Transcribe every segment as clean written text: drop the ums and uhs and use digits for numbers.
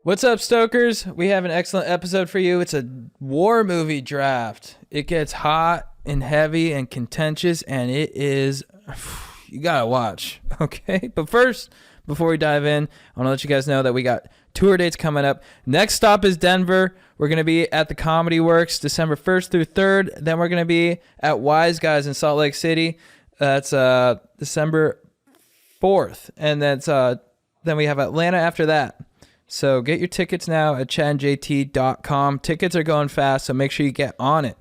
What's up, Stokers? We have an excellent episode for you. It's a war movie draft. It gets hot and heavy and contentious, and it is, you gotta watch, okay? But first, before we dive in, I want to let you guys know that we got tour dates coming up. Next stop is Denver. We're going to be at the Comedy Works December 1st through 3rd. Then we're going to be at Wise Guys in Salt Lake City. That's December 4th. And then we have Atlanta after that. So get your tickets now at chadandjt.com. Tickets are going fast, so make sure you get on it.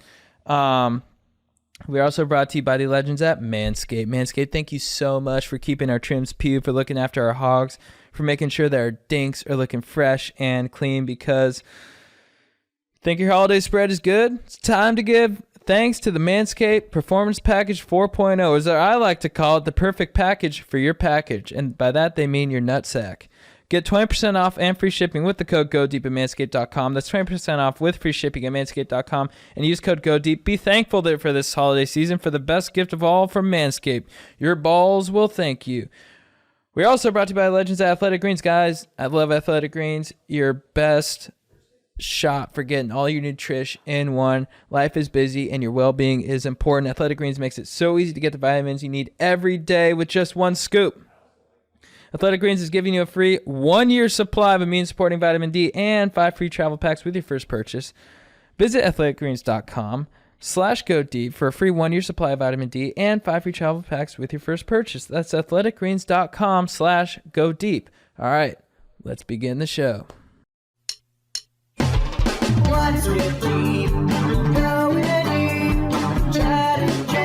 We're also brought to you by the legends at Manscaped. Manscaped, thank you so much for keeping our trims peeled, for looking after our hogs, for making sure that our dinks are looking fresh and clean, because think your holiday spread is good? It's time to give thanks to the Manscaped Performance Package 4.0, or as I like to call it, the perfect package for your package. And by that, they mean your nutsack. Get 20% off and free shipping with the code GODEEP at manscaped.com. That's 20% off with free shipping at manscaped.com. And use code GODEEP. Be thankful for this holiday season for the best gift of all from Manscaped. Your balls will thank you. We're also brought to you by Legends at Athletic Greens. Guys, I love Athletic Greens. Your best shot for getting all your nutrition in one. Life is busy and your well-being is important. Athletic Greens makes it so easy to get the vitamins you need every day with just one scoop. Athletic Greens is giving you a free 1-year supply of immune-supporting vitamin D and 5 free travel packs with your first purchase. Visit athleticgreens.com/GoDeep for a free 1-year supply of vitamin D and 5 free travel packs with your first purchase. That's athleticgreens.com/GoDeep. All right, let's begin the show. What's with deep? Going deep. Chad and JT.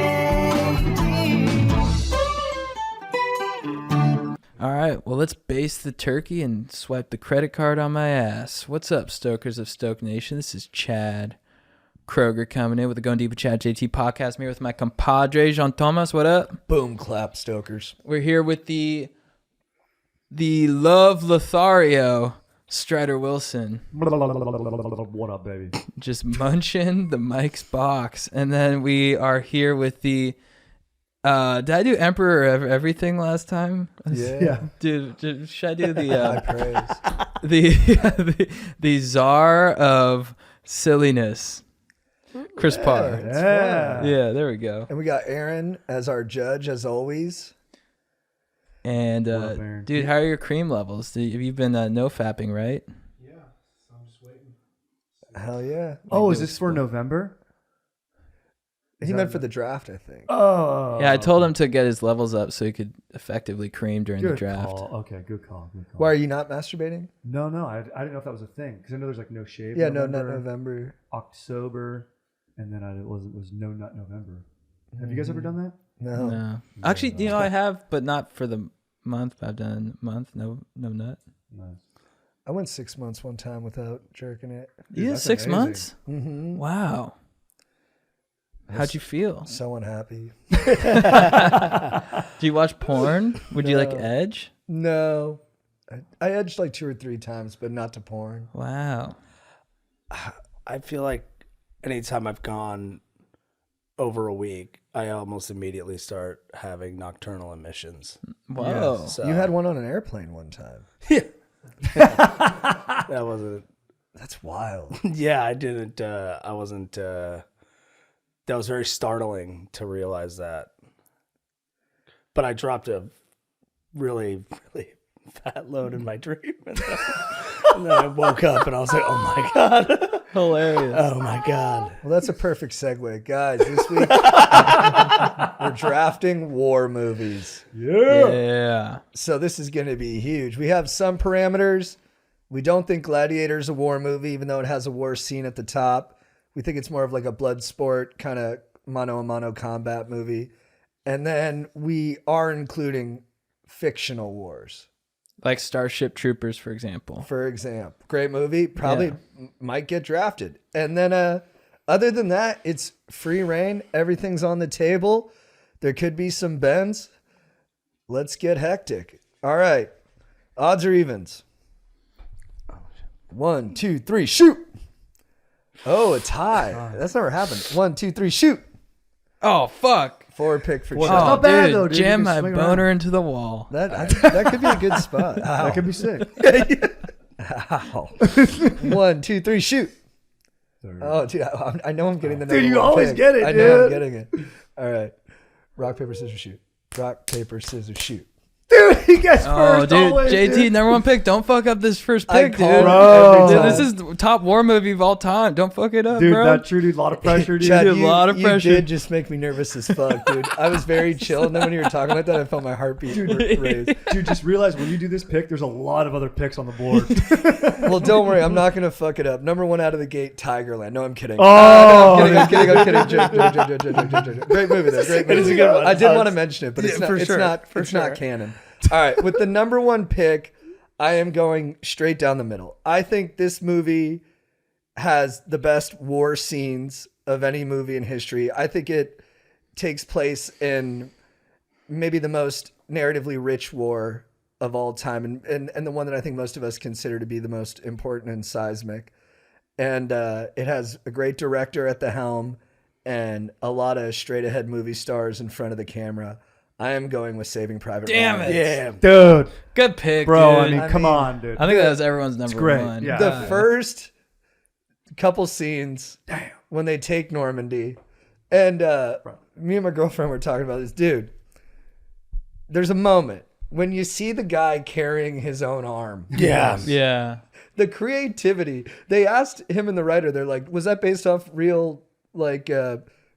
All right, well, let's baste the turkey and swipe the credit card on my ass. What's up, Stokers of Stoke Nation? This is Chad Kroger coming in with the Going Deep with Chad JT podcast. I'm here with my compadre, Jean Thomas. What up? Boom clap, Stokers. We're here with the Love Lothario, Strider Wilson. What up, baby? Just munching the Mike's box. And then we are here with the... did I do Emperor of Everything last time? Yeah. Dude, should I do the... High praise. the czar of silliness, Chris Parr. Yeah, there we go. And we got Aaron as our judge, as always. And What up, Aaron? dude, how are your cream levels? Have you been no fapping, right? Yeah, so I'm just waiting. Hell yeah. Oh, is this for November? He meant for the draft, I think. Oh. Yeah, I told him to get his levels up so he could effectively cream during the Good draft. call. Okay, good call. Good call. Why are you not masturbating? No, I didn't know if that was a thing because I know there's like no shave. Yeah, no, not November. October, and then it was no nut November. Have you guys ever done that? No. No. Actually, I have, but not for the month. I've done a month, no nut. Nice. I went 6 months one time without jerking it. Dude, You did that's 6 amazing. months? Mm-hmm. Wow. How'd you feel? So unhappy. Do you watch porn? Would you like No. Edge? No. I edged like 2 or 3 times, but not to porn. Wow. I feel like anytime I've gone over a week, I almost immediately start having nocturnal emissions. Whoa. Yes. So You had one on an airplane one time. that wasn't. That's wild. Yeah, I didn't. I wasn't. That was very startling to realize that. But I dropped a really, really fat load in my dream, and then I woke up and I was like, "Oh my god." Hilarious. Oh my god. Well, that's a perfect segue. Guys, this week we're drafting war movies. Yeah. So this is going to be huge. We have some parameters. We don't think Gladiator is a war movie, even though it has a war scene at the top. We think it's more of like a blood sport kind of mano-a-mano combat movie. And then we are including fictional wars. Like Starship Troopers, for example. For example, great movie, probably might get drafted. And then other than that, it's free reign. Everything's on the table. There could be some bends. Let's get hectic. All right. Odds or evens? 1, 2, 3, shoot. Oh, a tie. That's never happened. 1, 2, 3, shoot. Oh, fuck. Forward pick for Oh, Chad. not bad, dude, though, dude. jam You my can swing boner around. into the wall. That could be a good spot. That could be sick. Wow. 1, 2, 3, shoot. Third. Oh, dude, I know I'm getting the Dude, number you one always pick. get it, I know I'm dude. getting it. All right. Rock, paper, scissors, shoot. Rock, paper, scissors, shoot. Dude, he gets Oh, first dude, always, JT, dude. number one pick. Don't fuck up this first I pick, call dude. it Bro. every Dude, time. this is the top war movie of all time. Don't fuck it up, Dude, bro. that true, dude. A lot of pressure, dude. Chad, Dude, a lot of pressure. You did just make me nervous as fuck, dude. I was very chill, and then when you were talking like that, I felt my heartbeat raise. Dude, just realize when you do this pick, there's a lot of other picks on the board. Well, don't worry, I'm not gonna fuck it up. Number one out of the gate, Tigerland. No, I'm kidding. Oh, I'm kidding. Joke. Great movie, though. Great movie. It is a good one. I did want to mention it, but it's Yeah, not. for It's sure. not. For It's not sure. canon. All right, with the number one pick, I am going straight down the middle. I think this movie has the best war scenes of any movie in history. I think it takes place in maybe the most narratively rich war of all time, and the one that I think most of us consider to be the most important and seismic. And it has a great director at the helm and a lot of straight ahead movie stars in front of the camera. I am going with Saving Private Damn Ryan. it. Yeah. dude, Good pick, bro. dude. Come on, dude. I think that was everyone's number great, one. yeah. The God. first couple scenes when they take Normandy, and me and my girlfriend were talking about this. Dude, there's a moment when you see the guy carrying his own arm. Yeah. Yeah. The creativity. They asked him and the writer, they're like, was that based off real, like,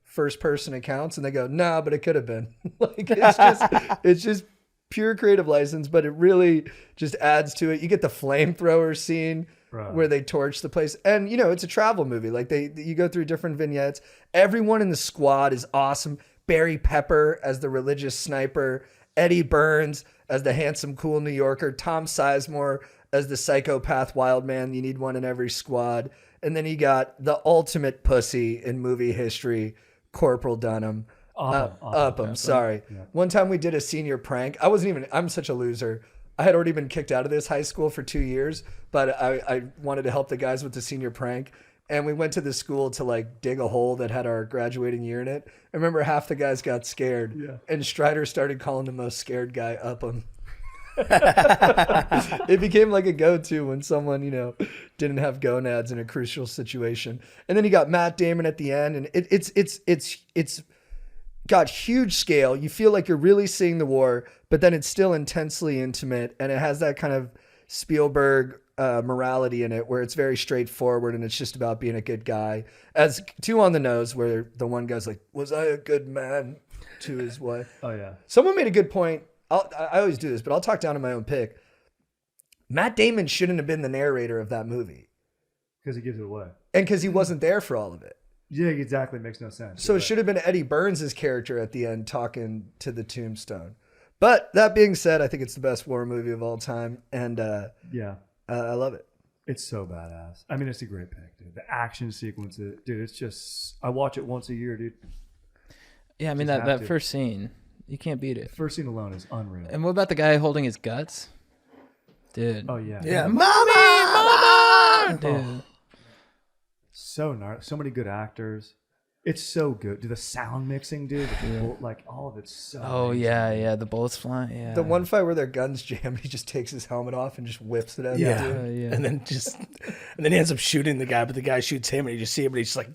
first person accounts? And they go, nah, but it could have been. Like, it's just pure creative license, but it really just adds to it. You get the flamethrower scene Right. where they torch the place, and you know it's a travel movie. Like you go through different vignettes. Everyone in the squad is awesome. Barry Pepper as the religious sniper, Eddie Burns as the handsome, cool New Yorker, Tom Sizemore as the psychopath wild man. You need one in every squad. And then you got the ultimate pussy in movie history, Corporal Dunham. Upham, sorry. Yeah. One time we did a senior prank. I'm such a loser. I had already been kicked out of this high school for 2 years, but I wanted to help the guys with the senior prank. And we went to the school to like dig a hole that had our graduating year in it. I remember half the guys got scared, and Strider started calling the most scared guy Upham. It became like a go-to when someone, didn't have gonads in a crucial situation. And then you got Matt Damon at the end, and it's got huge scale. You feel like you're really seeing the war, but then it's still intensely intimate, and it has that kind of Spielberg morality in it where it's very straightforward and it's just about being a good guy. As Two on the Nose, where the one guy's like, was I a good man to his wife? Oh yeah. Someone made a good point. I always do this, but I'll talk down to my own pick. Matt Damon shouldn't have been the narrator of that movie, Because he gives it away. and because he wasn't there for all of it. Yeah, exactly. Makes no sense. So You're it should have been Eddie Burns' character at the end talking to the tombstone. But that being said, I think it's the best war movie of all time, and yeah, I love it. it's so badass. I mean, it's a great pick, dude. The action sequences, dude. It's just I watch it once a year, dude. Yeah, I mean, Just have that to. first scene, you can't beat it. First scene alone is unreal. And what about the guy holding his guts? Dude. Oh yeah, Yeah. Mama! Dude. So gnarly. So many good actors. It's so good. Dude, the sound mixing, dude. Like all of it's so. Oh, amazing. yeah. The bullets flying. Yeah. The one fight where their guns jam, he just takes his helmet off and just whips it at the Yeah. dude. Yeah. And then he ends up shooting the guy, but the guy shoots him, and you just see him, and he's just like,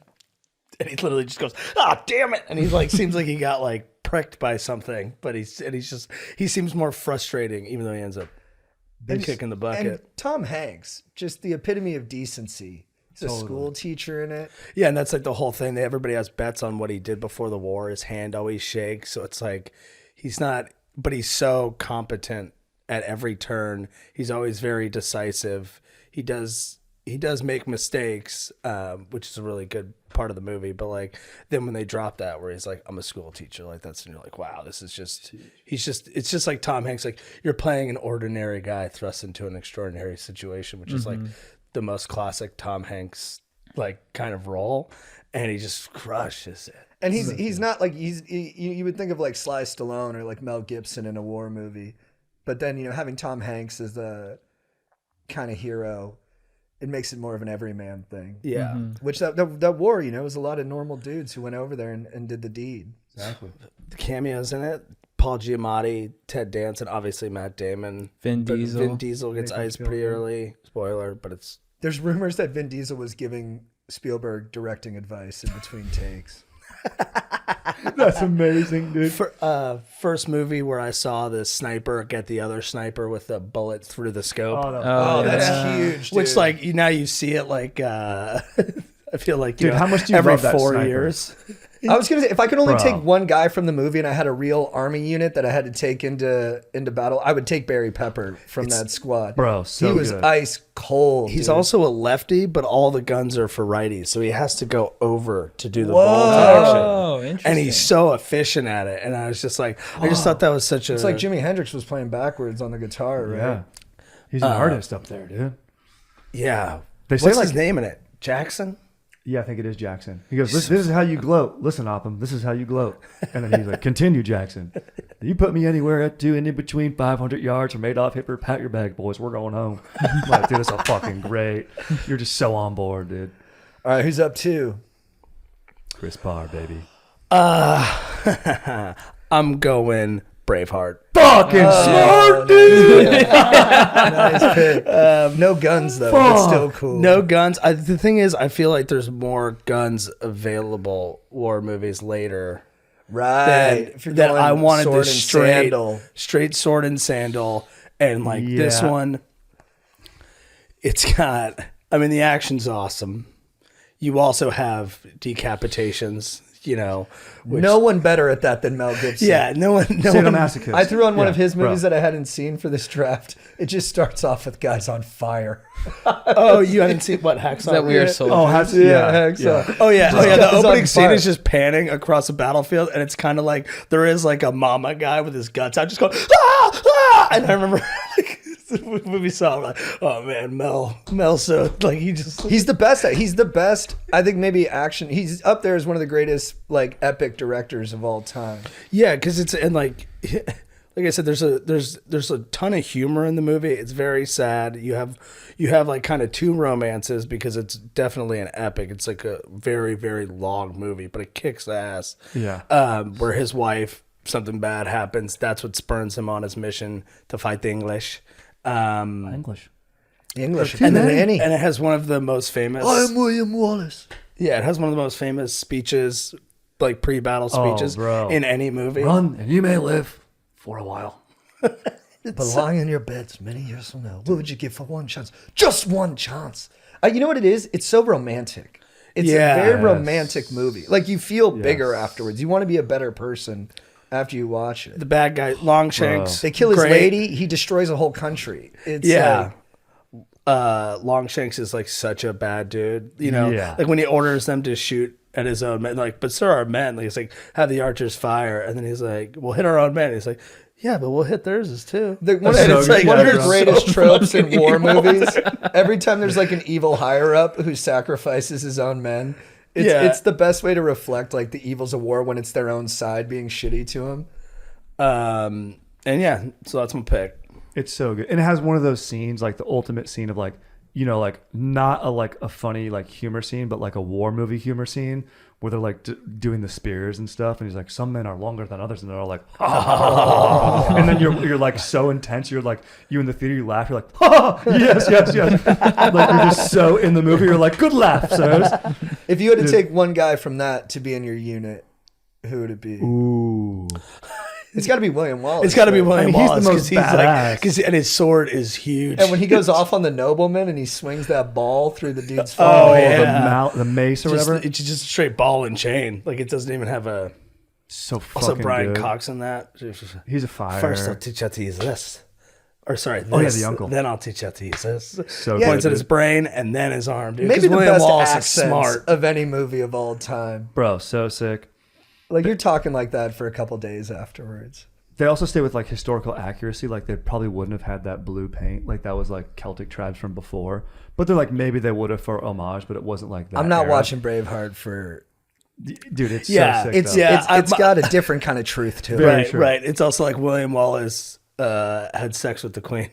and he literally just goes, "Ah, damn it!" And he's like, seems like he got like pricked by something, but he seems more frustrating, even though he ends up kicking the bucket. And Tom Hanks, just the epitome of decency. He's a school teacher in it. Yeah, and that's like the whole thing. Everybody has bets on what he did before the war. His hand always shakes, so it's like he's not, but he's so competent at every turn. He's always very decisive. He does make mistakes, which is a really good part of the movie. But like then when they drop that, where he's like, "I'm a school teacher," like that's, and you're like, "Wow, this is just." It's just like Tom Hanks. Like you're playing an ordinary guy thrust into an extraordinary situation, which is like the most classic Tom Hanks like kind of role, and he just crushes it. And he's not like you would think of like Sly Stallone or like Mel Gibson in a war movie, but then having Tom Hanks as the kind of hero, it makes it more of an everyman thing. Yeah. Which that war, was a lot of normal dudes who went over there and did the deed. Exactly. The cameos in it. Paul Giamatti, Ted Danson, obviously Matt Damon. Vin But Diesel. Vin Diesel gets iced pretty early. Spoiler, but it's There's rumors that Vin Diesel was giving Spielberg directing advice in between takes. That's amazing, dude. first movie where I saw the sniper get the other sniper with the bullet through the scope. Oh, no. Oh, that's yeah. huge. Which dude. like now you see it like I feel like Dude, how much do you every love that 4 sniper? years. I was gonna say, if I could only Bro. take one guy from the movie and I had a real army unit that I had to take into battle, I would take Barry Pepper from that squad. Bro, so he was good. ice cold. He's dude. also a lefty, but all the guns are for righties, so he has to go over to do the Whoa. bolt action. Oh, interesting. And he's so efficient at it. And I was just like, I just thought that was such a. It's like Jimi Hendrix was playing backwards on the guitar, right? Yeah. He's an artist up there, dude. Yeah. They say What's like his name in it? Jackson? Yeah, I think it is Jackson. He goes, this is how you gloat. Listen, Oppum, this is how you gloat. And then he's like, continue, Jackson. You put me anywhere at in between 500 yards from Adolf Hitler, pack your bag, boys. We're going home. I'm like, dude, that's a fucking great. You're just so on board, dude. All right, who's up two? Chris Parr, baby. I'm going Braveheart. Fucking smart, dude. Nice pick. No guns though, but still cool. No guns. The thing is, I feel like there's more guns available war movies later. right. If you're That going I wanted sword the and sandal. straight sword and sandal, and like this Yeah. one, it's got. I mean, the action's awesome. You also have decapitations. You know, which, No one better at that than Mel Gibson. yeah, no one. Sadomasochist. I threw on one Yeah, of his bro. movies that I hadn't seen for this draft. It just starts off with guys on fire. Oh, you hadn't seen what Hacksaw? Is that weird? Soldier? Oh, has Hacksaw. Oh yeah, Just The guys on opening scene fire. is just panning across the battlefield, and it's kind of like there is like a mama guy with his guts out, just going ah, ah! And I remember like, when we saw, him, like, oh man, Mel, so like He's the best. He's the best. I think maybe action. He's up there as one of the greatest like epic directors of all time. yeah, because it's and like I said, there's a ton of humor in the movie. It's very sad. You have like kind of two romances because it's definitely an epic. It's like a very very long movie, but it kicks ass. Yeah. Where his wife, something bad happens. That's what spurns him on his mission to fight the English. English. English. And then Annie. and it has one of the most famous. William Wallace. Yeah, it has one of the most famous speeches, like pre-battle Oh, speeches bro. in any movie. Run, and you may live for a while. But lying in your beds many years from now, what would you give for one chance? Just one chance. You know what it is? It's so romantic. It's a very Yes. romantic movie. Like you feel bigger Yes. afterwards. You want to be a better person after you watch it. The bad guy, Longshanks. They kill his great. lady. He destroys a whole country. It's Yeah. like, Longshanks is like such a bad dude. You know, Yeah. like when he orders them to shoot at his own men, like, but sir, our men. Like, he's like, have the archers fire, and then he's like, we'll hit our own men. He's like, yeah, but we'll hit theirs too. one That's of, so it's good. like one of Yeah, the bro. greatest So tropes in fucking war evil. movies. Every time there's like an evil higher up who sacrifices his own men, Yeah. it's the best way to reflect like the evils of war when it's their own side being shitty to him. And yeah, so that's my pick. It's so good, and it has one of those scenes, like the ultimate scene of like, you know, like not a funny like humor scene, but like a war movie humor scene where they're like doing the spears and stuff, and he's like, some men are longer than others, and they're all like, and then you're like so intense, you're like, you in the theater, you laugh, you're like, yes, like you're just so in the movie, you're like, good laugh, sirs. If you had to take one guy from that to be in your unit, who would it be? Ooh, It's got to be William Wallace. It's got to be right? William he's the Wallace most he's badass. like, and his sword is huge. And when he goes off on the nobleman and he swings that ball through the dude's face. Oh, oh, yeah. the mace or just, whatever. it's just a straight ball and chain. Like it doesn't even have a. So fucking Also, Brian good. Cox in that. He's a fire. First, I'll teach you how to use this. Or sorry, this. Oh, yeah, the uncle. Then I'll teach you how to use this. So Yeah. Points good, at his dude. brain and then his arm, dude. Maybe 'Cause the William best Wallace is accents smart. of any movie of all time. Bro, so sick. Like you're talking like that for a couple days afterwards. They also stay with like historical accuracy. Like they probably wouldn't have had that blue paint. Like that was like Celtic tribes from before. But they're like, maybe they would have for homage, but it wasn't like that. I'm not era. watching Braveheart for. Dude, it's Yeah, so sick. It's though. Yeah, it's got a different kind of truth to it. Very Right, true. right. It's also like William Wallace had sex with the queen.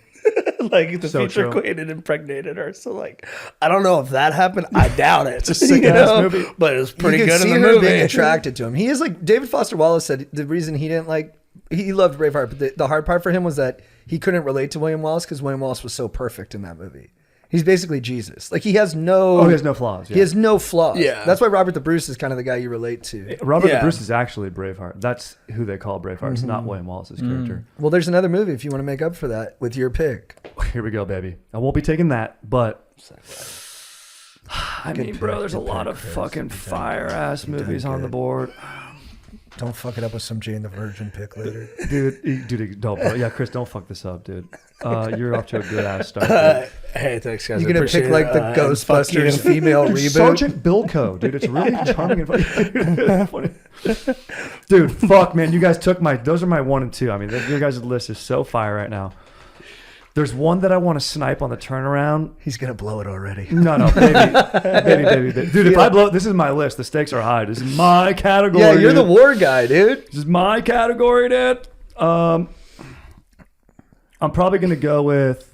Like the So future true. queen had impregnated her. So like, I don't know if that happened. I doubt it. It's a sick-ass movie. but it was pretty you could good see in the her movie. being attracted to him. He is like David Foster Wallace said. The reason he didn't like He loved Braveheart, but the hard part for him was that he couldn't relate to William Wallace because William Wallace was so perfect in that movie. He's basically Jesus. Like he has no flaws. Yeah. He has no flaws. Yeah. That's why Robert the Bruce is kind of the guy you relate to. Robert the Yeah. Bruce is actually Braveheart. That's who they call Braveheart. It's not William Wallace's character. Well, there's another movie if you want to make up for that with your pick. Here we go, baby. I won't be taking that, but I mean, pick, bro, there's a good lot pick, of Chris. fucking You've done fire ass You've done movies on the good. board. Don't fuck it up with some Jane the Virgin pick later. Dude, don't. Bro. Yeah, Chris, don't fuck this up, dude. You're off to a good ass start. Dude. Hey, thanks, guys. You're I gonna appreciate pick like it. the And fuck you. Ghostbusters female reboot. Sergeant Bilko, dude. It's really charming and funny. Dude, fuck, man. You guys took those are my 1 and 2. I mean, your guys' list is so fire right now. There's one that I want to snipe on the turnaround. He's gonna blow it already. No, baby. Dude, if I blow this is my list. The stakes are high. This is my category. Yeah, you're the dude. war guy, dude. This is my category, dude. I'm probably gonna go with.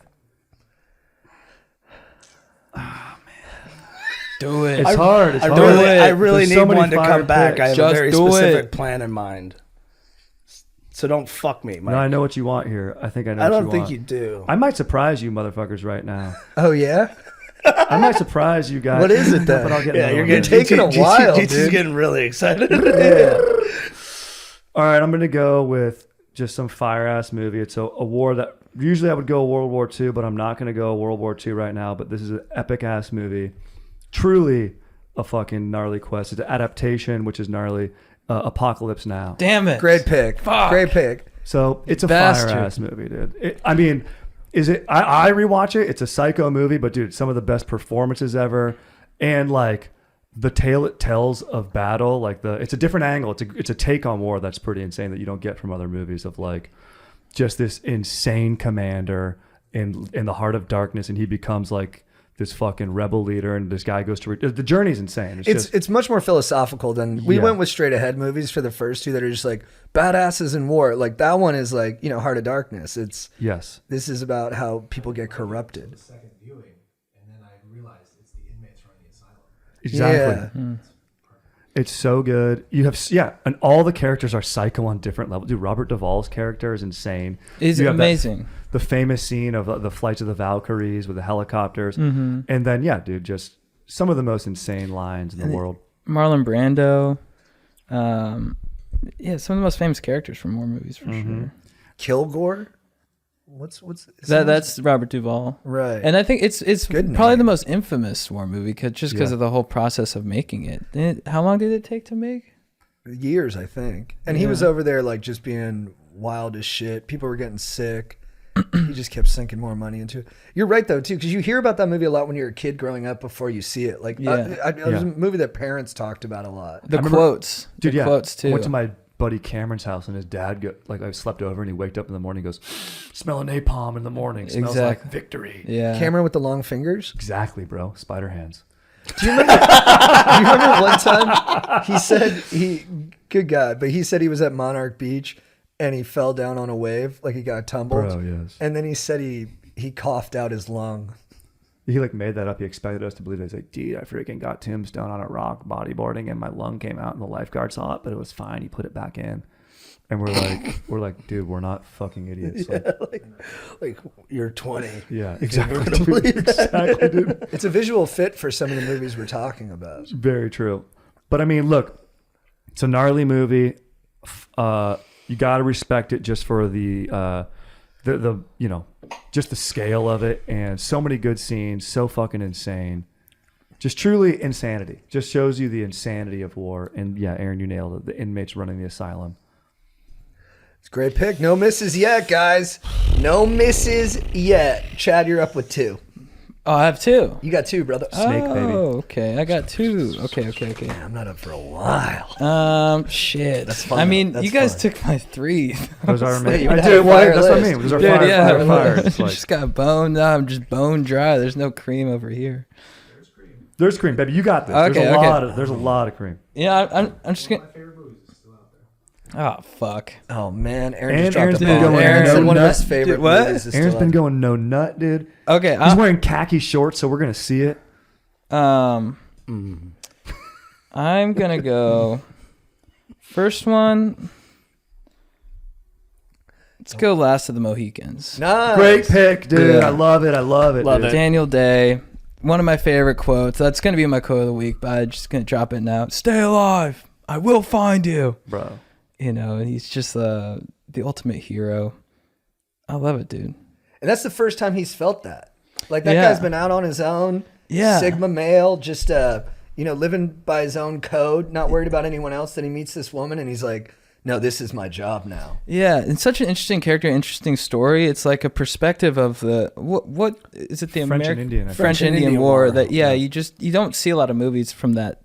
Do it. It's hard. It's I hard. really There's need so many one to fire come back. picks. I have Just a very do specific it. plan in mind. So don't fuck me, Mike. No, I know what you want here. I think I know. I what don't you think want. you do. I might surprise you, motherfuckers, right now. Oh yeah. I might surprise you guys. What is it then? But I'll get Yeah, another you're one. getting taking a while, GT's dude. getting really excited. All right, I'm gonna go with just some fire ass movie. It's a war that usually I would go World War II, but I'm not gonna go World War II right now. But this is an epic ass movie, truly a fucking gnarly quest. It's an adaptation, which is gnarly. Apocalypse Now. Damn it. Great pick. Fuck. Great pick. So it's a Bastard. fire ass movie, dude. I mean, is it? I rewatch it. It's a psycho movie, but dude, some of the best performances ever, and like the tale it tells of battle, like it's a different angle. It's a take on war that's pretty insane that you don't get from other movies of like just this insane commander in the heart of darkness, and he becomes like this fucking rebel leader, and this guy goes to the journey's insane. It's much more philosophical than we Yeah. went with straight ahead movies for the first two that are just like badasses in war. Like that one is like, Heart of Darkness. yes. This is about how people get corrupted. second viewing, and then I realized it's the inmates running the asylum. Exactly. Yeah. It's so good. You have and all the characters are psycho on different levels. Dude, Robert Duvall's character is insane. He's You have amazing. the famous scene of the flights of the Valkyries with the helicopters, Mm-hmm. and then dude, just some of the most insane lines in the world. Marlon Brando. Some of the most famous characters from war movies for sure. Kilgore? What's That's Robert Duvall. right. And I think it's Good probably name. the most infamous war movie because Yeah. of the whole process of making it. How long did it take to make? Years, I think. And he was over there like just being wild as shit. People were getting sick. He just kept sinking more money into it. You're right though too, because you hear about that movie a lot when you're a kid growing up before you see it. Like, Yeah. it was a movie that parents talked about a lot. The remember- quotes, Dude, the quotes too. I went to my buddy Cameron's house, and his dad I slept over, and he waked up in the morning, and goes, "Smell of napalm in the morning. Smells like Exactly. victory." yeah, Cameron with the long fingers. Exactly, bro. Spider hands. Do you remember one time he said good God, but he said he was at Monarch Beach and he fell down on a wave, like he got tumbled. Bro, yes. And then he said he coughed out his lung. He made that up. He expected us to believe it. He's like, dude, I freaking got tombstone on a rock bodyboarding, and my lung came out, and the lifeguard saw it, but it was fine. He put it back in, and we're like, dude, we're not fucking idiots. Like you're 20. Yeah, exactly. gonna dude. believe that. Exactly, dude. It's a visual fit for some of the movies we're talking about. Very true. But I mean, look, it's a gnarly movie. You got to respect it just for the just the scale of it, and so many good scenes, so fucking insane. Just truly insanity. Just shows you the insanity of war. And yeah, Aaron, you nailed it. The inmates running the asylum. It's a great pick. No misses yet, guys. No misses yet. Chad, you're up with 2. Oh, I have 2. You got 2, brother. Snake, oh, baby. okay. I got 2. Okay. I'm not up for a while. Shit. That's fun, I though. mean, That's you guys fun. took my 3. Those are you amazing. would I have did. a fire That's what I list. mean. Those are Dude, fire, yeah. fire, fire. It's like, Just got boned. Now I'm just bone dry. There's no cream over here. there's cream, baby. You got this. Okay, There's a lot of cream. Yeah, I'm just gonna. My favorite movies is still out there. Oh fuck. Oh man, Aaron And just dropped Aaron's a been bomb. going Aaron no said one of nut. his favorite Dude, what? movies is Aaron's still been out. going no nut, dude. Okay, He's wearing khaki shorts, so we're gonna see it. I'm gonna go. First one. Let's go Last of the Mohicans. Nice. Great pick, dude. Yeah. I love it. I love it. Love dude. it. Daniel Day, one of my favorite quotes. That's going to be my quote of the week, but I'm just going to drop it now. Stay alive. I will find you. Bro. You know, he's just the ultimate hero. I love it, dude. And that's the first time he's felt that. Like, that Yeah. guy's been out on his own. Yeah. Sigma male, just, living by his own code, not worried about anyone else. Then he meets this woman and he's like, no, this is my job now. Yeah, and such an interesting character, interesting story. It's like a perspective of the what is it, the French and American Indian, I think. French and Indian Indian War War. that you don't see a lot of movies from that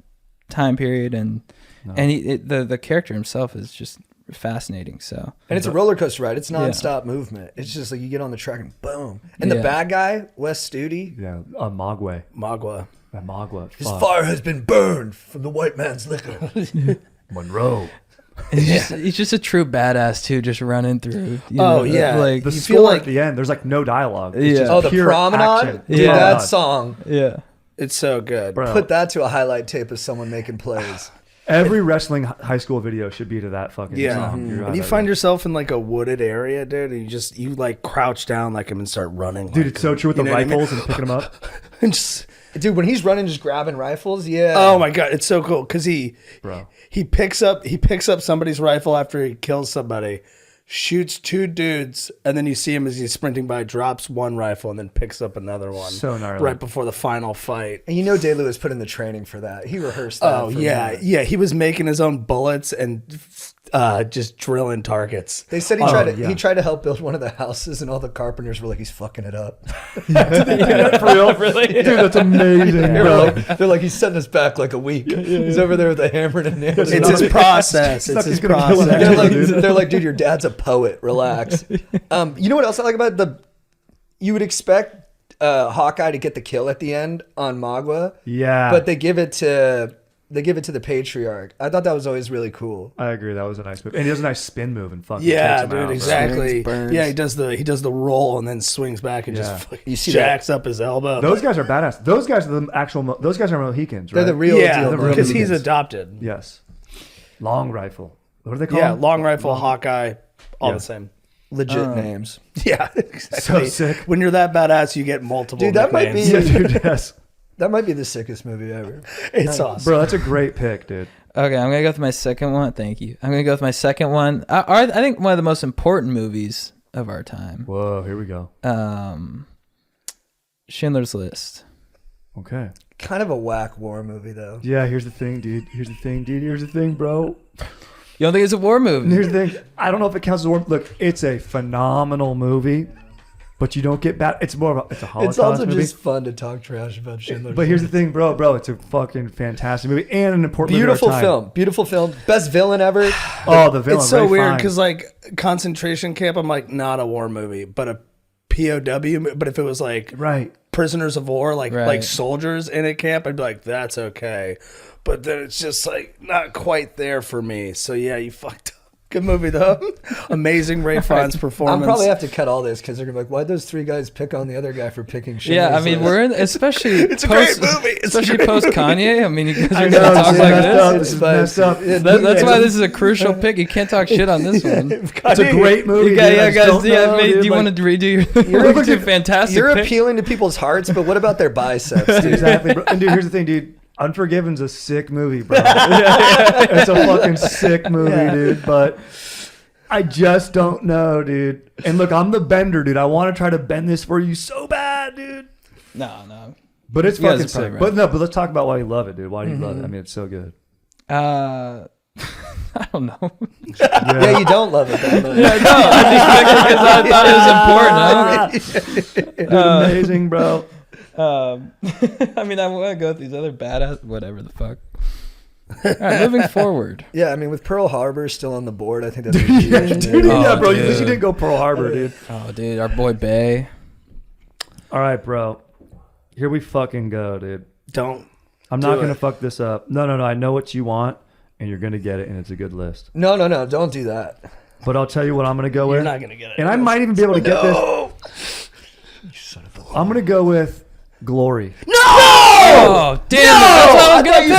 time period, and the character himself is just fascinating. So And it's a roller coaster ride. It's nonstop movement. It's just like you get on the track and boom. And the Yeah. bad guy, Wes Studi, Yeah. Mogwai. Magua. Mogwai. his Fuck. fire has been burned from the white man's liquor. Monroe. and he's just a true badass too, just running through. Yeah. like The You score feel like- at the end, there's like no dialogue. It's Yeah. just Oh, the pure promenade? action. Dude, Yeah. that song. yeah. It's so good. Bro. Put that to a highlight tape of someone making plays. Every wrestling high school video should be to that fucking Yeah. song. You're When right you about find that. yourself in like a wooded area, dude, and you like crouch down like him and start running. Dude, like it's so him. true with You the know what I mean? rifles and picking them up. And just, Dude, when he's running, just grabbing rifles, yeah. oh my god, it's so cool because Bro. he picks up somebody's rifle after he kills somebody, shoots two dudes, and then you see him as he's sprinting by, drops one rifle, and then picks up another one. So gnarly. Right before the final fight. And you know Day Lewis put in the training for that. He rehearsed that. Oh for yeah, months. yeah. He was making his own bullets and just drilling targets. They said Oh, he tried to help build one of the houses, and all the carpenters were like, "He's fucking it up." For real? Really? Dude, that's amazing, bro. They're like, "He's setting us back like a week." He's over there with a hammer and a nail. It's his process. It's his He's gonna kill an process. They're actor, like, dude. they're like, dude, your dad's a poet. Relax. You know what else I like about you would expect Hawkeye to get the kill at the end on Magua, Yeah. but they give it to the patriarch. I thought that was always really cool. I agree. That was a nice move. And he does a nice spin move and fucking Yeah, takes him dude, out, bro. exactly. Swings, burns. Yeah, he does the roll and then swings back and Yeah. just fucking You see jacks up his elbow. Those guys are badass. Those guys are the actual. Those guys are Mohicans, right? They're the real yeah, deal. because he's Mohicans. adopted. Yes. Long rifle. What do they call Yeah, them? long rifle, Hawkeye, all Yeah. the same. legit names. Yeah, exactly. So sick. When you're that badass, you get multiple. Dude, that might be- nicknames. Yeah, dude, yes. That might be the sickest movie ever. It's awesome. Bro, that's a great pick, dude. Okay, I'm gonna go with my second one. Thank you. I'm gonna go with my second one. I think one of the most important movies of our time. Whoa, here we go. Schindler's List. Okay. Kind of a whack war movie though. Yeah, here's the thing, dude. Here's the thing, bro. You don't think it's a war And movie? here's the thing. I don't know if it counts as a war. Look, it's a phenomenal movie, but you don't get bad. It's more of a, it's a Holocaust It's also movie. just fun to talk trash about Schindler's But here's the List. thing, bro. It's a fucking fantastic movie and an important Beautiful movie of our time. Beautiful film. Best villain ever. Oh, the villain. It's so Ray weird Fiennes. because like concentration camp, I'm like not a war movie, but a POW. But if it was like Right. prisoners of war, like Right. soldiers in a camp, I'd be like, that's okay. But then it's just like not quite there for me. So yeah, you fucked up. Good movie though. Amazing Ray Fiennes performance. I'm probably have to cut all this because they're gonna be like, "Why'd those three guys pick on the other guy for picking shit?" Yeah, I mean, we're in, especially It's a great movie. It's a especially great post Kanye. I mean, you guys are I gonna know, talk it's like messed this. up. This is messed up. That's why this is a crucial pick. You can't talk shit on this one. It's a great movie. You got, dude. I yeah, just guys. don't Yeah, know, mate, dude. do you Like, want to redo your? You're a fantastic. You're pick. appealing to people's hearts, but what about their biceps, dude? Exactly, bro. And dude, here's the thing, dude. Unforgiven's a sick movie, bro. It's a fucking sick movie, dude. But I just don't know, dude. And look, I'm the bender, dude. I want to try to bend this for you so bad, dude. No. But it's You guys fucking are probably sick. right. But no, but let's talk about why you love it, dude. Why do you love it? I mean, it's so good. I don't know. Yeah, you don't love it that much. I just picked it because I thought it was important. Dude, amazing, bro. I mean, I want to go with these other badass, whatever the fuck. All right, moving forward. Yeah, I mean, with Pearl Harbor still on the board, I think that's a Yeah, huge dude, movie. yeah, bro. dude. You didn't go Pearl Harbor, dude. Oh, dude, our boy Bay. All right, bro. Here we fucking go, dude. Don't. I'm not Do gonna it. fuck this up. No. I know what you want, and you're gonna get it, and it's a good list. No, don't do that. But I'll tell you what I'm gonna go You're with. not gonna get it. And I might even be able to get this. I'm gonna go with Glory. Oh, damn it! That's what I was gonna pick.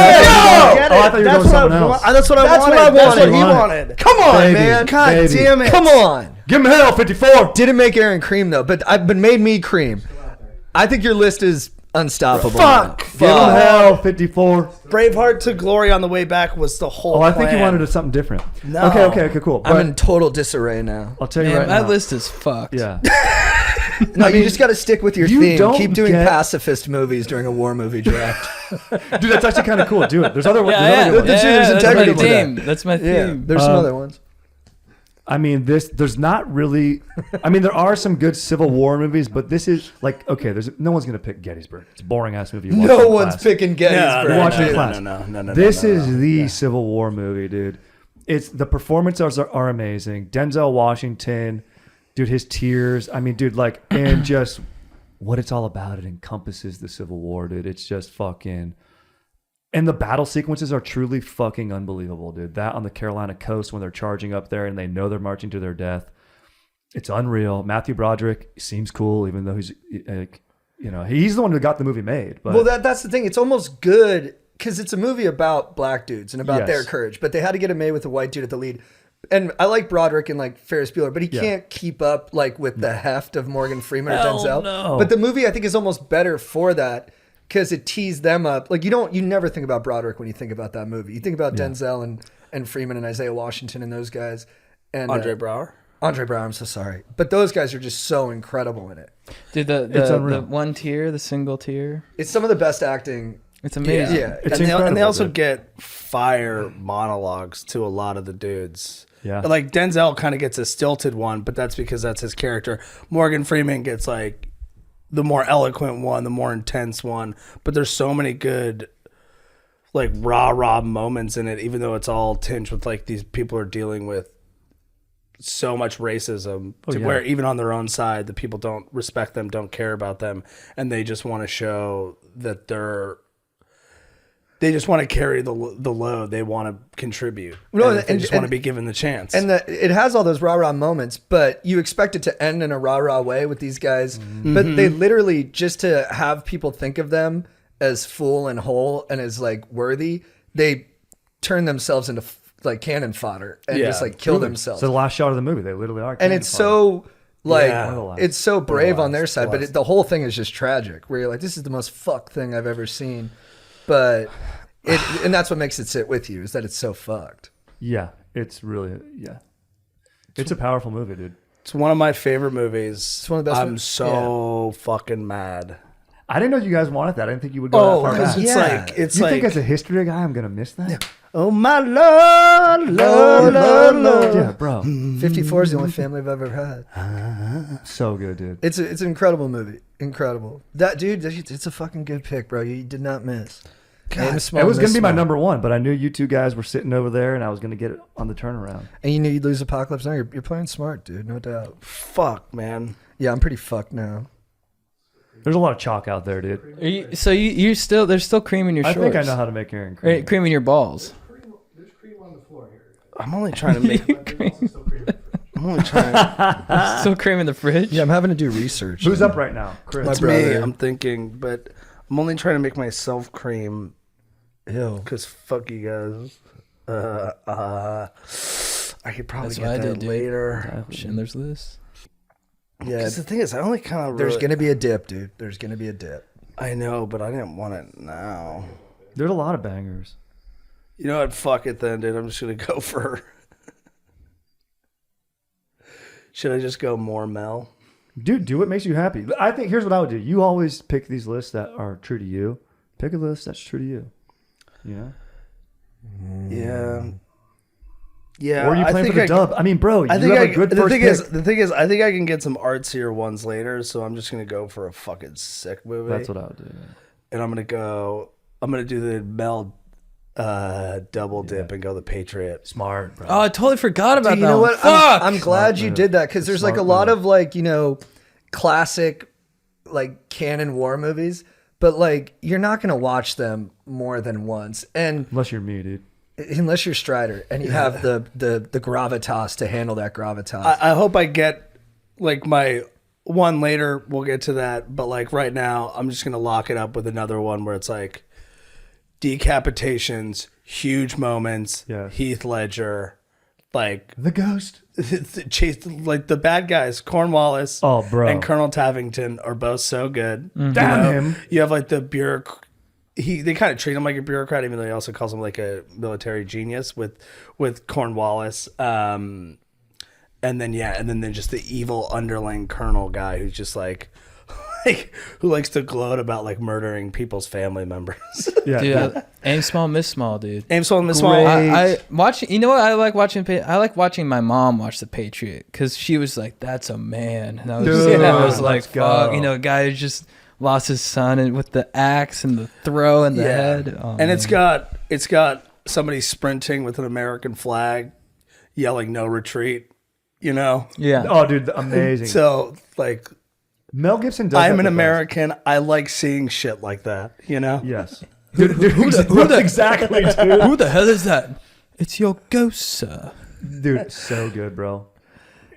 No! Get Oh, I it. thought you were That's going what someone I else. want. That's what I That's wanted. what I That's what wanted. he wanted. Come on, Baby. man. God Baby. damn it. Come on. Give him hell, 54. Didn't make Aaron cream though, but made me cream. I think your list is unstoppable. Fuck. man. Give him hell, 54. Braveheart to Glory on the way back was the whole Oh, I think you plan. wanted something different. No. Okay, cool. I'm But in total disarray now. I'll tell you Man, right my now. list is fucked. Yeah. No, you just got to stick with your you theme. don't Keep doing get- pacifist movies during a war movie draft. Dude, that's actually kind of cool. Do it. There's other ones. Yeah, There's that's integrity my to that. theme. That's my Yeah, theme. there's some other ones. I mean, there's not really. I mean, there are some good Civil War movies, but this is like, okay, no one's gonna pick Gettysburg. It's a boring ass movie. You watch No in one's class. picking Gettysburg. You're watching in dude. class. No. This is the Civil War movie, dude. It's the performances are amazing. Denzel Washington, dude, his tears. I mean, dude, like, and just what it's all about. It encompasses the Civil War, dude. It's just fucking. And the battle sequences are truly fucking unbelievable, dude. That on the Carolina coast when they're charging up there and they know they're marching to their death. It's unreal. Matthew Broderick seems cool, even though he's, he's the one who got the movie made. But Well, that's the thing. It's almost good because it's a movie about black dudes and about Yes. their courage, but they had to get it made with a white dude at the lead. And I like Broderick and like Ferris Bueller, but he can't keep up like with the heft of Morgan Freeman or Hell Denzel. no. But the movie I think is almost better for that because it teased them up. Like you never think about Broderick when you think about that movie. You think about Denzel and Freeman and Isaiah Washington and those guys. And Andre Braugher. Andre Brown, I'm so sorry. But those guys are just so incredible in it. Dude, It's the unreal. one tier, the single tier. It's some of the best acting. It's amazing. Yeah. It's And they incredible, also dude. get fire monologues to a lot of the dudes. Yeah. Like Denzel kind of gets a stilted one, but that's because that's his character. Morgan Freeman gets like the more eloquent one, the more intense one. But there's so many good like rah moments in it, even though it's all tinged with like these people are dealing with so much racism to yeah. where even on their own side, the people don't respect them, don't care about them, and they just want to show that they just want to carry the load. They want to contribute. No, and they and- just want to and- be given the chance. And it has all those rah-rah moments, but you expect it to end in a rah-rah way with these guys. Mm-hmm. But they literally, just to have people think of them as full and whole and as like worthy, they turn themselves into like cannon fodder and Yeah, just like kill Truly. themselves. So the last shot of the movie, they literally are. And cannon it's fodder. so like Yeah. One of the last. it's so brave on their last, side, the but the whole thing is just tragic. Where you're like, this is the most fucked thing I've ever seen, but and that's what makes it sit with you is that it's so fucked. Yeah, it's really It's a powerful movie, dude. it's one of my favorite movies. It's one of the best I'm movies. so fucking mad. I didn't know you guys wanted that. I didn't think you would go Oh, that far because back. it's Yeah. like it's You like think as a history guy, I'm gonna miss that? oh my lord. Yeah, bro. 54 is the only family I've ever had. So good, dude. It's an incredible movie. Incredible. That dude, it's a fucking good pick, bro. You did not miss. Aim small, It was miss gonna be my small. number one, but I knew you two guys were sitting over there, and I was gonna get it on the turnaround. And you knew you'd lose Apocalypse Now. You're playing smart, dude. No doubt. Fuck, man. Yeah, I'm pretty fucked now. There's a lot of chalk out there, dude. You still there's still cream in your I shorts. think I know how to make Aaron Right, cream. cream in your balls. There's cream on the floor here. I'm only trying to make. There's also still cream in the fridge. I'm only trying. Still cream in the fridge. Yeah, I'm having to do research. Who's up right now, Chris? My It's brother. me. I'm thinking, but I'm only trying to make myself cream Ew. because fuck you guys. I could probably That's get what I that did, dude. later. Schindler's List. Yeah, Because the thing is, I only kind of. there's gonna be a dip, dude. There's gonna be a dip. I know, but I didn't want it now. There's a lot of bangers. You know what? Fuck it then, dude. I'm just gonna go for. Should I just go more Mel? Dude, do what makes you happy. I think here's what I would do. You always pick these lists that are true to you. Pick a list that's true to you. You know? Yeah. Yeah. Or are you I playing for think the I- dub? I mean, bro, I you think have I, a good the first thing pick. is, the thing is, I think I can get some artsier ones later. So I'm just gonna go for a fucking sick movie. That's what I would do. And I'm gonna do the Mel double dip and go the Patriot. Smart, bro. Oh, I totally forgot about Dude, you that. know one. what? Fuck. I'm glad Smart you move. did that because there's like a Smart lot move. of like classic like canon war movies, but like you're not gonna watch them more than once, and Unless you're me, dude. unless you're Strider and you have the gravitas to handle that gravitas. I hope I get like my one later. We'll get to that, but like right now, I'm just gonna lock it up with another one where it's like, decapitations, huge moments. Yes. Heath Ledger, like The ghost. chase, like the bad guys, Cornwallis, Oh, bro. and Colonel Tavington are both so good. Damn him. You have like the bureaucrat. They kind of treat him like a bureaucrat, even though he also calls him like a military genius with Cornwallis. And then just the evil underling colonel guy who's just like who likes to gloat about like murdering people's family members. Yeah. Dude, aim small, miss small, dude. Aim small, miss small. I watching. You know what I like watching? I like watching my mom watch The Patriot because she was like, "That's a man," and I was, Dude, I was like, let's go. "Fuck," a guy who just lost his son and with the axe and the throw in the head. Oh, And it's got somebody sprinting with an American flag, yelling "No retreat." yeah. Oh, dude, amazing. So like, Mel Gibson does. I'm have an the best. American. I like seeing shit like that. Yes. Dude, exactly, dude. Who the hell is that? It's your ghost, sir. Dude, so good, bro.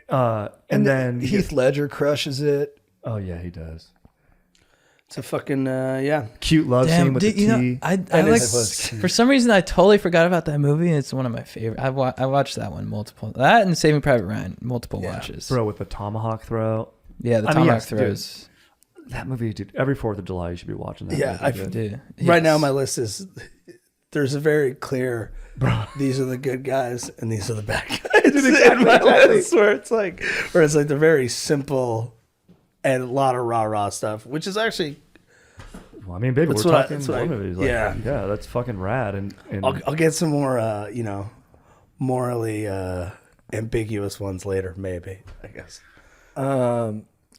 And then Heath Ledger crushes it. Oh yeah, he does. It's a fucking Cute love scene with the tea. I And like. it's- For some reason, I totally forgot about that movie, and it's one of my favorite. I watched that one multiple. That and Saving Private Ryan, multiple watches. Bro, with the tomahawk throw. Yeah, the I mean, tomahawk yes, dude. throws. That movie, dude. Every 4th of July, you should be watching that. Yeah, movie, I've- dude. Dude, Right now, yes. my list is there's a very clear. These are the good guys and these are the bad guys. In my list, where it's like the very simple and a lot of rah stuff, which is actually Well, I mean, baby, That's we're what I- talking that's what I- war movies. Like, yeah. yeah, that's fucking rad. And I'll get some more morally ambiguous ones later, maybe, I guess.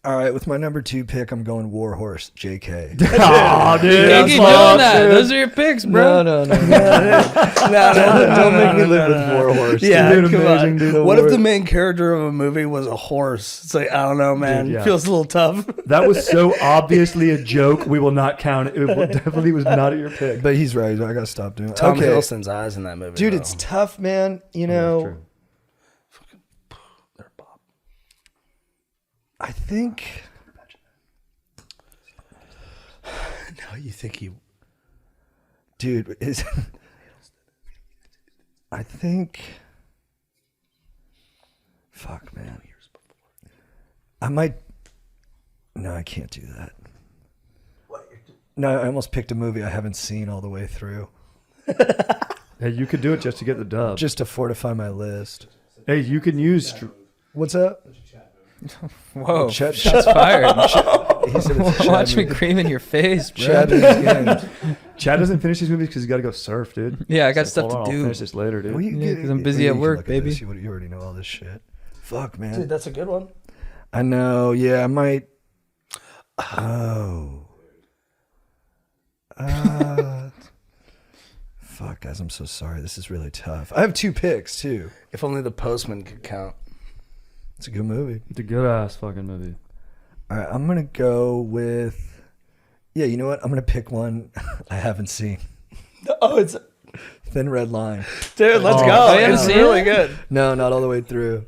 All right, with my number 2 pick, I'm going Warhorse, JK. oh, dude, You can't keep doing that. Those are your picks, bro. No. No, Don't make me live with Warhorse. Yeah, Dude, come amazing, on. dude. What if the main character of a movie was a horse? It's like, I don't know, man. Dude, yeah. Feels a little tough. That was so obviously a joke. We will not count it. It definitely was not at your pick. But he's right. I gotta stop doing it. Tom Okay, Hiddleston's eyes in that movie. dude, though. it's tough, man. You know, I think. No, you think you... Dude, is I think. Fuck, man. I might. No, I can't do that. No, I almost picked a movie I haven't seen all the way through, Hey, you could do it just to get the dub. just to fortify my list. Hey, you can use. What's up? Whoa, Chet- shots fired. He said it's a Chad Watch me movie. cream in your face, bro. Chad movies games. Chad doesn't finish these movies because he's got to go surf, dude. Yeah, I got So, stuff hold on, to I'll do. finish this later, dude. Well, you Yeah, get- 'cause I'm busy you at can work, look at this. baby. You already know all this shit. Fuck, man. Dude, that's a good one. I know. Yeah, I might. Oh. Fuck, guys. I'm so sorry. This is really tough. I have 2 picks too. If only The Postman could count. It's a good movie. It's a good ass fucking movie. All right, I'm gonna go with. Yeah, you know what? I'm gonna pick one I haven't seen. Oh, it's... Thin Red Line. Dude, let's Oh, go. I haven't It's seen really it? good. No, not all the way through.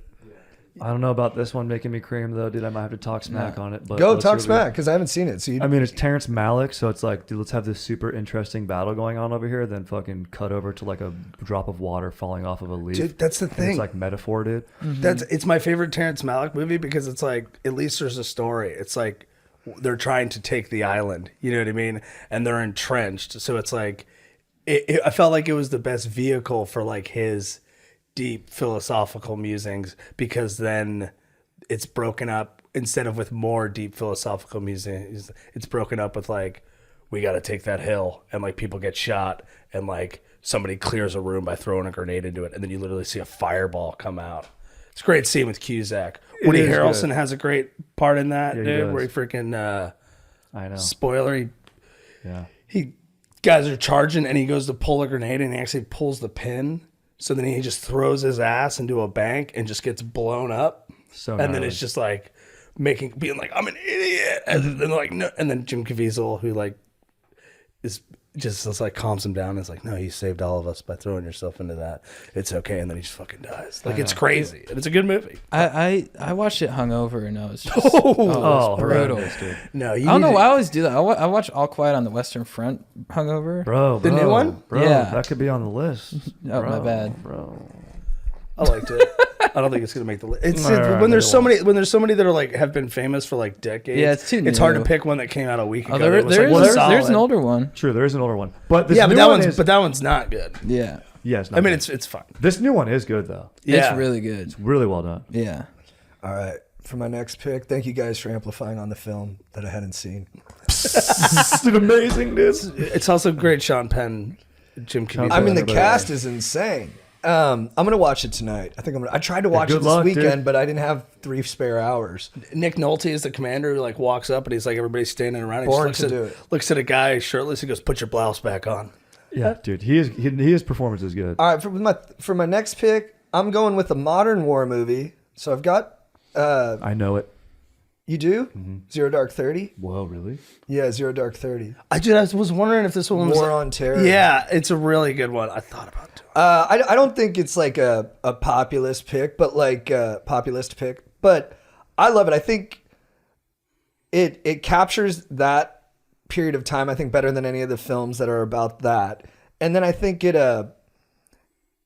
I don't know about this one making me cream though, dude. I might have to talk smack on it. But Go let's talk see what we- smack because I haven't seen it. So you, I mean, it's Terrence Malick, so it's like, dude, let's have this super interesting battle going on over here, then fucking cut over to like a drop of water falling off of a leaf. Dude, that's the And thing. it's like metaphor, dude. It's my favorite Terrence Malick movie because it's like, at least there's a story. It's like they're trying to take the island, you know what I mean? And they're entrenched. So it's like, I felt like it was the best vehicle for like his deep philosophical musings because then it's broken up instead of with more deep philosophical musings. It's broken up with like, we got to take that hill and like people get shot and like somebody clears a room by throwing a grenade into it. And then you literally see a fireball come out. It's a great scene with Cusack. Woody is Harrelson good. has a great part in that, Yeah, he dude, does. where he freaking, I know. spoiler, Yeah. he guys are charging and he goes to pull a grenade and he actually pulls the pin. So then he just throws his ass into a bank and just gets blown up. So And then gnarly. it's just like being like, I'm an idiot. And then like, no. And then Jim Caviezel, who like is just like calms him down. It's like, no, you saved all of us by throwing yourself into that. It's okay, and then he just fucking dies. Like it's crazy, and it's a good movie. I watched it hungover and I was just Oh, brutal. horrendous, dude. No, I don't know why I always do that. I watch All Quiet on the Western Front hungover. Bro, The new one? Bro, Yeah. that could be on the list. Oh, my Bro, bad. Bro. I liked it. I don't think it's gonna make the list. It's Alright, when there's so maybe many that are like have been famous for like decades. Yeah, it's too It's hard to new. pick one that came out a week ago. Oh, that was, like, there's solid. an older one. True, there is an older one. But this Yeah, but new that one one's is, that one's not good. Yeah. yeah, it's not I mean, good. it's fine. This new one is good, though. Yeah, It's really good. Really well done. Yeah. All right. For my next pick, thank you guys for amplifying on the film that I hadn't seen. It's amazing, dude. It's also great. Sean Penn, Jim Caviezel. I mean, the everybody. cast is insane. I'm gonna watch it tonight. I tried to watch it good this luck, weekend, dude. but I didn't have 3 spare hours. Nick Nolte is the commander who like walks up and he's like everybody's standing around. He Born just to do it. looks at a guy shirtless. He goes, "Put your blouse back on." Yeah, dude. His performance is good. All right, for my next pick, I'm going with a modern war movie. So I've got I know it. you do Zero Dark 30. Whoa, really? Yeah, Zero Dark 30. I just was wondering if this one was War on Terror. Yeah, it's a really good one. I thought about it. I don't think it's like a populist pick, but I love it. I think it captures that period of time, I think, better than any of the films that are about that. And then I think it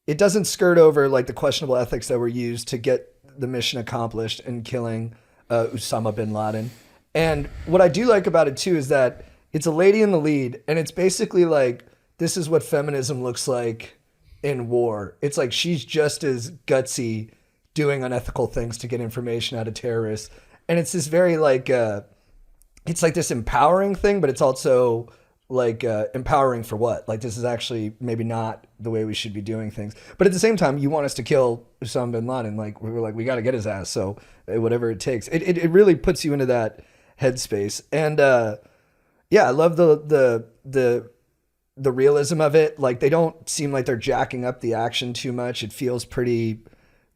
doesn't skirt over like the questionable ethics that were used to get the mission accomplished in killing Osama bin Laden. And what I do like about it too is that it's a lady in the lead, and it's basically like, this is what feminism looks like in war. It's like she's just as gutsy doing unethical things to get information out of terrorists. And it's this very like, it's like this empowering thing, but it's also like empowering for what? Like, this is actually maybe not the way we should be doing things. But at the same time, you want us to kill Osama bin Laden. Like, we were like, we got to get his ass. So whatever it takes. It really puts you into that headspace. And yeah, I love the realism of it. Like, they don't seem like they're jacking up the action too much. It feels pretty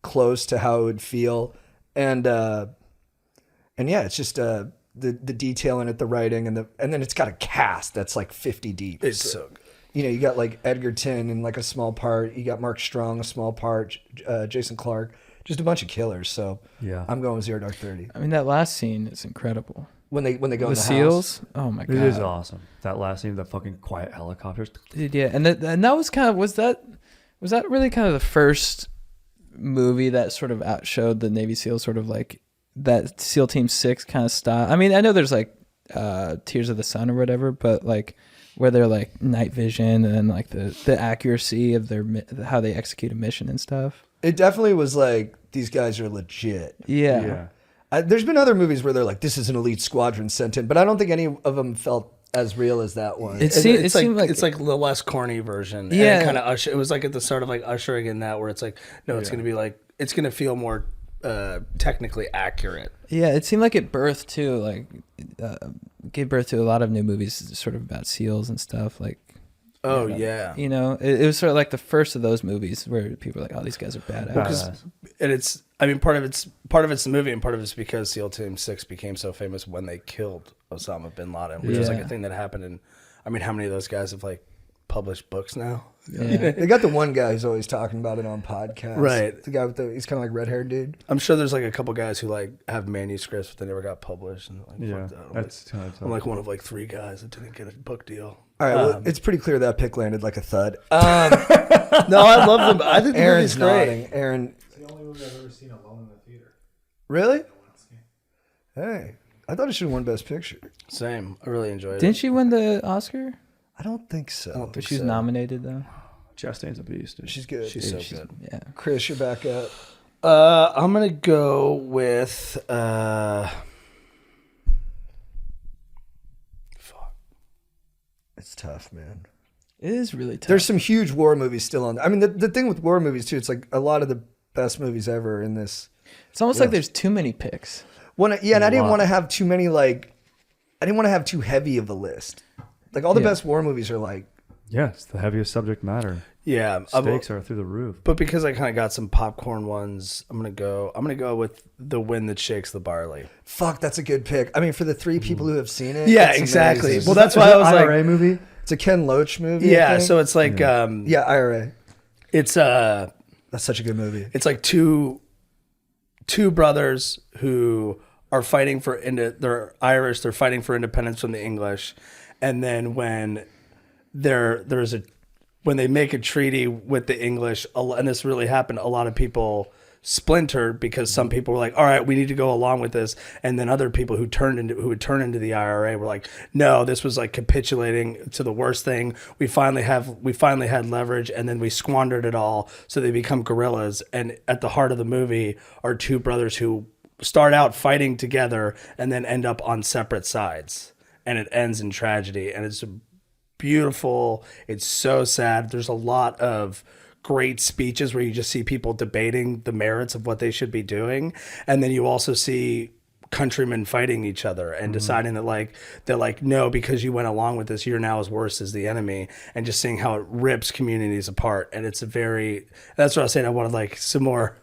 close to how it would feel. And yeah, it's just the detail in it, the writing, and then it's got a cast that's like 50 deep. It's so good. You know, you got like Edgerton in like a small part. You got Mark Strong, a small part. Jason Clarke, just a bunch of killers. So Yeah. I'm going with Zero Dark 30. I mean, that last scene is incredible. When they go in The the seals. house. Oh my god. It is awesome. That last scene, the fucking quiet helicopters. Dude, yeah, and that was kind of was that really kind of the first movie that sort of outshowed the Navy SEAL sort of like that SEAL Team 6 kind of style. I mean, I know there's like Tears of the Sun or whatever, but like where they're like night vision and like the accuracy of how they execute a mission and stuff. It definitely was like, these guys are legit. Yeah. There's been other movies where they're like, this is an elite squadron sent in, but I don't think any of them felt as real as that one. It seemed like it's like the less corny version. Yeah. And it kind of it was like at the start of like ushering in that where it's like, no, it's gonna be like, it's gonna feel more technically accurate. Yeah, it seemed like it birthed too, like gave birth to a lot of new movies sort of about SEALs and stuff. Like, Oh yeah. you know, it was sort of like the first of those movies where people are like, oh, these guys are badass. And it's, I mean, part of it's the movie, and part of it's because SEAL Team 6 became so famous when they killed Osama bin Laden, which is like Yeah. a thing that happened. And I mean, how many of those guys have like published books now? Yeah. They got the one guy who's always talking about it on podcasts. Right. The guy with he's kind of like red-haired dude. I'm sure there's like a couple guys who like have manuscripts, but they never got published. And like, Yeah, fuck that. that's kind of I'm like one of like 3 guys that didn't get a book deal. All right, well, it's pretty clear that pick landed like a thud. No, I love them. I think the Aaron's movie's great. nodding. Aaron, It's the only movie I've ever seen alone in the theater. really? Hey, I thought it should have won Best Picture. Same. I really enjoyed it. Didn't she win the Oscar? I don't think so. I don't think She was so. nominated though. Chastain's a beast. Dude. She's good. She's so good. Yeah. Chris, you're back up. I'm gonna go with It's tough, man. It is really tough. There's some huge war movies still on. I mean, the thing with war movies too, it's like a lot of the best movies ever in this. It's almost like there's too many picks. And I didn't want to have too many like. I didn't want to have too heavy of a list. Like all the best war movies are like. Yeah, it's the heaviest subject matter. yeah. Stakes are through the roof. But because I kind of got some popcorn ones, I'm gonna go with the wind that shakes the barley. Fuck, that's a good pick. I mean, for the 3 people who have seen it. Yeah, it's exactly. amazing. Well, that's why I was like, IRA movie. It's a Ken Loach movie. I Yeah, think. so it's like yeah, IRA. it's That's such a good movie. it's like two brothers who are fighting for they're Irish, they're fighting for independence from the English, and then when when they make a treaty with the English, and this really happened, a lot of people splintered because some people were like, all right, we need to go along with this, and then other people who would turn into the IRA were like, no, this was like capitulating to the worst thing. We finally had leverage, and then we squandered it all, so they become guerrillas. And at the heart of the movie are two brothers who start out fighting together and then end up on separate sides, and it ends in tragedy. And it's beautiful. It's so sad. There's a lot of great speeches where you just see people debating the merits of what they should be doing, and then you also see countrymen fighting each other and deciding that they're like, no, because you went along with this, you're now as worse as the enemy, and just seeing how it rips communities apart. And that's what I was saying. I wanted like some more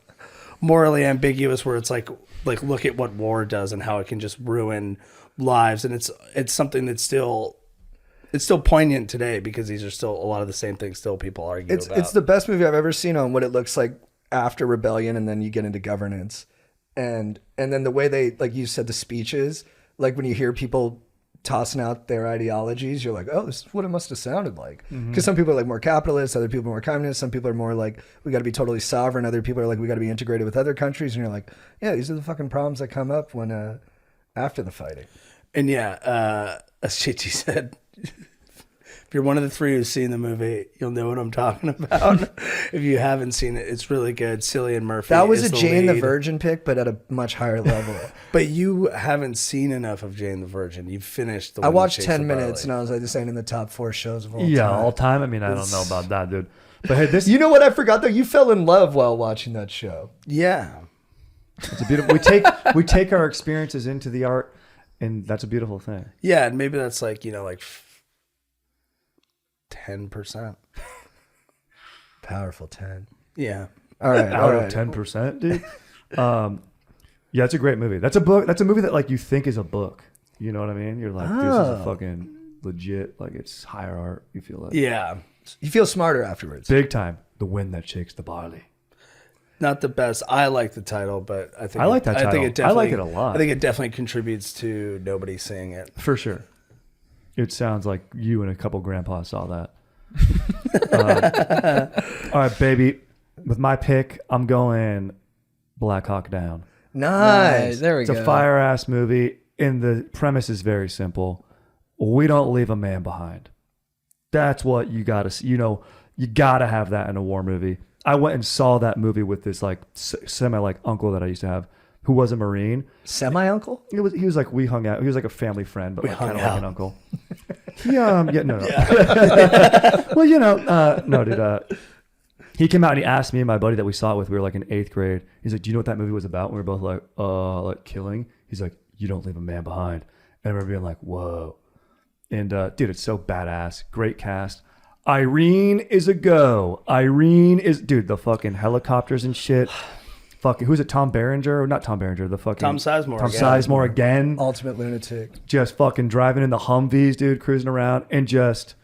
morally ambiguous, where it's like look at what war does and how it can just ruin lives. And it's something that's still poignant today, because these are still a lot of the same things still people argue about. It's the best movie I've ever seen on what it looks like after rebellion, and then you get into governance, and then the way they, like you said, the speeches, like when you hear people tossing out their ideologies, you're like, oh, this is what it must have sounded like. Because some people are like more capitalist, other people are more communist, some people are more like, we got to be totally sovereign, other people are like, we got to be integrated with other countries, and you're like, yeah, these are the fucking problems that come up when after the fighting. And yeah, as Chichi said, if you're one of the three who's seen the movie, you'll know what I'm talking about. If you haven't seen it, it's really good. Cillian Murphy. That was is a the Jane the lead. Virgin pick, but at a much higher level. But you haven't seen enough of Jane the Virgin. You've finished the I One That watched Chased 10 the minutes, and Barley. I was like, this ain't in the top 4 shows of all Yeah, time. all time. I mean, I don't know about that, dude. But hey, this You know what I forgot though? You fell in love while watching that show. Yeah. it's a beautiful. We take our experiences into the art, and that's a beautiful thing. Yeah, and maybe that's like 10%. Powerful 10. Yeah. All right, all Out right. of 10%, dude. Yeah, it's a great movie. That's a book. That's a movie that like you think is a book. You know what I mean? You're like, this is a fucking legit. Like it's higher art. You feel like Yeah. You feel smarter afterwards. big time. The wind that shakes the barley. Not the best. I like the title, but I think I like that I think title. it I like definitely- it a lot. I think it definitely contributes to nobody seeing it. For sure. It sounds like you and a couple grandpas saw that. All right, baby. With my pick, I'm going Black Hawk Down. Nice. There we It's go. a fire ass movie, and the premise is very simple. We don't leave a man behind. That's what you gotta. You gotta have that in a war movie. I went and saw that movie with this like semi like uncle that I used to have, who was a Marine. Semi-uncle? He was like we hung out. He was like a family friend, but like kind of like hung an uncle. No, dude. He came out and he asked me and my buddy that we saw it with. We were like in 8th grade. He's like, "Do you know what that movie was about?" And we were both like killing. He's like, "You don't leave a man behind." And I remember being like, "Whoa!" And dude, it's so badass. Great cast. Irene is a go. Dude, the fucking helicopters and shit. Fucking who's it? Tom Berenger? Not Tom Berenger. The fucking Tom Sizemore Tom again. Sizemore again. Ultimate lunatic. Just fucking driving in the Humvees, dude, cruising around, and just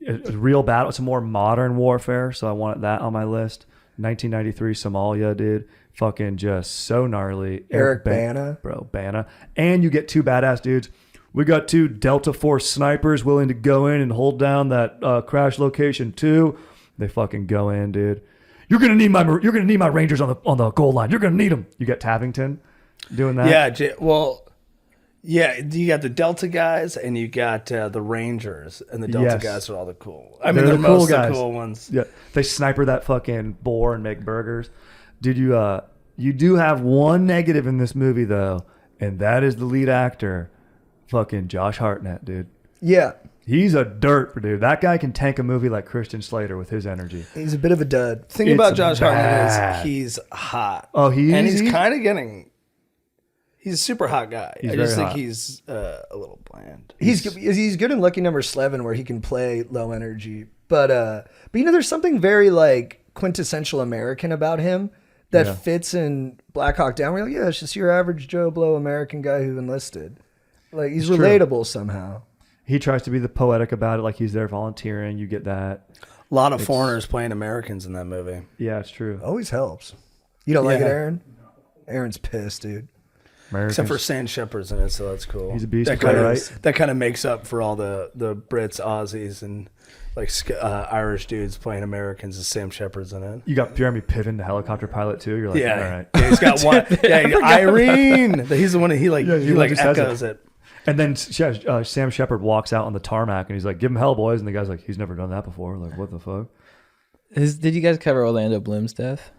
a real battle. It's a more modern warfare, so I wanted that on my list. 1993 Somalia, dude. Fucking just so gnarly. Eric Bana. Bro, Bana. And you get two badass dudes. We got two Delta Force snipers willing to go in and hold down that crash location too. They fucking go in, dude. You're gonna need my Rangers on the goal line. You're gonna need them. You got Tavington doing that. Yeah, you got the Delta guys and you got the Rangers, and the Delta Yes. guys are all the cool. I mean, They're they're the cool most guys. the cool ones. Yeah, they sniper that fucking boar and make burgers. Dude, you do have one negative in this movie though, and that is the lead actor, fucking Josh Hartnett, dude. Yeah. He's a dirt dude. That guy can tank a movie like Christian Slater with his energy. He's a bit of a dud. Thing It's about Josh Hartnett bad. is he's hot. Oh, and he's he- kind of getting. He's a super hot guy. He's I just very think hot. he's a little bland. He's good in Lucky Number 11 where he can play low energy. But there's something very like quintessential American about him that Yeah. fits in Black Hawk Down. We're like, yeah, it's just your average Joe Blow American guy who enlisted. Like he's It's true. relatable somehow. he tries to be the poetic about it, like he's there volunteering. You get that. A lot of foreigners playing Americans in that movie. Yeah, it's true. Always helps. You don't like it, Yeah. Aaron? Aaron's pissed, dude. Americans. Except for Sam Shepard's in it, so that's cool. He's a beast That to play, kind of right? that kind of makes up for all the Brits, Aussies, and like Irish dudes playing Americans. And Sam Shepard's in it. You got Jeremy Piven, the helicopter pilot too. You're like, Yeah, all right. yeah, he's got one. Yeah, Irene. He's the one that he like just says echoes it. And then Sam Shepard walks out on the tarmac and he's like, "Give him hell, boys!" And the guy's like, "He's never done that before." Like, what the fuck? Did you guys cover Orlando Bloom's death?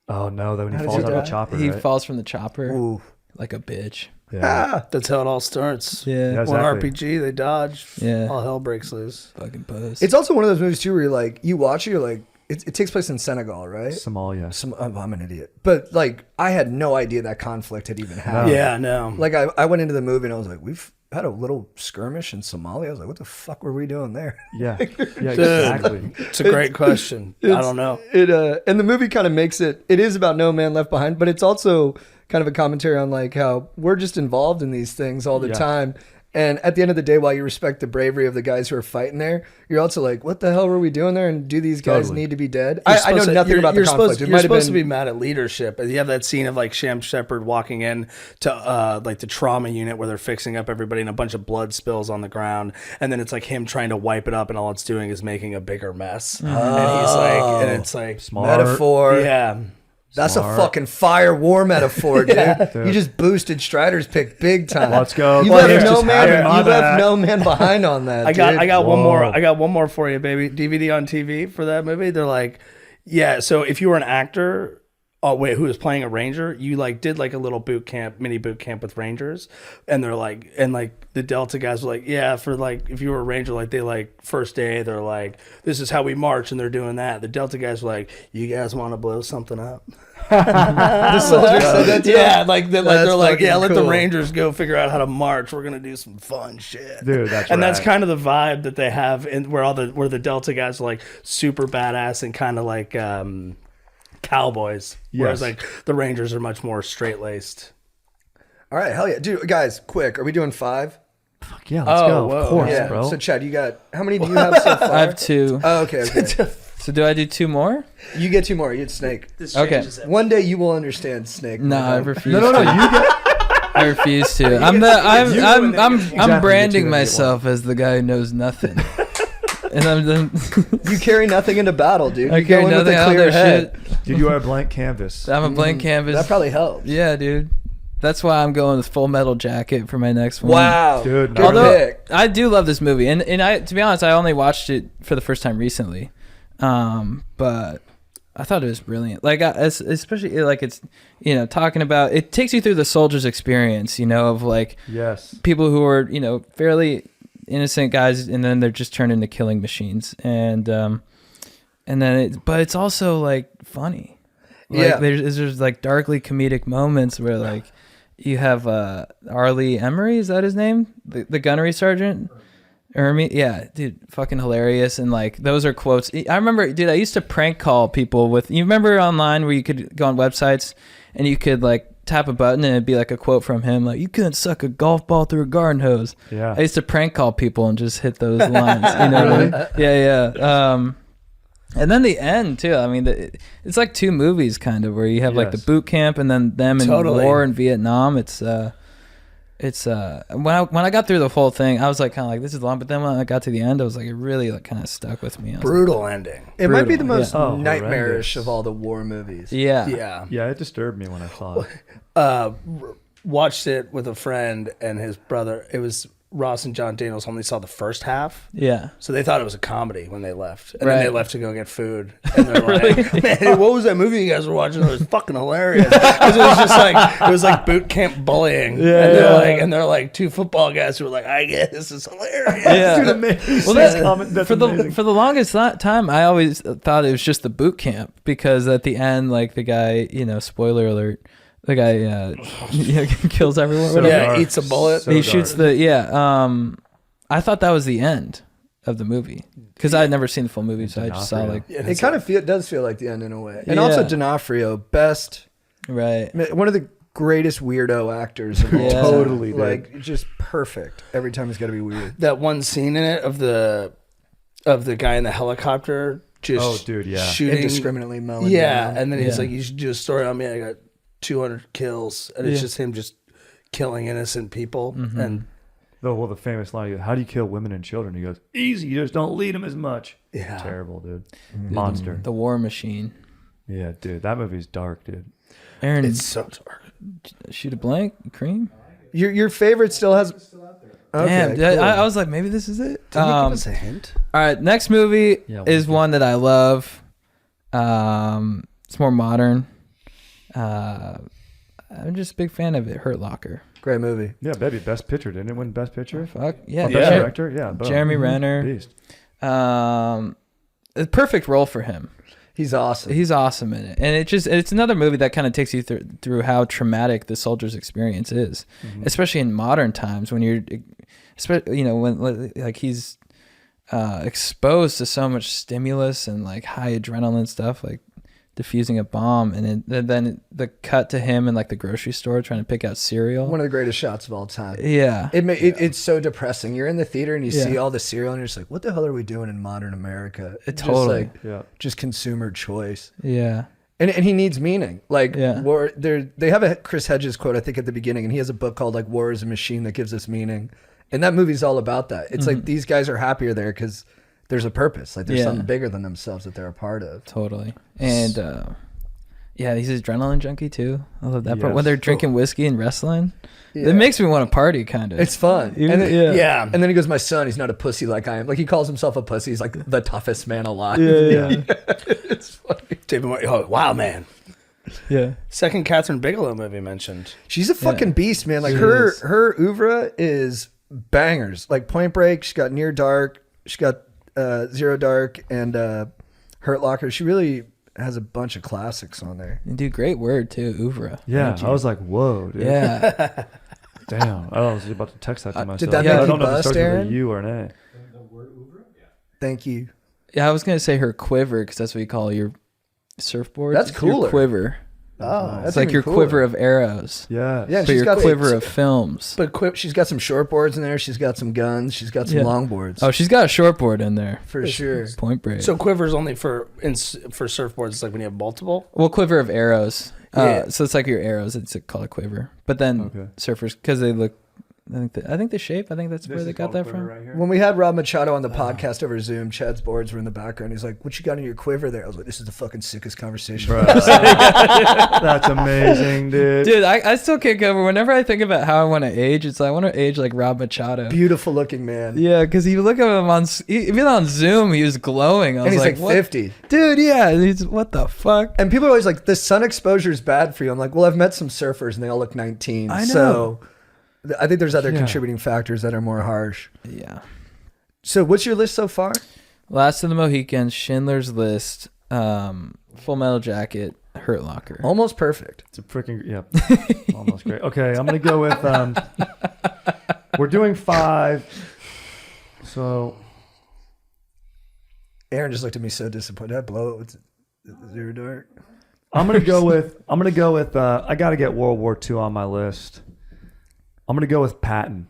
Oh no! That when he How does falls he out of die? the chopper, He right? falls from the chopper Ooh. like a bitch. Yeah. That's how it all starts. Yeah, Yeah. One Exactly. RPG, they dodge. Yeah. All hell breaks loose. fucking puss. It's also one of those movies too where you're like, you watch it, you're like, it takes place in Senegal, right? Somalia. I'm an idiot, but like, I had no idea that conflict had even happened. Yeah, no. Like, I went into the movie and I was like, we've had a little skirmish in Somalia. I was like, what the fuck were we doing there? Yeah. Yeah. Exactly. It's a great question. I don't know. And the movie kind of makes it is about No Man Left Behind, but it's also kind of a commentary on like how we're just involved in these things all the Yeah. time. And at the end of the day, while you respect the bravery of the guys who are fighting there, you're also like, what the hell were we doing there? And do these guys Totally. need to be dead? You're I know supposed to- nothing you're- about the you're conflict. Supposed, It you're might have supposed to been be mad at leadership. And you have that scene of like Sam Shepard walking in to like the trauma unit where they're fixing up everybody and a bunch of blood spills on the ground. And then it's like him trying to wipe it up and all it's doing is making a bigger mess. And he's like, and it's like, Smart. metaphor. yeah. That's Smart. a fucking fire war metaphor, dude. Dude. You just boosted Strider's pick big time. Let's go. You Well, left here's no just man. having my You left back. no man behind on that. I dude. got one more. Whoa. I got one more for you, baby. DVD on TV for that movie. They're like, yeah. So if you were an actor, who was playing a ranger, you like did like a little mini boot camp with rangers, and they're like, and like the Delta guys were like, yeah, for like if you were a ranger, like they like first day, they're like, this is how we march, and they're doing that. The Delta guys were like, you guys want to blow something up? The soldier said that to him? Yeah, like they're That's like, yeah, fucking let the cool. Rangers go figure out how to march. We're gonna do some fun shit, Dude, that's and that's rad. kind of the vibe that they have, in where the Delta guys are like super badass and kind of like cowboys, whereas Yes. like the Rangers are much more straight laced. All right, hell yeah. Dude, guys, quick. Are we doing 5? Fuck yeah. Let's Oh, go. whoa. Of course, Yeah. bro. So, Chad, you got, how many do you have so far? I have 2. Oh, okay. So do I do 2 more? You get 2 more. You get Snake. Okay. One day you will understand Snake. No, I man. refuse. no. You get. I refuse to. I'm Exactly, branding you get myself as the guy who knows nothing. And I'm the, You carry nothing into battle, dude. I You carry go in with nothing a out clear there head. shit. Dude, you are a blank canvas. I'm a blank canvas. That probably helps. Yeah, dude. That's why I'm going with Full Metal Jacket for my next one. Wow. Dude, Good Although pick. I do love this movie, and I, to be honest, I only watched it for the first time recently, but I thought it was brilliant. Like, especially like it's talking about, it takes you through the soldier's experience, of like Yes. people who are fairly innocent guys, and then they're just turned into killing machines, and then but it's also like funny. Like, Yeah. there's like darkly comedic moments where like you have Arlie Emery, is that his name? The gunnery sergeant? Yeah, dude, fucking hilarious. And like those are quotes. I remember, dude, I used to prank call people with, you remember online where you could go on websites and you could like tap a button and it'd be like a quote from him, like, you couldn't suck a golf ball through a garden hose. Yeah. I used to prank call people and just hit those lines. You know what I mean? Yeah. And then the end too. I mean, it's like 2 movies kind of, where you have like the Yes. boot camp and then them in Totally. war in Vietnam. It's when I got through the whole thing, I was like kind of like, this is long. But then when I got to the end, I was like, it really like kind of stuck with me. I was Brutal ending. It might be the brutal, most yeah. Oh, nightmarish horrendous. of all the war movies. like, yeah. Yeah. Yeah, it disturbed me when I saw it. Watched it with a friend and his brother. It was Ross and John Daniels only saw the first half. Yeah. So they thought it was a comedy when they left. And Right. then they left to go get food. And they're like, man, what was that movie you guys were watching? It was fucking hilarious. Because it was just like, it was like boot camp bullying. And they're like 2 football guys who were like, I get this is hilarious. Yeah. Dude, amazing. Well, that's, That's for amazing. the longest time, I always thought it was just the boot camp, because at the end, like the guy, spoiler alert, the guy kills everyone. So whatever. Yeah, dark. eats a bullet. So He dark. shoots I thought that was the end of the movie, because I had never seen the full movie, so I just saw D'Onofrio. like Yeah, It kind of does feel like the end in a way. And Yeah. also D'Onofrio, best, right. one of the greatest weirdo actors of all Yeah. time. Totally, dude. like just perfect. Every time he's got to be weird. That one scene in it of the guy in the helicopter just Oh, dude, yeah. shooting Indiscriminately mowing. Yeah, down. and then he's Yeah. like, "You should do a story on me. I got 200 kills," and it's Yeah. just him just killing innocent people. And The famous line, he goes, how do you kill women and children? He goes, easy, you just don't lead them as much. yeah, Terrible, dude. Monster. The War Machine. Yeah, dude, that movie's dark, dude. Aaron, it's so dark. shoot a blank. Cream. Your favorite still has. Okay, Damn, cool. I was like, maybe this is it. Didn't you give us a hint? All right, next movie Yeah, is one that I love. It's more modern. I'm just a big fan of it. Hurt Locker. Great movie. Yeah, baby, best picture. Didn't it win best picture? Fuck yeah, Oh, best Jer- director? Yeah. boom. Jeremy Renner. Beast. A perfect role for him. He's awesome. He's awesome in it, and it's another movie that kind of takes you through how traumatic the soldier's experience is, especially in modern times when you're, especially when like he's exposed to so much stimulus and like high adrenaline stuff, like defusing a bomb, and then the cut to him in like the grocery store trying to pick out cereal. One of the greatest shots of all time. Yeah, It's so depressing. You're in the theater and you Yeah. see all the cereal and you're just like, what the hell are we doing in modern America? Totally. Just like, Yeah. just consumer choice. yeah, And he needs meaning. Like Yeah. war. They have a Chris Hedges quote I think at the beginning, and he has a book called like "War is a Machine that gives us meaning," and that movie's all about that. It's like these guys are happier there because there's a purpose. Like there's Yeah. something bigger than themselves that they're a part of. totally. And yeah, he's an adrenaline junkie too. I love that part when Yes. they're drinking whiskey and wrestling. Yeah. It makes me want to party, kind of. It's fun. Even- And then, yeah. Yeah, And then he goes, "My son, he's not a pussy like I am." Like he calls himself a pussy. He's like the toughest man alive. Yeah. It's funny. David Moore. Oh, wow, man. Yeah. Second Catherine Bigelow movie mentioned. She's a fucking beast, man. Like She her is. her oeuvre is bangers. Like Point Break, she's got Near Dark, she's got Zero Dark, and Hurt Locker. She really has a bunch of classics on there. And do great word too, oeuvre. Yeah, I was like, whoa, dude. Yeah. Damn. I was about to text that to myself. that make I you don't know if it bust, starts with Aaron? a U or an A. Thank you. Yeah, I was gonna say her quiver because that's what you call your surfboard. That's It's your cooler. quiver. Oh, It's like your quiver of arrows, Yeah. Yeah, but she's your got quiver of films. But she's got some shortboards in there. She's got some guns. She's got some Yeah. longboards. Oh, she's got a shortboard in there. for sure. Point Break. So quiver's only for surfboards. It's like when you have multiple. Well, quiver of arrows. Yeah. So it's like your arrows. It's called a quiver. But then Okay. surfers, because they look, I think the shape. I think that's where they got that from. When we had Rob Machado on the podcast over Zoom, Chad's boards were in the background. He's like, "What you got in your quiver there?" I was like, "This is the fucking sickest conversation." That's amazing, dude. Dude, I still can't get over. Whenever I think about how I want to age, it's like I want to age like Rob Machado. Beautiful looking man. Yeah, because you look at him even on Zoom, he was glowing. I was And he's like what? 50. Dude, yeah. He's what the fuck? And people are always like, the sun exposure is bad for you. I'm like, well, I've met some surfers and they all look 19. I know. So I think there's other Yeah. contributing factors that are more harsh. Yeah. So what's your list so far? Last of the Mohicans, Schindler's List, Full Metal Jacket, Hurt Locker. Almost perfect. It's a freaking, yeah. Almost great. Okay, I'm going to go with, we're doing 5. So, Aaron just looked at me so disappointed. Did I blow it with Zero Dark? I'm going to go with, I got to get World War II on my list. I'm going to go with Patton.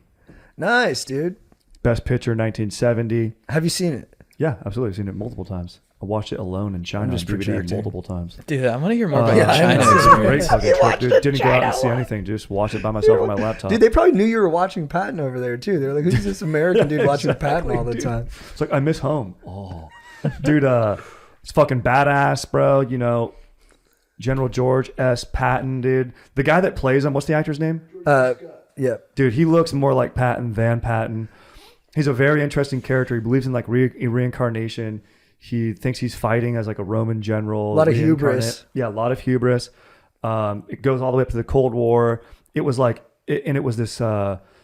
Nice, dude. Best picture, 1970. Have you seen it? Yeah, absolutely. I've seen it multiple times. I watched it alone in China on just DVD projecting. multiple times. Dude, I want to hear more about yeah, your I China know. experience. Great fucking trip, dude. Didn't go out and see anything. Just watched it by myself on my laptop. Dude, they probably knew you were watching Patton over there, too. They're like, who's this American dude watching exactly, Patton all the dude. time? It's like, I miss home. Oh, dude, it's fucking badass, bro. You know, General George S. Patton, dude. The guy that plays him, what's the actor's name? Yeah. Dude, he looks more like Patton than Patton. He's a very interesting character. He believes in like reincarnation. He thinks he's fighting as like a Roman general. A lot of reincarnate. hubris. Yeah, a lot of hubris. It goes all the way up to the Cold War. It was like, and it was this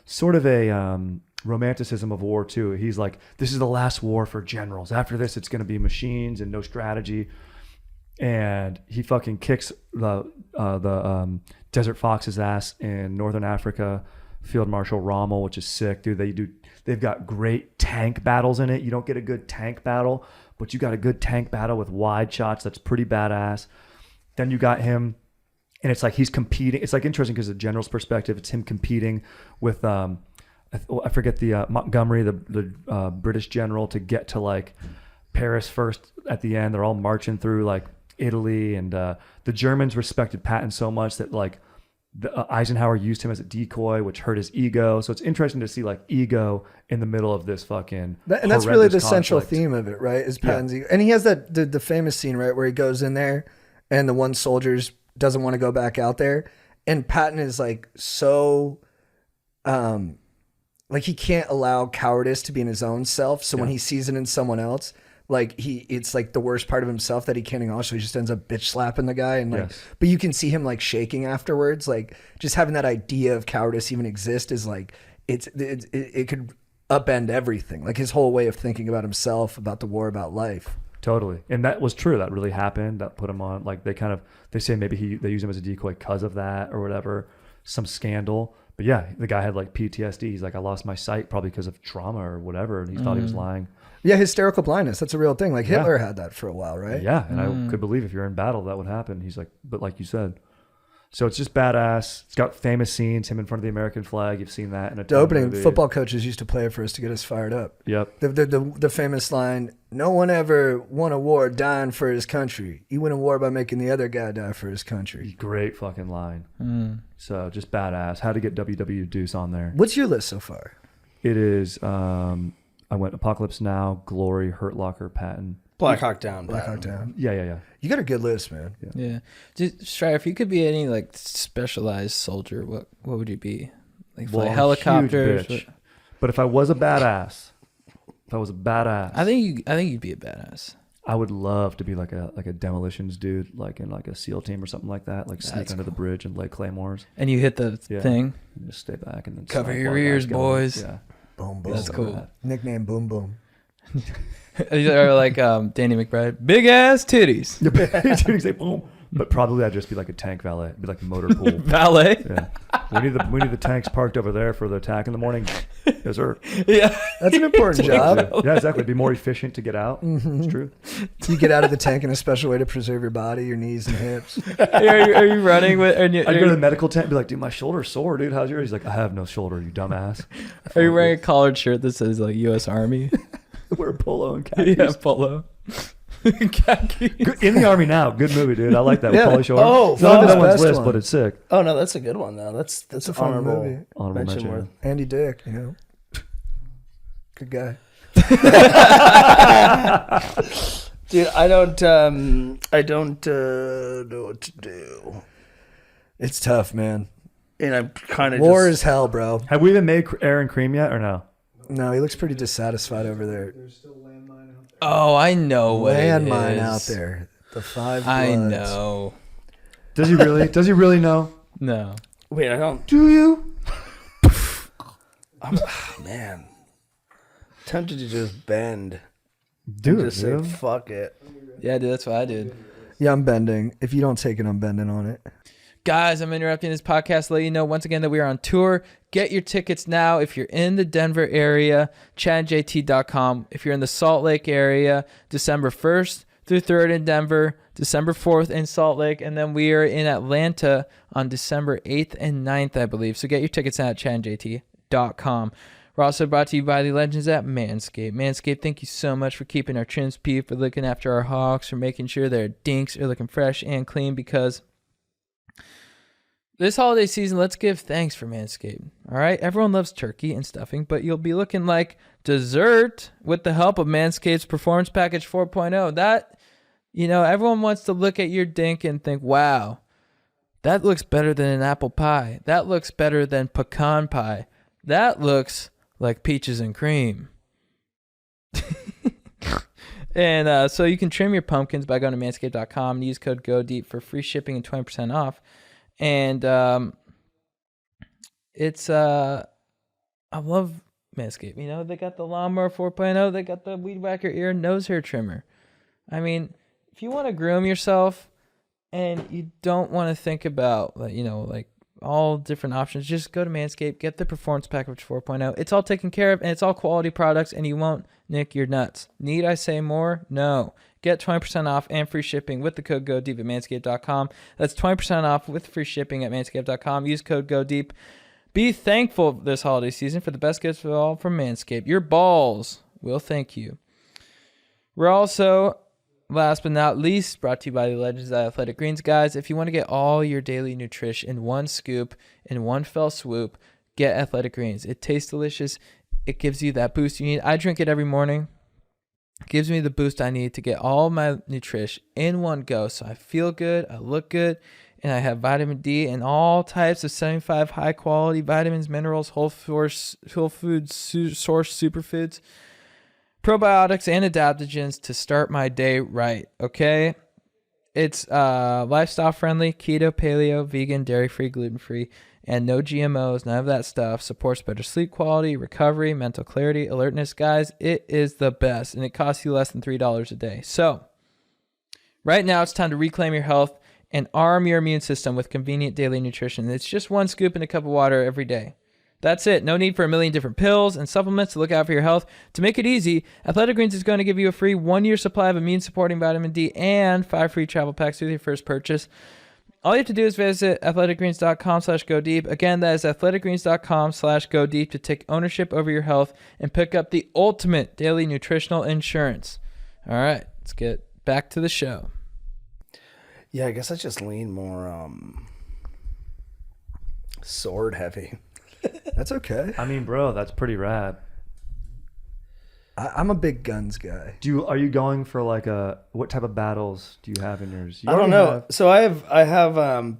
sort of a romanticism of war too. He's like, this is the last war for generals. After this, it's going to be machines and no strategy. And he fucking kicks the Desert Fox's ass in Northern Africa. Field Marshal Rommel, which is sick, dude. They've got great tank battles in it. You don't get a good tank battle, but you got a good tank battle with wide shots. That's pretty badass. Then you got him and it's like he's competing. It's like interesting because the general's perspective, it's him competing with I forget the Montgomery, the British general, to get to like Paris first at the end. They're all marching through like Italy, and the Germans respected Patton so much that like Eisenhower used him as a decoy, which hurt his ego. So it's interesting to see like ego in the middle of this fucking And that's really the horrendous central conflict. theme of it, right? Is Patton's ego. And he has that the famous scene, right, where he goes in there and the one soldier doesn't want to go back out there, and Patton is like so like he can't allow cowardice to be in his own self. So when he sees it in someone else, like it's like the worst part of himself that he can't acknowledge. So he just ends up bitch slapping the guy, and like, but you can see him like shaking afterwards. Like just having that idea of cowardice even exist is like it could upend everything. Like his whole way of thinking about himself, about the war, about life. Totally. And that was true. That really happened. That put him on, like they say maybe they use him as a decoy because of that or whatever, some scandal. But yeah, the guy had like PTSD. He's like, I lost my sight probably because of trauma or whatever. And he thought he was lying. Yeah, hysterical blindness. That's a real thing. Like Hitler had that for a while, right? Yeah. And I could believe if you're in battle, that would happen. He's like, but like you said. So it's just badass. It's got famous scenes, him in front of the American flag. You've seen that in a The opening movie. football coaches used to play it for us to get us fired up. Yep. The famous line, no one ever won a war dying for his country. You win a war by making the other guy die for his country. Great fucking line. So just badass. How to get WW Deuce on there. What's your list so far? It is, I went Apocalypse Now, Glory, Hurt Locker, Patton. Black Hawk Down. Black Hawk Down. Yeah. You got a good list, man. Yeah. Just Strider, if you could be any like specialized soldier, what would you be? Like fly Well, helicopters? huge bitch. But if I was a badass, I think you'd be a badass. I would love to be like a demolitions dude, like in like a SEAL team or something like that, like sneak under the bridge and lay claymores. And you hit the thing. And just stay back and then Cover snipe your while guys ears, go. boys. Yeah, Boom, boom. That's cool. Nickname Boom Boom. Or like Danny McBride, big ass titties. Dude, say boom. But probably I'd just be like a tank valet, It'd be like a motor pool. Valet. Yeah, we need the tanks parked over there for the attack in the morning. Yes, sir. Yeah. That's an important job. Yeah, exactly. It'd be more efficient to get out. It's true. You get out of the tank in a special way to preserve your body, your knees and hips. Are you running with? I'd go to the medical tent and be like, dude, my shoulder's sore, dude. How's yours? He's like, I have no shoulder, you dumbass. Are you wearing a collared shirt that says like U.S. Army? Wear polo and khakis. Yeah, polo. Khakis. In the Army Now. Good movie, dude. I like that. Yeah. With Pauly Shore. Oh, it's not on his no one's best list, one. but it's sick. Oh no, that's a good one though. That's a fun honorable movie. Honorable mention. worth. Andy Dick, you know. Good guy. Dude, I don't know what to do. It's tough, man. And I'm kind of War is hell, bro. Have we even made Aaron Cream yet or no? No, he looks pretty dissatisfied over there. Oh, I know what Landmine it is. out there. The Five Bloods. I know. Does he really? Does he really know? No. Wait, I don't. Do you? Man, tempted to just bend. Dude, Just say fuck it. Yeah, dude, that's what I did. Yeah, I'm bending. If you don't take it, I'm bending on it. Guys, I'm interrupting this podcast to let you know once again that we are on tour. Get your tickets now if you're in the Denver area, chadjt.com. If you're in the Salt Lake area, December 1st through 3rd in Denver, December 4th in Salt Lake, and then we are in Atlanta on December 8th and 9th, I believe. So get your tickets now at chadjt.com. We're also brought to you by the legends at Manscaped. Manscaped, thank you so much for keeping our trims peeved, for looking after our hogs, for making sure their dinks are looking fresh and clean, because this holiday season, let's give thanks for Manscaped. All right? Everyone loves turkey and stuffing, but you'll be looking like dessert with the help of Manscaped's Performance Package 4.0. That, everyone wants to look at your dink and think, wow, that looks better than an apple pie. That looks better than pecan pie. That looks like peaches and cream. And so you can trim your pumpkins by going to manscaped.com and use code GODEEP for free shipping and 20% off. And it's I love Manscaped. They got the Lawnmower 4.0. They got the Weed Whacker ear and nose hair trimmer. I mean, if you want to groom yourself and you don't want to think about, like all different options, just go to Manscaped, get the Performance Package 4.0. It's all taken care of, and it's all quality products, and you won't nick your nuts. Need I say more? No. Get 20% off and free shipping with the code GODEEP at manscaped.com. That's 20% off with free shipping at manscaped.com. Use code GODEEP. Be thankful this holiday season for the best gifts of all from Manscaped. Your balls will thank you. We're also, last but not least, brought to you by the Legends of Athletic Greens. Guys, if you want to get all your daily nutrition in one scoop, in one fell swoop, get Athletic Greens. It tastes delicious. It gives you that boost you need. I drink it every morning. It gives me the boost I need to get all my nutrition in one go. So I feel good, I look good, and I have vitamin D and all types of 75 high quality vitamins, minerals, whole food source superfoods, probiotics, and adaptogens to start my day right. Okay. It's lifestyle friendly, keto, paleo, vegan, dairy free, gluten free, and no GMOs, none of that stuff. Supports better sleep quality, recovery, mental clarity, alertness. Guys, it is the best, and it costs you less than $3 a day. So right now it's time to reclaim your health and arm your immune system with convenient daily nutrition. It's just one scoop in a cup of water every day. That's it. No need for a million different pills and supplements to look out for your health. To make it easy, Athletic Greens is going to give you a free 1-year supply of immune-supporting vitamin D and 5 free travel packs with your first purchase. All you have to do is visit athleticgreens.com/GoDeep. Again, that is athleticgreens.com/GoDeep to take ownership over your health and pick up the ultimate daily nutritional insurance. All right, let's get back to the show. Yeah, I guess I just lean more sword heavy. That's okay. I mean, bro, that's pretty rad. I'm a big guns guy. Are you going for like what type of battles do you have in yours? You I don't already know. have- So I have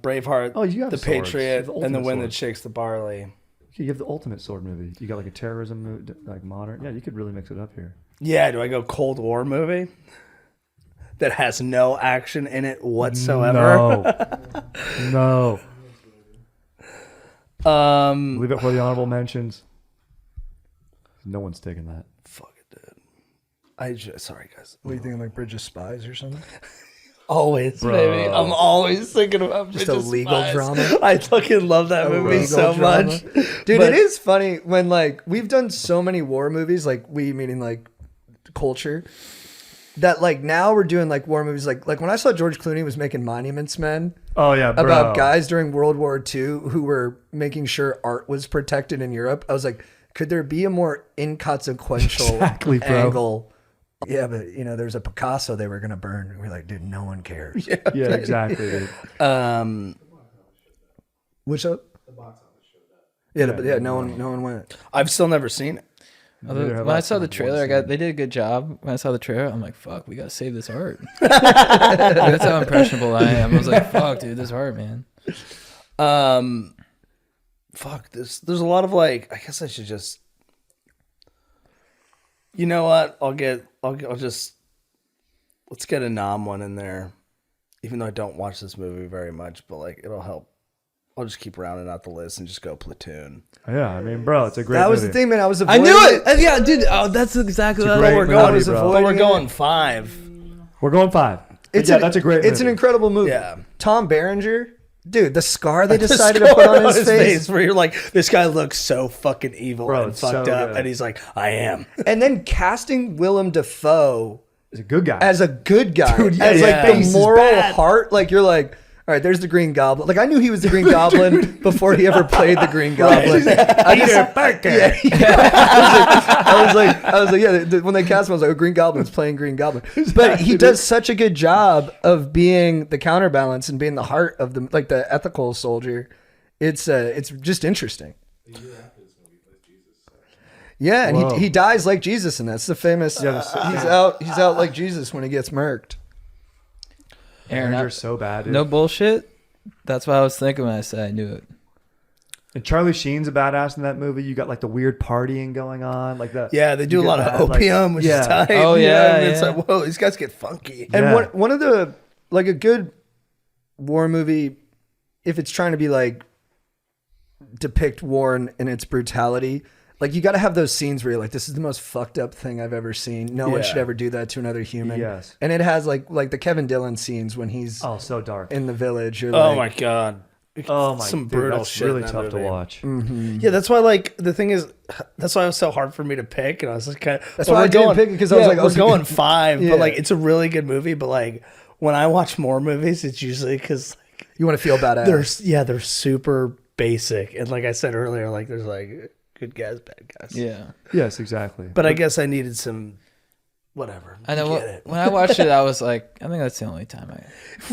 Braveheart, Oh, you have the swords. You Patriot, have the and the ultimate Wind that sword. shakes the barley. You have the ultimate sword movie. You got like a terrorism movie, like modern. Yeah, you could really mix it up here. Yeah, do I go Cold War movie that has no action in it whatsoever? No. No. Leave it for the honorable mentions. No one's taking that. Fuck it, dude. Sorry, guys. What are you thinking, like Bridge of Spies or something? Always, Bro. baby. I'm always thinking about Just Bridge a of legal Spies. drama? I fucking love that movie Legal so drama. much. Dude, But- it is funny when like we've done so many war movies, like we meaning like culture, that like now we're doing like war movies. Like when I saw George Clooney was making Monuments Men Oh yeah, bro. about guys during World War II who were making sure art was protected in Europe, I was like, could there be a more inconsequential Exactly, bro. angle? Yeah, but there's a Picasso they were gonna burn. And we're like, dude, no one cares. Yeah, exactly. Dude. Which up? Yeah, no one went. I've still never seen it. Neither have When I I saw seen the it trailer, once. they did a good job. When I saw the trailer, I'm like, fuck, we gotta save this art. That's how impressionable I am. I was like, fuck, dude, this art, man. Fuck this. There's a lot of like. I guess I should just. You know what? I'll just. Let's get a nom one in there, even though I don't watch this movie very much, but like it'll help. I'll just keep rounding out the list and just go Platoon. Yeah, I mean, bro, it's a great. That was movie. the thing, man. I was I avoiding knew it. Yeah, dude. Oh, that's exactly It's a what great I We're movie, going, bro. but we're it. going 5. We're going 5. It's Yeah, that's a great. It's an movie. incredible movie. Yeah. Tom Berenger, dude, the scar they The decided to put scar on his face. where you're like, this guy looks so fucking evil Bro, and it's fucked so up, good. and he's like, I am. And then casting Willem Dafoe He's a good guy. as a good guy, Dude, as yeah. like Face the is moral bad. heart. Like you're like, all right, there's the Green Goblin. Like I knew he was the Green Goblin before he ever played the Green Goblin. Peter Parker. I was like, yeah. When they cast him, I was like, oh, Green Goblin's playing Green Goblin. But he does such a good job of being the counterbalance and being the heart of the ethical soldier. It's just interesting. Yeah, and Whoa. he dies like Jesus, and that's the famous. He's out like Jesus when he gets murked. Aaron, Berenger's so bad. Dude. no bullshit. That's what I was thinking when I said I knew it. And Charlie Sheen's a badass in that movie. You got like the weird partying going on, like that. Yeah, they do You a get lot that, of like- opium, which yeah. is tight. Oh, you know? yeah, And it's yeah. like, whoa, these guys get funky. And Yeah. one of the like a good war movie, if it's trying to be like depict war in its brutality, like you got to have those scenes where you're like, this is the most fucked up thing I've ever seen. No one Yeah. should ever do that to another human. Yes. And it has like the Kevin Dillon scenes when he's Oh, so dark. in the village. You're Oh like, my god. Oh my, some dude, brutal that's shit. really in that tough to movie. watch. Yeah, that's why. Like the thing is, that's why it was so hard for me to pick, and I was just kind of. That's why I didn't pick it, 'cause I was like, we're oh, going 5, Yeah. but like it's a really good movie. But like when I watch more movies, it's usually because You want to feel badass. they're super basic, and like I said earlier, like there's like good guys, bad guys. Yeah. Yes, exactly. But I guess I needed some. Whatever. I know Get it. when I watched it, I was like, I think that's the only time I.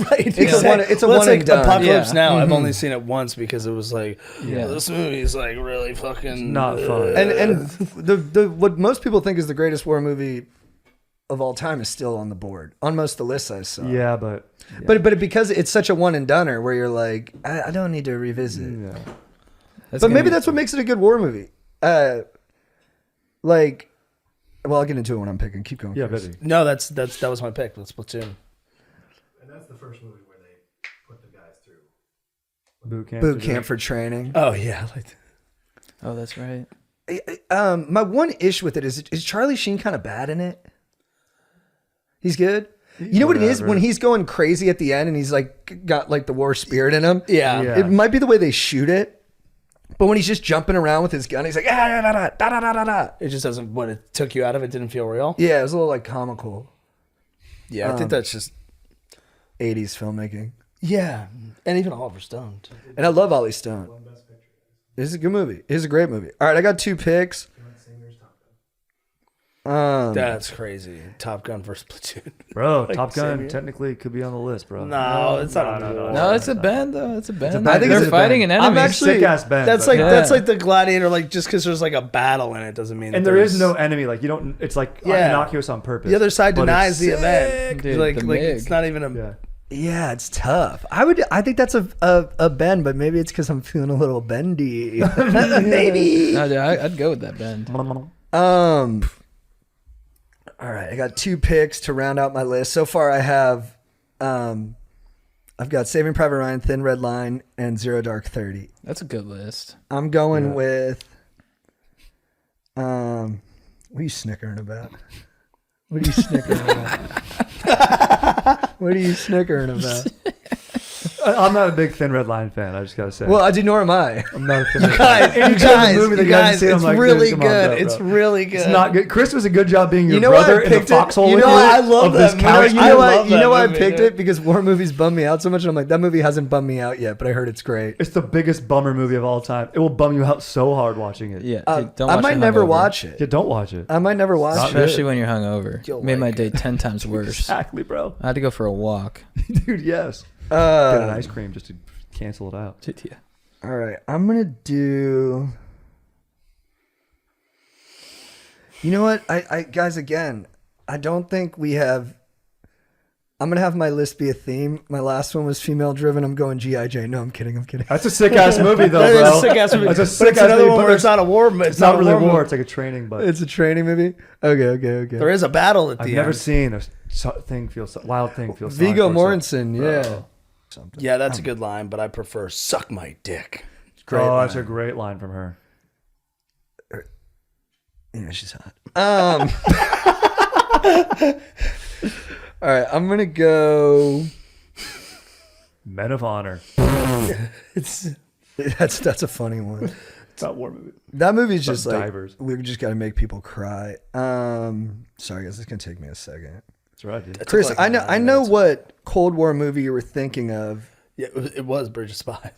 Right. It's a one and done. Apocalypse Yeah. Now. I've only seen it once because it was like, Yeah. this movie is like really fucking not fun. And the what most people think is the greatest war movie of all time is still on the board on most of the lists I saw. Yeah, but But because it's such a one and doneer where you're like, I don't need to revisit. yeah. But maybe that's what makes it a good war movie. Like, well, I'll get into it when I'm picking. Keep going. Yeah, Chris. busy. No, that was my pick. That's Platoon. And that's the first movie where they put the guys through. Boot camp. Boot camp for training. Oh yeah, like Oh, that's right. My one issue with it is Charlie Sheen kind of bad in it? He's good. You know what it is Whatever. when he's going crazy at the end and he's like got like the war spirit in him. yeah. Yeah. It might be the way they shoot it, but when he's just jumping around with his gun, he's like da da da da da da da. It just doesn't. What it took you out of it didn't feel real. Yeah, it was a little like comical Yeah, I think that's just 80s filmmaking, yeah, and even Oliver Stone. Too. and I love Ollie Stone. This is a good movie. It's a great movie. All right, I got 2 picks. That's crazy. Top Gun versus Platoon. Bro, Like, Top same Gun year. technically could be on the list, bro. No, it's not. No, it's a bend though. It's a bend. I think they're it's a fighting bend. an I'm enemy. actually- Sick ass Ben. That's but- like Yeah. that's like the Gladiator. Like just because there's like a battle in it doesn't mean. and that there is there's- no enemy. Like you don't. It's like Yeah. innocuous on purpose. The other side But denies it's the sick. event. Dude, like the it's MiG. not even a. Yeah. Yeah, it's tough. I think that's a bend, but maybe it's because I'm feeling a little bendy. Maybe. No, dude, I'd go with that bend. All right, I got 2 picks to round out my list. So far, I have, I've got Saving Private Ryan, Thin Red Line, and Zero Dark 30. That's a good list. I'm going with, what are you snickering about? What are you snickering about? What are you snickering about? I'm not a big Thin Red Line fan. I just gotta say. Well, nor am I. I'm not a Thin Red Line. Guys, you guys, I'm it's like, dude, really come on, good. bro. It's really good. It's not good. Chris was a good job being your You know why brother I in the picked it? foxhole. You with know why I love of this that couch. movie. You know I why? love You know that why I movie, picked dude. it? Because war movies bum me out so much. And I'm like, that movie hasn't bummed me out yet, but I heard it's great. It's the biggest bummer movie of all time. It will bum you out so hard watching it. Yeah, Uh, dude, don't I watch might it never hungover. watch Yeah, it. don't watch it. I might never watch it. Especially when you're hungover. You'll Made my like day 10 times worse. Exactly, bro. I had to go for a walk. Dude, yes. Get an Uh, ice cream just to cancel it out. Dude, yeah. all right, I'm gonna do. You know what, I guys, again, I don't think we have. I'm gonna have my list be a theme. My last one was female driven. I'm going GI Jane. No, I'm kidding. That's a sick ass movie, though, That is bro. a sick ass movie. That's a But sick it's ass another movie, one but where it's not a war. It's not really a war. It's like a training, but It's a training movie. Okay. There is a battle at the I've end. never seen a thing feel wild thing feel. sorry Viggo for Mortensen. Yeah. Bro. Something. Yeah, that's a good line, but I prefer "suck my dick." Great Oh, that's a line. great line from her. Yeah, she's hot. All right, I'm gonna go. Men of Honor. That's a funny one. It's not a war movie. That movie's just About like divers. we just got to make people cry. Sorry guys, it's gonna take me a second. That's right, dude. Chris, like I know 9 know minutes. what Cold War movie you were thinking of. Yeah, it was Bridge of Spies.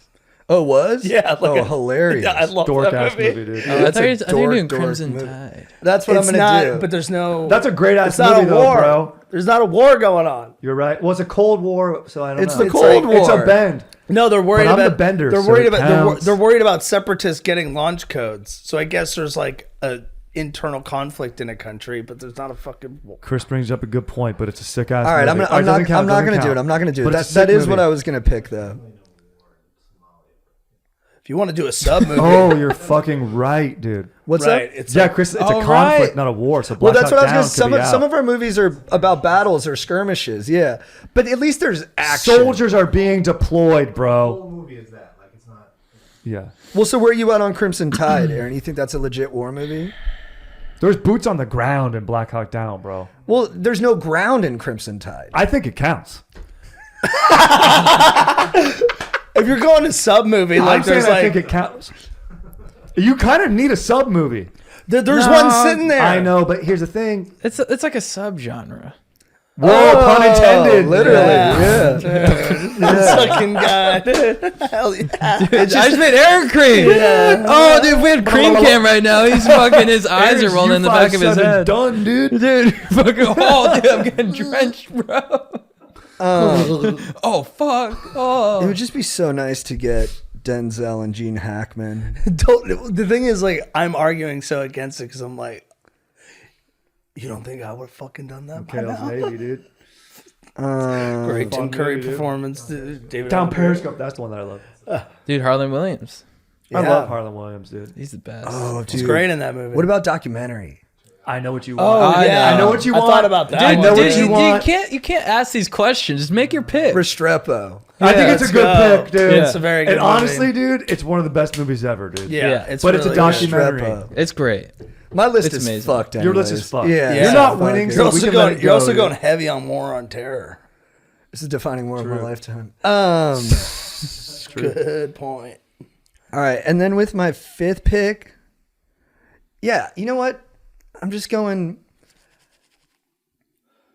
Oh, it was? Yeah, oh, like hilarious. Yeah, I love Dork that ass movie. movie, dude. Oh, I thought you It's a were doing dork Crimson movie. Tide. That's what It's I'm gonna not, do. but there's no. That's a great ass It's not movie, a war, though, bro. There's not a war going on. You're right. Well, it's a Cold War, so I don't It's know. the Cold War. It's a bend. No, they're worried But I'm about the bender, They're so worried it about counts. they're worried about separatists getting launch codes. So I guess there's like a internal conflict in a country, but there's not a fucking war. Chris brings up a good point, but it's a sick ass. All right, movie. I'm not gonna do it. I'm not gonna do it. That is what I was gonna pick though. If you want to do a sub movie, Oh, you're fucking right, dude. What's right? up? It's Yeah, like- Chris, it's Oh, a conflict, right. not a war. So Well, that's what I was gonna gonna. Some of our movies are about battles or skirmishes, yeah. But at least there's action. soldiers are being deployed, The bro. whole movie is that. Like, it's not. Yeah, Well, so where are you at on Crimson Tide, Aaron? You think that's a legit war movie? there's boots on the ground in Black Hawk Down, bro. Well, there's no ground in Crimson Tide. I think it counts. If you're going to sub movie, like I'm saying there's I think like it counts. You kind of need a sub movie. there's one sitting there. I know, but here's the thing. It's like a subgenre. Whoa, pun intended. Literally, Yeah. yeah. Fucking guy. Hell yeah. I just made Aaron cream. Yeah. Oh, dude, we have cream cam right now. He's fucking, his eyes are rolling in the back of his head. Done, dude. Dude, fucking, oh, dude, I'm getting drenched, bro. Oh, fuck. It Oh. would just be so nice to get Denzel and Gene Hackman. The thing is, like, I'm arguing so against it because I'm like, you don't think I would have fucking done that? by Chaos now? Navy, dude. Great Tim Fun Curry movie, dude. performance. David Down Attenborough. Periscope. That's the one that I love. Dude, Harlan Williams. I Yeah. love Harlan Williams, dude. He's the best. Oh, dude. He's great in that movie. What about documentary? I know what you Oh, want. yeah. I know what you I want. thought about that. I one. know Dude, what you you want. can't ask these questions. Just make your pick. Restrepo. I think it's let's a good go. pick, dude. Yeah. It's a very good And movie. honestly, dude, it's one of the best movies ever, dude. Yeah, Yeah. it's But it's a really documentary. Restrepo. It's great. My list It's is amazing. fucked. Your list anyways. is fucked. Yeah, You're it's not fucked. winning, You're so we also can going. let it You're go, also dude. going heavy on War on Terror. This is a defining war of my lifetime. Good point. All right, and then with my fifth pick, yeah, you know what? I'm just going.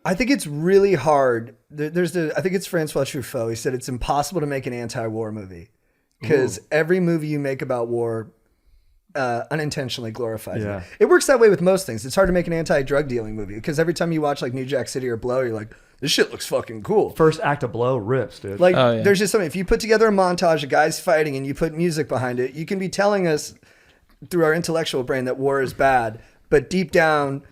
I think it's really hard. I think it's Francois Truffaut. He said it's impossible to make an anti-war movie because every movie you make about war unintentionally glorifies Yeah. it. It works that way with most things. It's hard to make an anti-drug dealing movie because every time you watch like New Jack City or Blow, you're like, this shit looks fucking cool. First act of Blow rips, dude. Like, Oh, yeah. there's just something. If you put together a montage of guys fighting and you put music behind it, you can be telling us through our intellectual brain that war is bad, but deep down,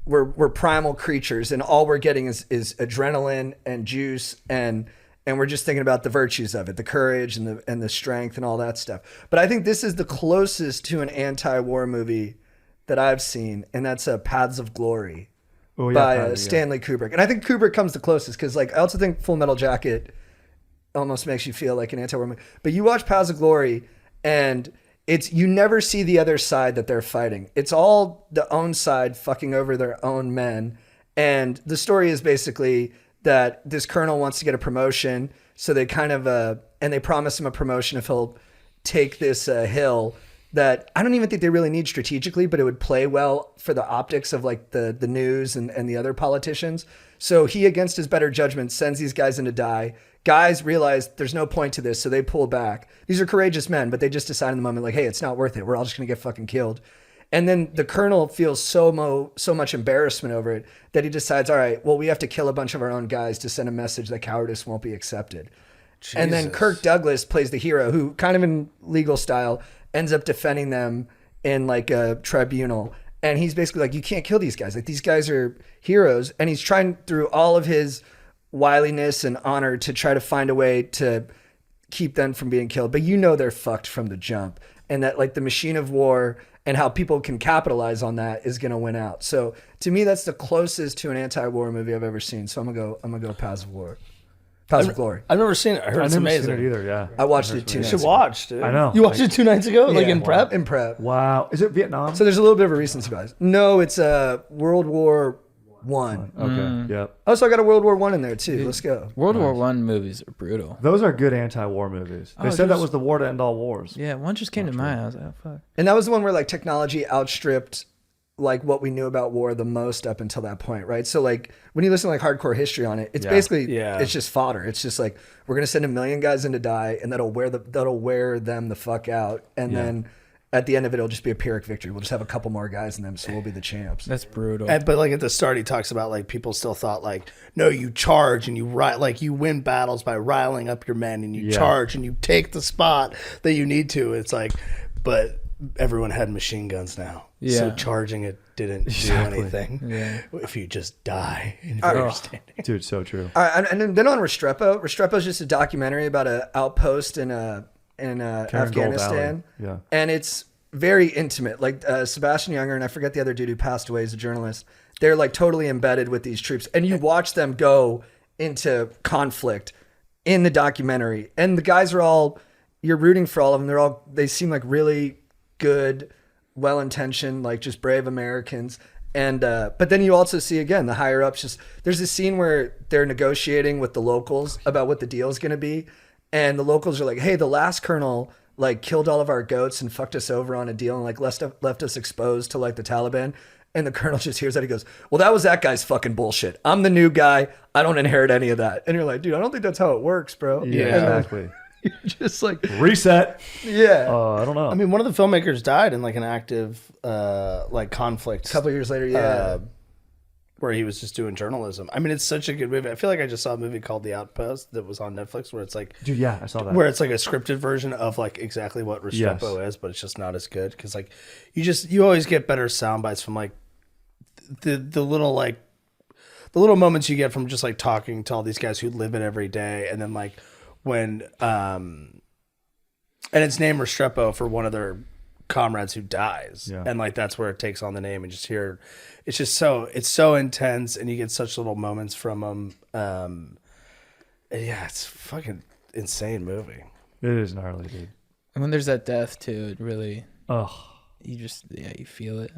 we're primal creatures, and all we're getting is adrenaline and juice, and we're just thinking about the virtues of it, the courage and the strength and all that stuff. But I think this is the closest to an anti-war movie that I've seen, and that's Paths of Glory. Oh, yeah, By kinda, yeah. Stanley Kubrick. And I think Kubrick comes the closest because, like, I also think Full Metal Jacket almost makes you feel like an anti-war movie. But you watch Paths of Glory, and you never see the other side that they're fighting. It's all the own side fucking over their own men. And the story is basically that this colonel wants to get a promotion, so they kind of and they promise him a promotion if he'll take this hill that I don't even think they really need strategically, but it would play well for the optics of like the news and the other politicians. So he, against his better judgment, sends these guys in to die. Guys realize there's no point to this, so they pull back. These are courageous men, but they just decide in the moment, like, hey, it's not worth it. We're all just going to get fucking killed. And then the colonel feels so much embarrassment over it that he decides, all right, well, we have to kill a bunch of our own guys to send a message that cowardice won't be accepted. And then Kirk Douglas plays the hero who, kind of in legal style, ends up defending them in like a tribunal. And he's basically like, you can't kill these guys. Like, these guys are heroes. And he's trying through all of his wiliness and honor to try to find a way to keep them from being killed. But you know they're fucked from the jump. And that, like, the machine of war and how people can capitalize on that is going to win out. So to me, that's the closest to an anti-war movie I've ever seen. So I'm gonna go Paths of War. Paths of Glory. I've never seen it. I heard I've it's never amazing. seen it either, yeah. I watched it 2 You nights should ago. watch, dude. I know. You watched it 2 nights ago, like Yeah. in prep. In prep. Wow. Is it Vietnam? So there's a little bit of a recency bias. No, it's World War One. Okay, yep. Oh, so I got a World War One in there too. Let's go. World War I movies are brutal. Those are good anti-war movies. They Oh, said that just- was the war to end all wars. Yeah, one just came to mind. I was like, oh, fuck. And that was the one where like technology outstripped like what we knew about war the most up until that point, right? So like when you listen to like hardcore history on it, it's Yeah. basically Yeah. it's just fodder. It's just like we're gonna send 1 million guys in to die, and that'll wear them the fuck out, and then at the end of it, it'll just be a Pyrrhic victory. We'll just have a couple more guys in them, so we'll be the champs. That's brutal. But like at the start, he talks about like people still thought like, no, you charge and you like you win battles by riling up your men, and you Yeah. charge and you take the spot that you need to. It's like, but everyone had machine guns now, so Yeah. charging it didn't do anything. Yeah. If you just die in your standing. Dude, so true. All right, and then on Restrepo. Restrepo is just a documentary about an outpost in Afghanistan. Yeah. And it's very intimate. Like Sebastian Younger, and I forget the other dude who passed away as a journalist. They're like totally embedded with these troops, and you watch them go into conflict in the documentary. And the guys are all, you're rooting for all of them. They seem like really good, well-intentioned, like just brave Americans. And but then you also see again the higher ups. There's a scene where they're negotiating with the locals about what the deal is going to be, and the locals are like, hey, the last colonel like killed all of our goats and fucked us over on a deal and like left us exposed to like the Taliban. And the colonel just hears that. He goes, well, that was that guy's fucking bullshit. I'm the new guy. I don't inherit any of that. And you're like, dude, I don't think that's how it works, bro. Yeah, And then exactly. you're just like, Reset. yeah. I don't know. I mean, one of the filmmakers died in like an active like conflict. A couple years later, yeah. Where he was just doing journalism. I mean, it's such a good movie. I feel like I just saw a movie called The Outpost that was on Netflix where it's like, Dude, yeah, I saw that. where it's like a scripted version of like exactly what Restrepo is, but it's just not as good because like you always get better sound bites from like the little like the little moments you get from just like talking to all these guys who live it every day, and then like when and it's named Restrepo for one of their comrades who dies, and like that's where it takes on the name, and just hear it's so intense, and you get such little moments from them. Yeah, it's a fucking insane movie. It is gnarly, dude. And when there's that death too, it really Ugh. you feel it.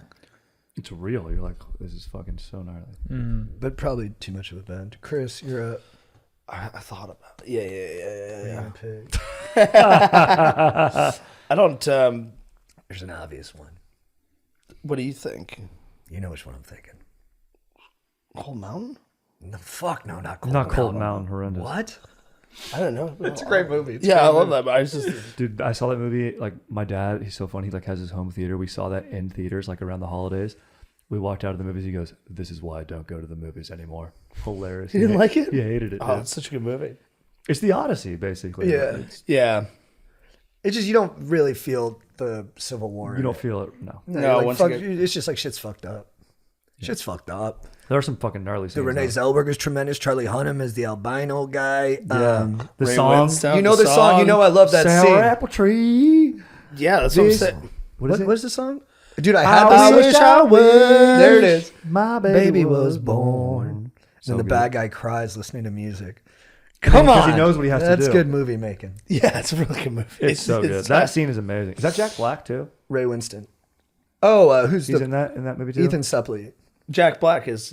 It's real. You're like, this is fucking so gnarly. But probably too much of a bend. Chris, you're a I thought about it. Yeah. pig. I don't. There's an obvious one. What do you think? You know which one I'm thinking. Cold Mountain? No, fuck no, not Cold Not Cold Mountain, horrendous. What? I don't know. It's a great movie. Yeah, I love that. But I was just Dude, I saw that movie. Like, my dad, he's so funny. He like has his home theater. We saw that in theaters like around the holidays. We walked out of the movies. He goes, "This is why I don't go to the movies anymore." Hilarious. You didn't like it? He hated it. oh, Dude. it's such a good movie. It's the Odyssey, basically. Yeah. It's- Yeah. It's just you don't really feel the Civil War. you in don't it. feel it. No. No, like, once fuck, you get- it's just like shit's fucked up. Shit's fucked up. There are some fucking gnarly The scenes. Renee though. Zellweger is tremendous. Charlie Hunnam is the albino guy. The Ray song. Winstone, You know the song. You know I love that Sour scene. apple tree. Yeah, that's what I'm This- saying. What is it? What's the song? Dude, I had I the wish I was. There it is. My Baby was born. So And the good. bad guy cries listening to music. Come on. Because he knows what he has to do. That's good movie making. Yeah, it's a really good movie. It's so good. That scene is amazing. Is that Jack Black too? Ray Winston. Oh, who's He's the in that movie too. Ethan Suplee? Jack Black is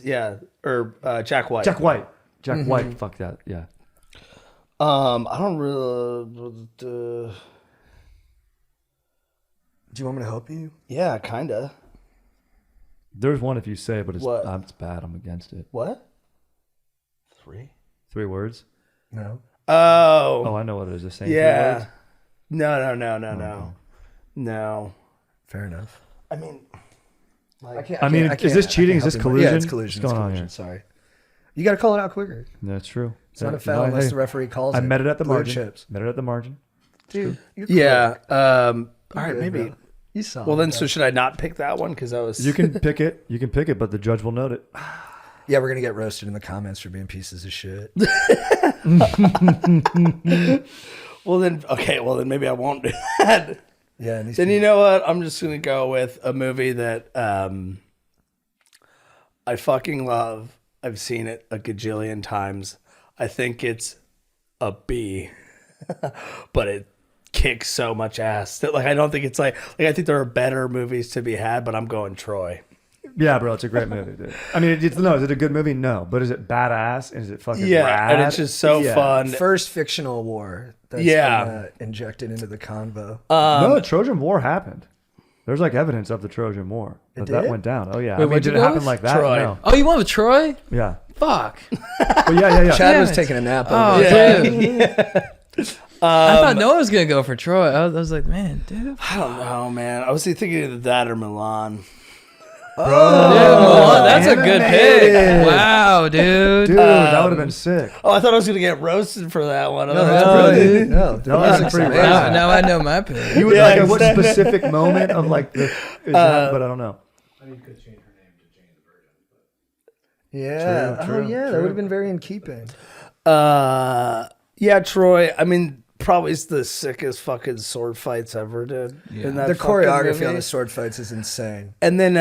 or Jack White. Jack White. Jack White. Fuck that. Yeah. I don't really. Do you want me to help you? Yeah, kinda. There's one if you say, but it's What? it's bad. I'm against it. What? 3. 3 words. No. Oh, I know what it is. The same. 3 Yeah. words? No. Fair enough. I mean, I mean, is this cheating? Is this collusion? Yeah, it's collusion. What's It's going on collusion. here? Sorry. You got to call it out quicker. That's true. It's not a foul unless the referee calls it. I met it at the Blue margin. chips. Met it at the margin. Dude. you're yeah. quick. All right, Good, maybe. bro. You saw. Well, then, it. so should I not pick that one? Because I was. You can pick it. You can pick it, but the judge will note it. Yeah, we're gonna get roasted in the comments for being pieces of shit. Well, then, okay. Well, then maybe I won't do that. Yeah. And these Then you people- know what? I'm just gonna go with a movie that I fucking love. I've seen it a gajillion times. I think it's a B, but it kicks so much ass that like I don't think it's like I think there are better movies to be had, but I'm going Troy. Yeah, bro, it's a great movie, dude. I mean, is it a good movie? No, but is it badass? Is it fucking Yeah, rad? and it's just so Yeah. fun. first fictional war that's Yeah. been, injected into the convo. No, the Trojan War happened. There's like evidence of the Trojan War that did? went down. Oh yeah, Wait, I mean, what'd did you it go happen with? like that? Troy. No. Oh, you went with Troy? Yeah, Fuck. but yeah. Chad was Damn it. taking a nap. Oh, over dude. I thought Noah was gonna go for Troy. I was like, man, dude. I don't know, man. I was thinking either that or Milan. Yeah, Milan, that's a good pick. animated. Wow, dude. Dude, that would have been sick. Oh, I thought I was gonna get roasted for that one. No, that's brilliant. No, That was pretty amazing. rad. Now I know my pick. You would Yeah, like at what exactly. specific moment of like the? Is that, but I don't know. I mean, you could change her name to Jane the Virgin. Yeah. True, Oh, yeah. That true. would have been very in keeping. Yeah, Troy. I mean, probably the sickest fucking sword fights ever, dude. In that The fucking choreography movie. on the sword fights is insane. And then,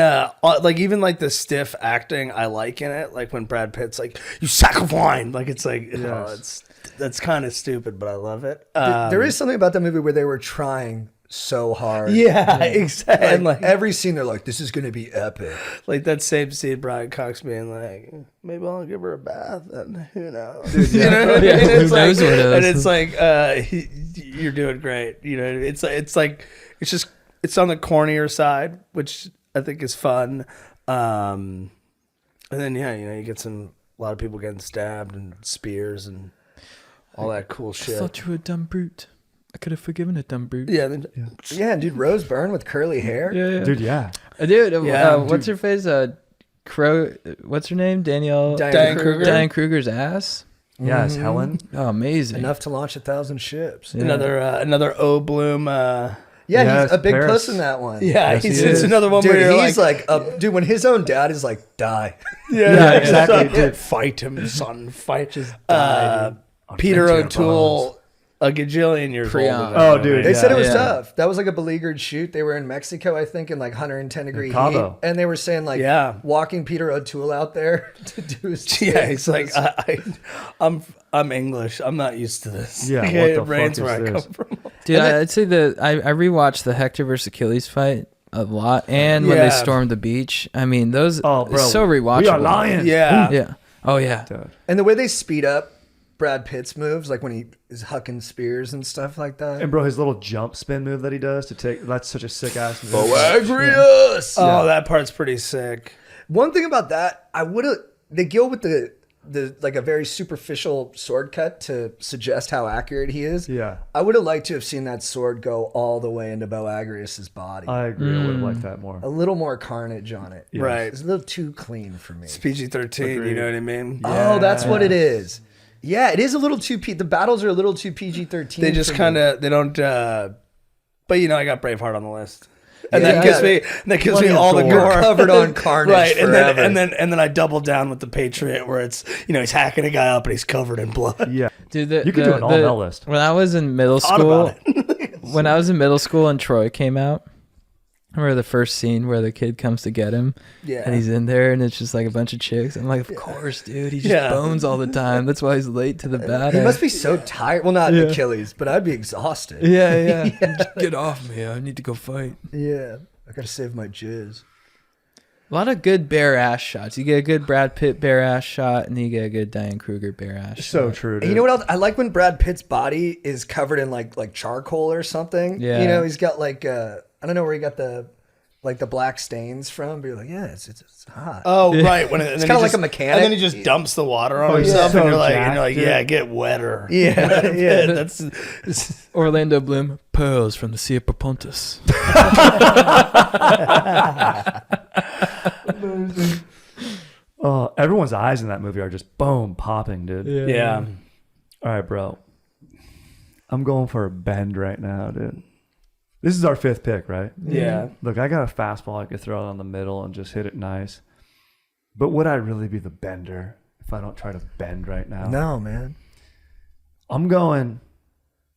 like even like the stiff acting, I like in it. Like when Brad Pitt's like, "You sack of wine," like it's like, oh, that's kind of stupid, but I love it. There is something about that movie where they were trying so hard. Yeah, exactly. And like every scene, they're like, "This is gonna be epic." like that same scene, Brian Cox being like, maybe I'll give her a bath, and who knows? yeah. You know what I mean? Yeah, who It's like, knows what else? and it's like, you're doing great. You know, it's like it's on the cornier side, which I think is fun. And then you get a lot of people getting stabbed and spears and all that cool I shit. thought you were a dumb brute. I could have forgiven a dumb brute. Yeah, then, Yeah, dude, Rose Byrne with curly hair. Yeah. Dude, yeah. Dude, Yeah, what's her face? Crow. What's her name? Danielle. Diane Kruger. Diane Kruger's ass. Yeah, it's Helen. Oh, amazing. Enough to launch 1,000 ships. Yeah. another O Bloom. Yeah, Yes, he's a big Paris. puss in that one. Yeah, Yes, he it's is. another one Dude, where you're he's like, dude, when his own dad is like, die. yeah, exactly, dude. Fight him, son. Fight. Just die, Peter Frontier O'Toole, a gajillion years Prion. old. Oh, dude. They yeah. said it was Yeah. tough. That was like a beleaguered shoot. They were in Mexico, I think, in like 110 degree heat. Cabo. And they were saying like, Yeah. walking Peter O'Toole out there to do his Yeah, takes he's like, was- I'm English. I'm not used to this. Yeah, Like, what the it rains fuck where is I this? come from. Dude, I'd say I rewatched the Hector versus Achilles fight a lot, and when Yeah. they stormed the beach. I mean, those Oh, bro. so rewatchable. We are lions. Yeah. Yeah. Oh yeah. Dude. and the way they speed up Brad Pitt's moves, like when he is hucking spears and stuff like that. And bro, his little jump spin move that he does that's such a sick ass move. Agrius! Oh, that part's pretty sick. One thing about that, they go with the like a very superficial sword cut to suggest how accurate he is. Yeah. I would have liked to have seen that sword go all the way into Boagrius's body. I agree. I would have liked that more. A little more carnage on it. Right. It's a little too clean for me. It's PG-13. You know what I mean? Oh, that's what it is. Yeah, it is a little too the battles are a little too PG-13. They just for me. kind of they don't. But I got Braveheart on the list. And Yeah, that gives yeah. me Plenty of all the gore. gore. You're covered on carnage right? forever. And then I double down with the Patriot, where it's he's hacking a guy up and he's covered in blood. Yeah. Dude, You could do an all-male list. When I was in middle Thought school, about when I was in middle school and Troy came out, I remember the first scene where the kid comes to get him, Yeah. and he's in there, and it's just like a bunch of chicks. I'm like, of course, dude. He just Yeah. bones all the time. That's why he's late to the battle. He must be so tired. Well, not Yeah. Achilles, but I'd be exhausted. Yeah. Just get off me. I need to go fight. Yeah. I gotta save my jizz. A lot of good bare ass shots. You get a good Brad Pitt bare ass shot, and then you get a good Diane Kruger bare ass So shot. true, dude. And you know what else? I like when Brad Pitt's body is covered in like charcoal or something. Yeah. You know, he's got like I don't know where he got the black stains from, but you're like, yeah, it's hot. Oh, right. It's kinda like a mechanic. And then he just dumps the water on Oh, he's himself, so and you're like, jacked, dude. yeah, get wetter. yeah, yeah. That's Orlando Bloom, pearls from the Sea of Propontis. Everyone's eyes in that movie are just boom popping, dude. yeah. All right, bro. I'm going for a bend right now, dude. This is our fifth pick, right? Yeah. Look, I got a fastball I could throw on the middle and just hit it nice. But would I really be the bender if I don't try to bend right now? No, man. I'm going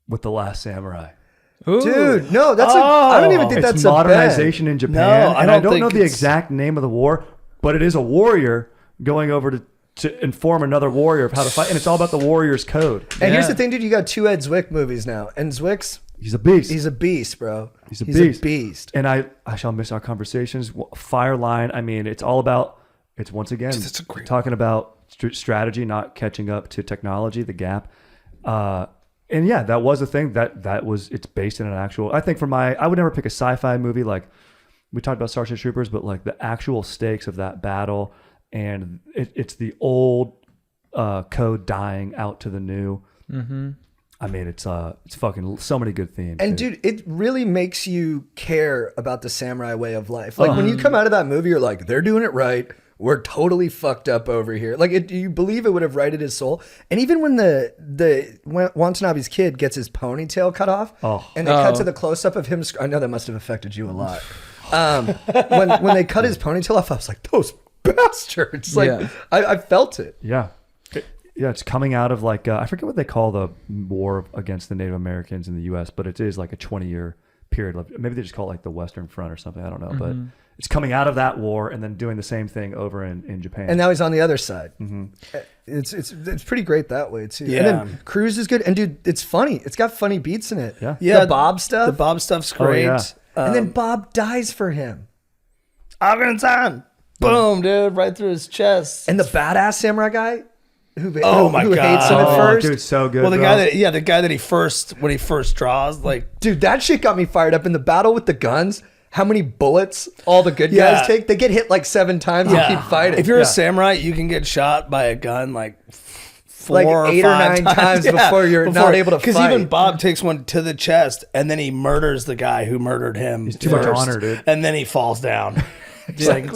with The Last Samurai. Dude, no, that's I don't even think It's that's modernization in Japan. No, I and don't I don't think know the it's- exact name of the war, but it is a warrior going over to inform another warrior of how to fight. And it's all about the warrior's code. And here's Yeah. the thing, dude. You got two Ed Zwick movies now, and Zwick's He's a beast. he's a beast, bro. He's a beast. beast. And I shall miss our conversations. Fire line. I mean, it's all about. It's once again That's a great talking about strategy, not catching up to technology. The gap. And yeah, that was a thing. That was. It's based in an actual. I think I would never pick a sci-fi movie like we talked about Starship Troopers, but like the actual stakes of that battle, and it's the old code dying out to the new. Mm-hmm. I mean, it's fucking so many good themes. And dude, it really makes you care about the samurai way of life. Like when you come out of that movie, you're like, they're doing it right. We're totally fucked up over here. Like you believe it would have righted his soul. And even when when Watanabe's kid gets his ponytail cut off, and they cut to the close up of him. I know that must have affected you a lot. When they cut his ponytail off, I was like, those bastards. Like Yeah. I felt it. Yeah. Yeah, it's coming out of like, I forget what they call the war against the Native Americans in the U.S., but it is like a 20-year period. Maybe they just call it like the Western Front or something. I don't know. But It's coming out of that war and then doing the same thing over in Japan. And now he's on the other side. Mm-hmm. It's pretty great that way too. Yeah. And then Cruise is good, and dude, it's funny. It's got funny beats in it. Yeah. The Bob stuff. The Bob stuff's great. yeah. And then Bob dies for him. Argentan. Boom, dude, right through his chest. And the badass samurai guy who Oh my who God. hates him at Oh, first. dude, so good. Well, the bro. guy that when he first draws, like, Dude, that shit got me fired up in the battle with the guns. How many bullets all the good Yeah. guys take? They get hit like 7 times and keep fighting. If you're a samurai, you can get shot by a gun like four Like or 8 or 5 9 times before you're not able to Because fight. even Bob takes one to the chest and then he murders the guy who murdered him. He's too much first, honor, dude. And then he falls down. It's like,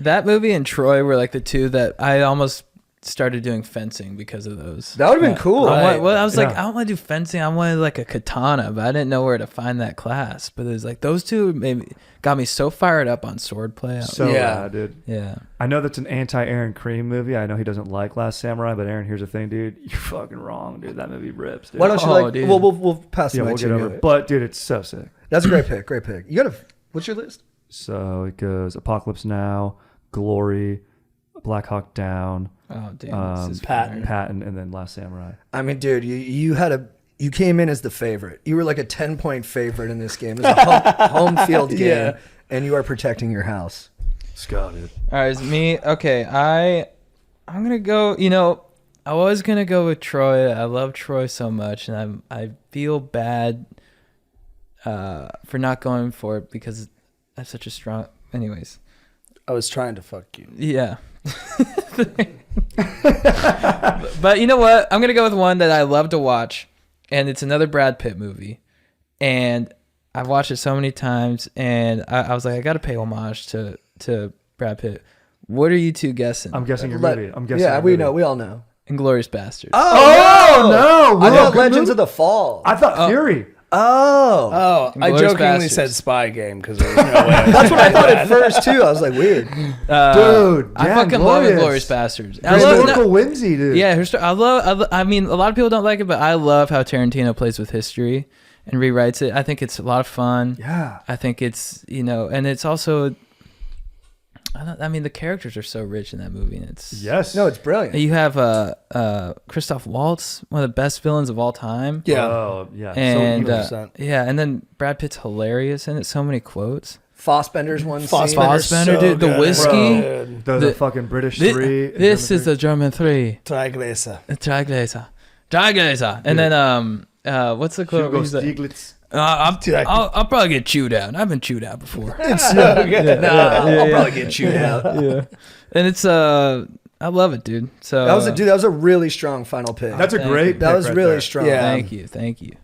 That movie and Troy were like the two that I almost started doing fencing because of those. That would have been cool. I was like, Yeah. I want to do fencing. I wanted like a katana, but I didn't know where to find that class. But it was like those two got me so fired up on swordplay. So Yeah. bad, dude. Yeah. I know that's an anti-Aaron Cream movie. I know he doesn't like Last Samurai, but Aaron, here's the thing, dude. You're fucking wrong, dude. That movie rips, dude. Why don't you Oh, like? dude. Well, we'll pass the Yeah, mic we'll to get you over anyway. it. But, dude, it's so sick. That's a great pick. Great pick. You gotta. What's your list? So it goes Apocalypse Now, Glory, Black Hawk Down, Oh, damn. This is Patton. Patton, and then Last Samurai. I mean, dude, you came in as the favorite. You were like a 10-point favorite in this game. It's a home field game, Yeah. and you are protecting your house. Let's go, dude. All right, it's me. Okay, I'm gonna go. You know, I was gonna go with Troy. I love Troy so much, and I feel bad for not going for it because I have such a strong. Anyways, I was trying to fuck you. yeah. But you know what? I'm gonna go with one that I love to watch, and it's another Brad Pitt movie, and I've watched it so many times, and I was like, I gotta pay homage to Brad Pitt. What are you two guessing? I'm guessing your Let- movie. I'm guessing Yeah, your we movie. know. We all know. Inglourious Bastards. Oh, no! I Real thought good Legends movie? of the Fall. I thought Fury. Oh, Oh, I Inglourious jokingly Bastards. said spy game because there was no way. that's what I thought at first too. I was like, weird. Dude, I yeah, fucking love glorious. Inglourious Bastards. I love, Historical whimsy, dude. yeah, I mean, a lot of people don't like it, but I love how Tarantino plays with history and rewrites it. I think it's a lot of fun. Yeah. I think it's, and it's also, I mean, the characters are so rich in that movie. And it's Yes. No, it's brilliant. You have Christoph Waltz, one of the best villains of all time. Yeah. Oh, yeah. And so 100%. yeah, and then Brad Pitt's hilarious in it. So many quotes. Fassbender's one scene. Fassbender, dude, the whiskey. the fucking British Thi- three. This is the German 3. Triglesa. Triglaser. And then what's the quote? Hugo He's like, Stieglitz. I'll probably get chewed out. I've been chewed out before. I'll probably get chewed out. Yeah. And it's I love it, dude. So That was a really strong final pick. That's a Thank great. you. that pick was right really there. strong. Yeah. Thank you.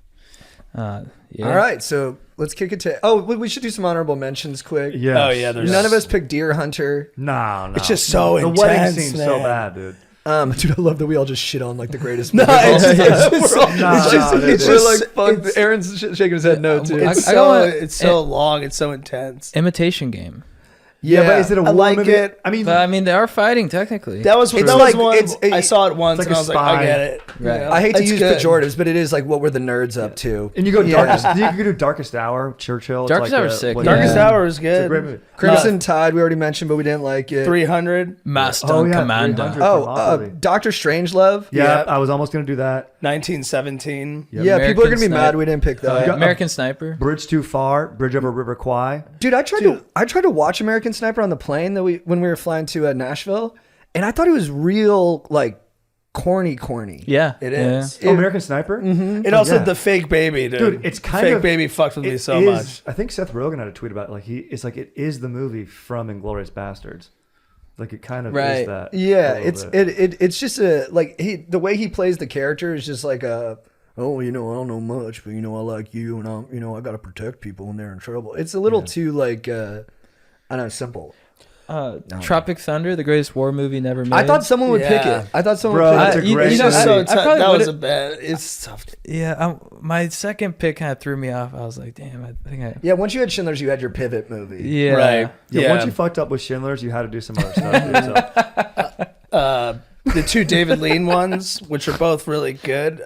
Yeah. All right, so let's kick it to. Oh, we should do some honorable mentions quick. Yes. Oh, yeah, there's- None of us picked Deer Hunter. No. It's just so the intense, wedding scene's so man. bad, dude. Dude, I love that we all just shit on like the greatest. No, movie of all it's time. just so- It's just- like fuck. Aaron's shaking his head no too. It's I don't wanna- it's so long. It's so intense. Imitation Game. Yeah, but is it a I war like movie? it. I mean, But I mean, they are fighting technically. That was It's that like- was one. it's- I saw it once like and a I was like, spy. I get it. Right. I hate to It's use good. pejoratives, but it is like what we're the nerds up to. and you go Yeah. darkest. You could do Darkest Hour, Churchill. It's Darkest like Hour's a- sick, what- Darkest Yeah. Hour is It's a great good. movie. Crimson Tide, we already mentioned, but we didn't like it. 300, Master Oh, yeah, Commander. 300. Oh, Doctor Strangelove. Yeah, Yeah. I was almost gonna do that. 1917. Yep. Yeah, people are gonna be American mad we didn't pick that. Yeah. American Sniper. Bridge Too Far, Bridge Over River Kwai. Dude, I tried to watch American Sniper on the plane when we were flying to Nashville, and I thought it was real like corny. Yeah, It yeah. is. Oh, American Sniper. And also Yeah. the fake baby, dude. Dude, it's kind fake of- baby fucked with me It so is- much. I think Seth Rogen had a tweet about it. Like it's like it is the movie from Inglourious Bastards. Like it kind of Right. is that. Yeah, a it's little bit. it's just the way he plays the character is just like a I don't know much, but I like you, and I got to protect people when they're in trouble. It's a little too like I don't know, simple. Tropic Thunder, the greatest war movie never made. I thought someone would pick Yeah. it. I thought someone Bro, would pick that's it. a great you know, movie. So I probably that was would've- a bad. It's tough. Yeah, my second pick kind of threw me off. I was like, damn, I think I. Yeah, once you had Schindler's, you had your pivot movie. Yeah, Right. Yeah, Yeah. once you fucked up with Schindler's, you had to do some other stuff. Dude, so. the two David Lean ones, which are both really good.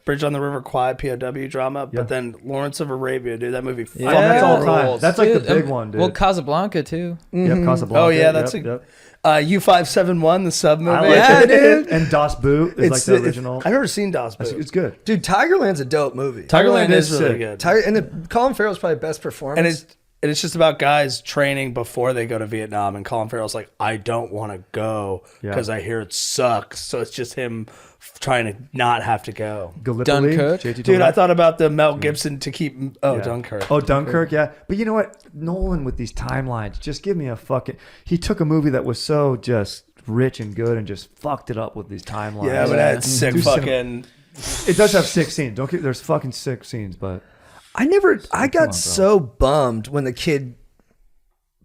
Bridge on the River Kwai, POW drama, but then Lawrence of Arabia, dude, that movie. Yeah. That's all time. rules. That's like the Dude, big one, dude. Well, Casablanca too. Yep, Casablanca. Oh, yeah, that's yep. U571, the sub movie. I like Yeah, it. dude. And Das Boot is like the original. I've never seen Das Boot. It's good. Dude, Tigerland's a dope movie. Tigerland is really sick. good. Colin Farrell's probably best performance. And it's just about guys training before they go to Vietnam. And Colin Farrell's like, I don't want to go because I hear it sucks. So it's just him trying to not have to go. Gallipoli, Dunkirk? JT Dude, I Toledo. thought about the Mel Gibson to keep. Oh, Yeah. Dunkirk. Oh, Dunkirk, yeah. But you know what? Nolan with these timelines, just give me a fucking. He took a movie that was so just rich and good and just fucked it up with these timelines. Yeah, but that's sick Do fucking. It does have 6 scenes. Don't get there's fucking 6 scenes, but I on, got bro. so bummed when the kid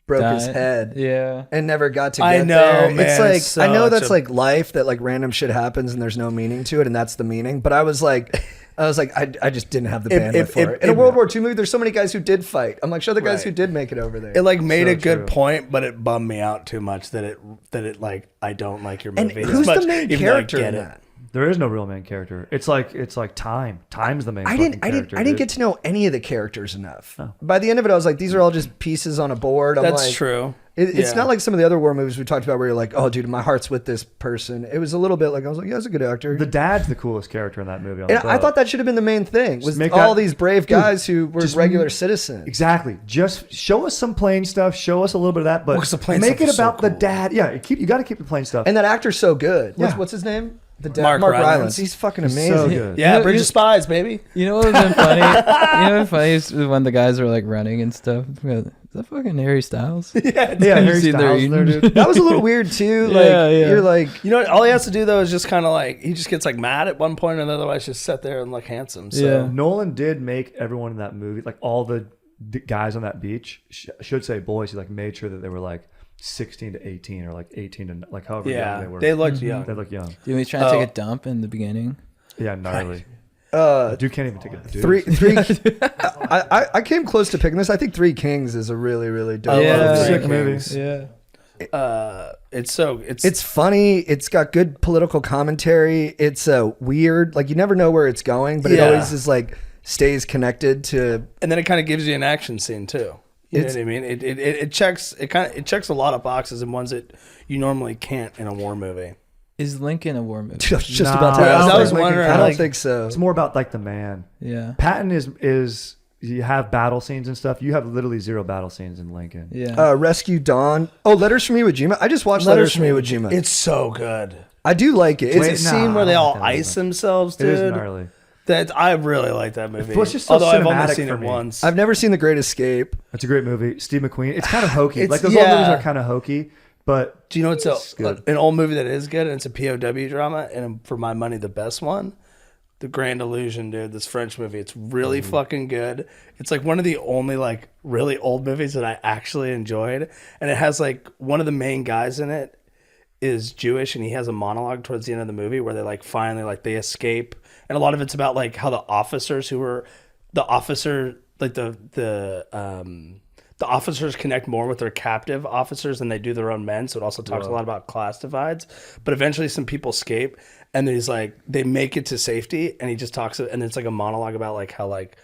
broke his Died. head. Yeah. And never got to get I know, there. man, It's like it's I know such that's a- like life, that like random shit happens and there's no meaning to it, and that's the meaning. But I was like, I just didn't have the bandwidth for it. In a World War II movie, there's so many guys who did fight. I'm like, show the guys Right. who did make it over there. It like made So a good true. point, but it bummed me out too much that it like I don't like your and movie. as who's much, the main even though I character get in it. that? there is no real main character. It's like time. Time's the main. I fucking didn't character, I didn't dude. get to know any of the characters enough. By the end of it, I was like, these are all just pieces on a board. I'm That's like, true. It's Yeah. not like some of the other war movies we talked about where you're like, oh, dude, my heart's with this person. It was a little bit like, I was like, yeah, that's a good actor. The dad's the coolest character in that movie. On and the I boat. thought that should have been the main thing, was make all that- these brave guys who were just regular citizens. Exactly. Just show us some plane stuff. Show us a little bit of that, but 'cause the plane make stuff it is so about the cool. dad. Yeah, you got to keep the plane stuff. And that actor's so good. Yeah. What's his name? The dad, Mark Mark Rylance. Rylance. He's fucking amazing. so good. Yeah, You know- Bridge you- of Spies, baby. You know what would have been funny? You know what's funny is when the guys are like running and stuff. Is that fucking Harry Styles? Yeah, Have Harry you seen Styles their- there, dude. That was a little weird too. Like Yeah, yeah. you're like, You know what? All he has to do though is just kind of like he just gets like mad at one point, and otherwise just sit there and look handsome. So Yeah. Nolan did make everyone in that movie, like all the guys on that beach, should say boys. He like made sure that they were like 16 to 18 or like 18 to like however young they were. they looked young. They look young. Dude, he's trying to take a dump in the beginning. Yeah, gnarly. uh, Dude can't even take a dude. three. I came close to picking this. I think Three Kings is a really, really dope. I love movie. Three sick movie. Kings. Yeah. It's funny. It's got good political commentary. It's weird. Like you never know where it's going, but it Yeah. always is like stays connected to. and then it kind of gives you an action scene too. You know It's- what I mean? It checks a lot of boxes and ones that you normally can't in a war movie. Is Lincoln a war movie? Just Nah, about to I ask was that. was wondering, I don't like- think so. It's more about like the man. Yeah. Patton is you have battle scenes and stuff. You have literally 0 battle scenes in Lincoln. Yeah. Rescue Dawn. Oh, Letters from Iwo Jima. I just watched Letters from Iwo Jima. It's so good. I do like it. It's It's a scene where they all I don't like that ice movie. themselves, It is dude. gnarly. I really like that movie. Well, it's just so Although I've only cinematic seen for it me. once. I've never seen The Great Escape. It's a great movie. Steve McQueen. It's kind of hokey. It's- Like those old movies yeah. are kind of hokey, but Do you know it's good. an old movie that is good, and it's a POW drama, and for my money, the best one, The Grand Illusion, dude. This French movie, it's really fucking good. It's like one of the only like really old movies that I actually enjoyed, and it has like one of the main guys in it is Jewish, and he has a monologue towards the end of the movie where they like finally like they escape, and a lot of it's about like how the officers who were the officer like the officers connect more with their captive officers than they do their own men. So it also talks a lot about class divides. But eventually some people escape, and he's like, they make it to safety, and he just talks, and it's like a monologue about like how like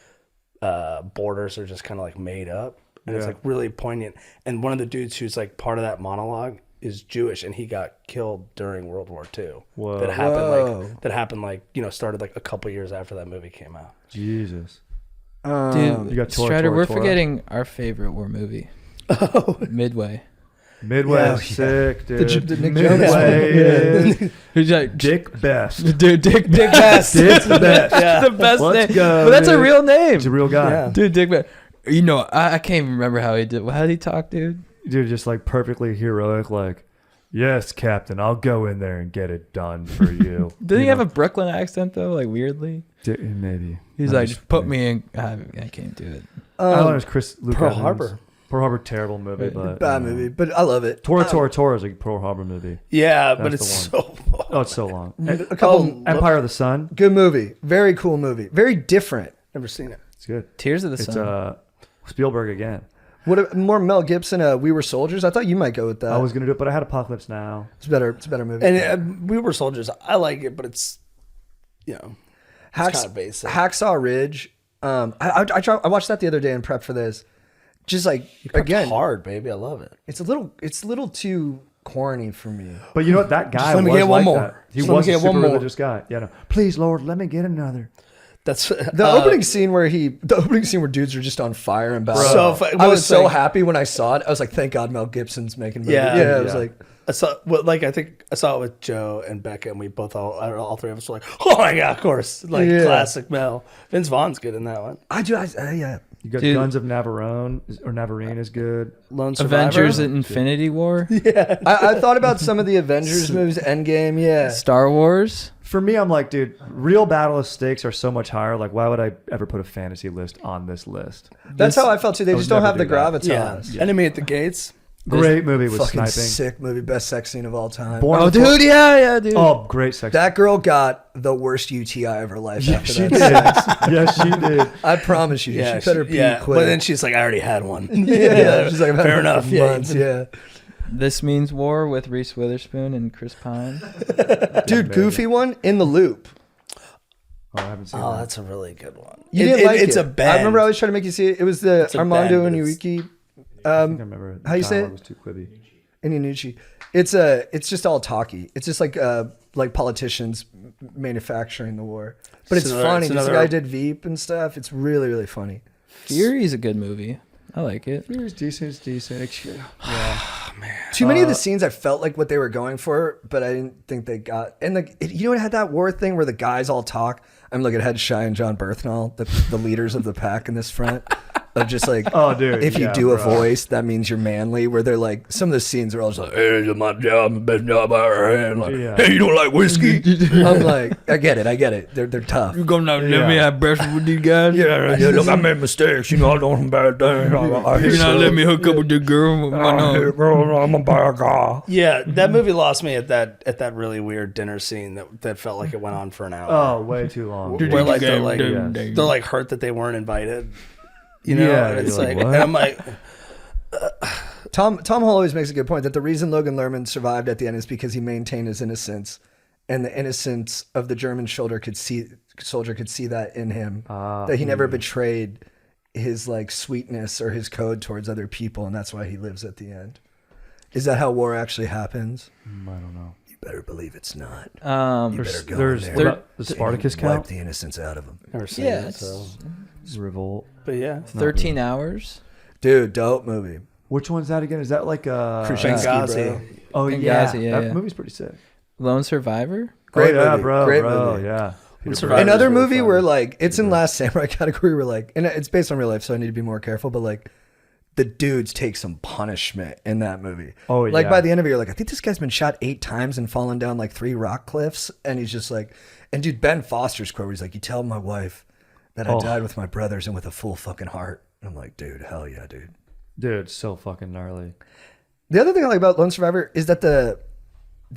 borders are just kind of like made up. And it's like really poignant. And one of the dudes who's like part of that monologue is Jewish, and he got killed during World War II. Whoa. That happened like, you know, started like a couple years after that movie came out. Jesus. Dude, You got Tora, Strider, Tora, we're Tora. forgetting our favorite war movie. Midway. Midway, Yeah. sick, dude. The Nick Jonas Midway, one. Who's like, Dick Best. Dude, Dick Best. Dick Best. The best Let's name. go, But that's a dude. real name. He's a real guy. Yeah. Dude, Dick Best. You know, I can't even remember how he did. How did he talk, dude? Dude, just like perfectly heroic, like, yes, Captain, I'll go in there and get it done for you. Did he have a Brooklyn accent though? Like weirdly. Maybe. He's like, just put me in. I can't do it. I don't know. It's Luke Pearl Evans. Harbor. Pearl Harbor, terrible movie, Right. but Bad movie, but I love it. Tora is a Pearl Harbor movie. Yeah, but That's it's the so Oh, it's so long. A couple Empire of the Sun. good movie, very cool movie, very different. never seen it. It's good. Tears of the It's Sun. Spielberg again. What more Mel Gibson? We Were Soldiers. I thought you might go with that. I was gonna do it, but I had Apocalypse Now. It's better. It's a better movie. And We Were Soldiers. I like it, but it's it's kind of basic. Hacksaw Ridge. I watched that the other day in prep for this. Just like again, hard, baby. I love it. it's a little too corny for me. But you know what? That guy let me was get one like more. that. He Just let me was a get one super more. religious guy. Yeah, no. Please, Lord, let me get another. That's The opening scene where dudes are just on fire and battle. So fu- I well, was it's so like- happy when I saw it. I was like, thank God Mel Gibson's making a movie. Yeah. I was Yeah. like, I saw. Well, I think I saw it with Joe and Becca, and we both all three of us were like, "Oh my god, of course!" Like Yeah. classic Mel. Vince Vaughn's good in that one. yeah. You got Dude. Guns of Navarone or Navarine is good. Lone Survivor. Avengers at Infinity War, I thought about some of the Avengers movies, Endgame, yeah. Star Wars. For me, I'm like, dude, real battle of stakes are so much higher. Like, why would I ever put a fantasy list on this list? That's how I felt too. They would just don't never have the do that. gravitas. Yeah. Enemy at the Gates. Great movie with Fucking sniping. sick movie, best sex scene of all time. Born Oh, Before- dude, yeah, dude. Oh, great sex. That girl got the worst UTI of her life after she that. did. Yes, she did. I promise you, she better pee quick. But then she's like, "I already had one." yeah, she's like, I've had fair one enough. for Yeah, months, yeah. This Means War with Reese Witherspoon and Chris Pine. Dude, goofy one, In the Loop. Oh, I haven't seen Oh, that. that's a really good one. You didn't like it's it. a band. I remember always trying to make you see it. It was the It's a Armando band, but it's- Iñárritu. I think I remember it. how you say Dialogue it? was too quibby. Iñárritu. It's just all talky. It's just like politicians manufacturing the war. But it's another- funny. it's This another- guy did Veep and stuff. It's really, really funny. Fury's a good movie. I like it. It was decent. It's decent. Too many of the scenes I felt like what they were going for, but I didn't think they got. And you know, it had that war thing where the guys all talk. I'm looking at Shy and John Berthnall, the leaders of the pack in this front. Of just like, Oh, dude, if you yeah, do a bro. voice, that means you're manly. Where they're like, some of the scenes are all just like, "Hey, this is my job, the best job I ever had." Like, Yeah. "Hey, you don't like whiskey?" I'm like, I get it. They're tough. gonna let me have breakfast with these guys? Yeah, look, I made mistakes. You know, I done some bad things. hook up with the girl? I'm a bad guy. Yeah, that movie lost me at that really weird dinner scene that felt like it went on for an hour. Oh, way too long. Where like they're like Yes. they're like hurt that they weren't invited. You know, Yeah, and it's you're like, like, and what? I'm like, Tom Hall always makes a good point that the reason Logan Lerman survived at the end is because he maintained his innocence, and the innocence of the German soldier could see that in him, that he never betrayed his like sweetness or his code towards other people, and that's why he lives at the end. Is that how war actually happens? I don't know. You better believe it's not. You There's, better go there's in what there. about the Spartacus Wipe count? the innocence out of him. never seen Yeah, it. So, Revolt. but yeah, 13 hours. Dude, dope movie. Which one's that again? Is that like Khrushchevsky, Benghazi. bro. Oh Benghazi, yeah, yeah, that yeah. movie's pretty sick. Lone Survivor. Great oh, yeah, movie. bro, Great bro, movie. yeah. Survivor. Another really movie fun. where like it's in last samurai category where like, and it's based on real life, so I need to be more careful, but like the dudes take some punishment in that movie. Oh, like yeah. by the end of it, you're like, I think this guy's been shot 8 times and fallen down like 3 rock cliffs, and he's just like, and dude, Ben Foster's quote where he's like, "You tell my wife that I died with my brothers and with a full fucking heart." I'm like, dude, hell yeah, dude. Dude, so fucking gnarly. The other thing I like about Lone Survivor is that the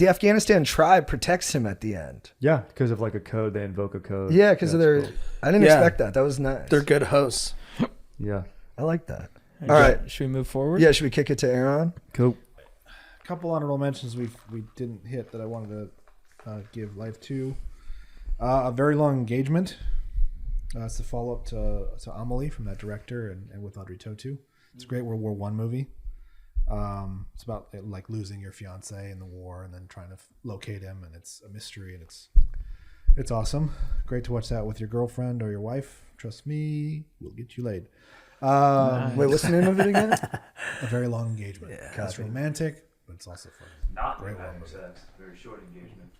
Afghanistan tribe protects him at the end. Yeah, because of like a code, they invoke a code. Yeah, because of their. That's cool. I didn't Yeah. expect that. That was nice. They're good hosts. Yeah, I like that. All right. Should we move forward? Yeah, should we kick it to Aaron? cool. A couple honorable mentions we didn't hit that I wanted to give life to. A Very Long Engagement. It's the follow up to Amelie from that director and with Audrey Tautou. It's a great World War I movie. It's about like losing your fiance in the war and then trying to locate him, and it's a mystery, and it's awesome. Great to watch that with your girlfriend or your wife. Trust me, we'll get you laid. Wait, what's the name of it again? A Very Long Engagement. Yeah, it's romantic, but it's also fun. Not great war movie. Very short engagement.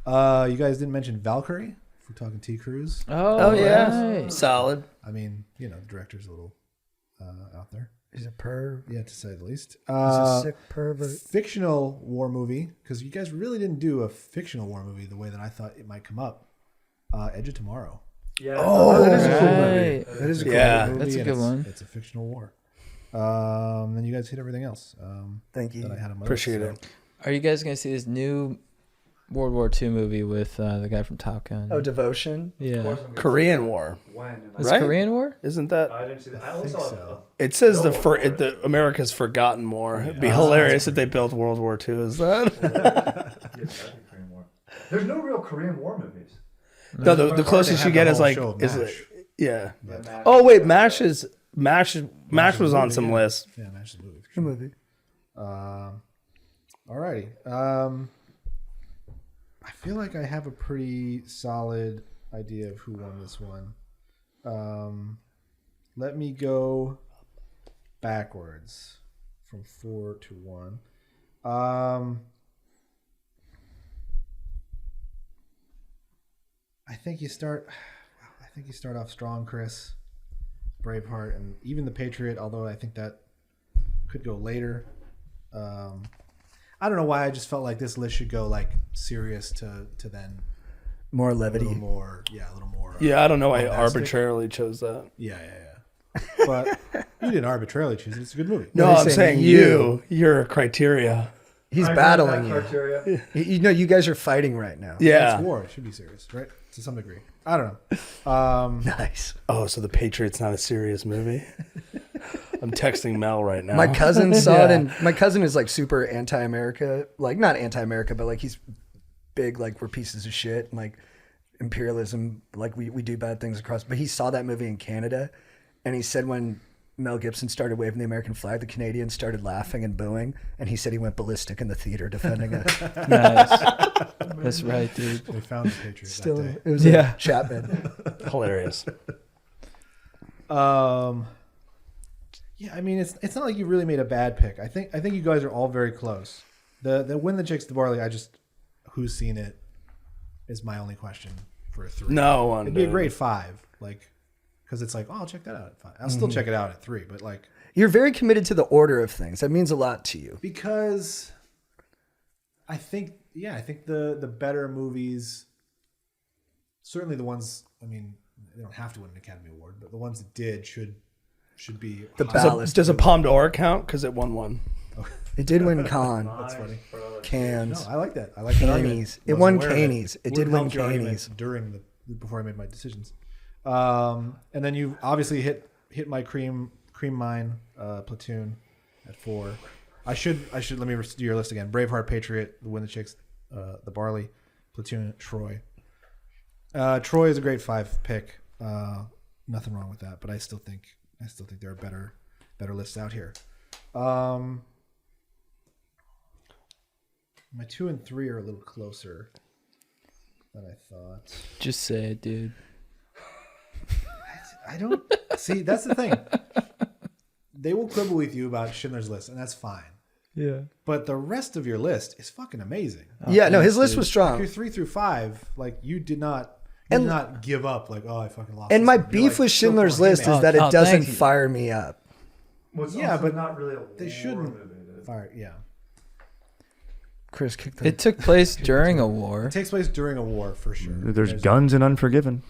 You guys didn't mention Valkyrie. If we're talking T. Cruise, Oh, yeah, right. solid. I mean, the director's a little out there. He's a perv. Yeah, to say the least. He's a sick pervert. Fictional war movie, because you guys really didn't do a fictional war movie the way that I thought it might come up. Edge of Tomorrow. Yeah. Oh, that is a cool movie. Right. That is a cool Yeah. movie. That's a and good it's, one. It's a fictional war. Then you guys hit everything else. Thank you. That I had on my Appreciate list, it. Are you guys gonna see this new World War II movie with the guy from Top Gun. Oh, Devotion. yeah. Korean War. It's right? Korean War? Isn't that? I didn't see that. I only saw so. It says the America's Forgotten War. It'd be hilarious if they built World War II. Is that? There's no real Korean War movies. No, the closest you have get the is whole like show of is MASH. it? Yeah. Yeah. Oh wait, MASH was on some list. Yeah, Match the movie. Good movie. Alrighty. I feel like I have a pretty solid idea of who won this one. Let me go backwards from 4 to 1. I think you start off strong, Chris. Braveheart and even The Patriot, although I think that could go later. I don't know why I just felt like this list should go like serious to then More a levity. little more. Yeah, I don't know why I Bombastic. arbitrarily chose that. Yeah. But you didn't arbitrarily choose it. It's a good movie. No, What are you I'm saying? saying your criteria. He's battling you. You know, you guys are fighting right now. Yeah. It's war. It should be serious, right? To some degree. I don't know. Nice. Oh, so The Patriot's not a serious movie? I'm texting Mel right now. My cousin saw it, Yeah. and my cousin is like super anti-America, like not anti-America, but like he's big, like we're pieces of shit, and like imperialism, like we do bad things across. But he saw that movie in Canada, and he said when Mel Gibson started waving the American flag, the Canadians started laughing and booing, and he said he went ballistic in the theater defending it. Nice. That's right, dude. They found the Patriot Still, that day. it was Yeah. Chapman. Hilarious. Yeah, I mean it's not like you really made a bad pick. I think you guys are all very close. The When the Chicks the Barley, who's seen it is my only question for a 3. No one. It'd be a great 5, like because it's like, oh, I'll check that out at 5. I'll still check it out at 3, but like You're very committed to the order of things. That means a lot to you. because I think the better movies, certainly the ones, I mean, they don't have to win an Academy Award, but the ones that did should be The high. ballast. Does a Palme d'Or count? Because it won one. It did win Cannes, That's funny. Cannes, No, I like that. I like that argument. Cannies. It Wasn't won aware of Cannies. It did Would've win helped your argument Cannies. before I made my decisions. And then you obviously hit my cream mine, Platoon at 4. I should let me do your list again. Braveheart, Patriot, The When the Chicks, The Barley, Platoon, Troy. Troy is a great 5 pick. Nothing wrong with that, but I still think there are better lists out here. My 2 and 3 are a little closer than I thought. Just say it, dude. I don't see. That's the thing. They will quibble with you about Schindler's List, and that's fine. Yeah. But the rest of your list is fucking amazing. Yeah, no, his list dude. was Your strong. 3 through 5, like you did not give up. Like, oh, I fucking lost. And this my one. You're beef like, with still Schindler's going, List hey, is man. that it thank doesn't you. fire me up. Yeah, but not really a they shouldn't fire. Yeah, Chris kicked the... It took place during a war. it takes place during a war for sure. There's guns in Unforgiven.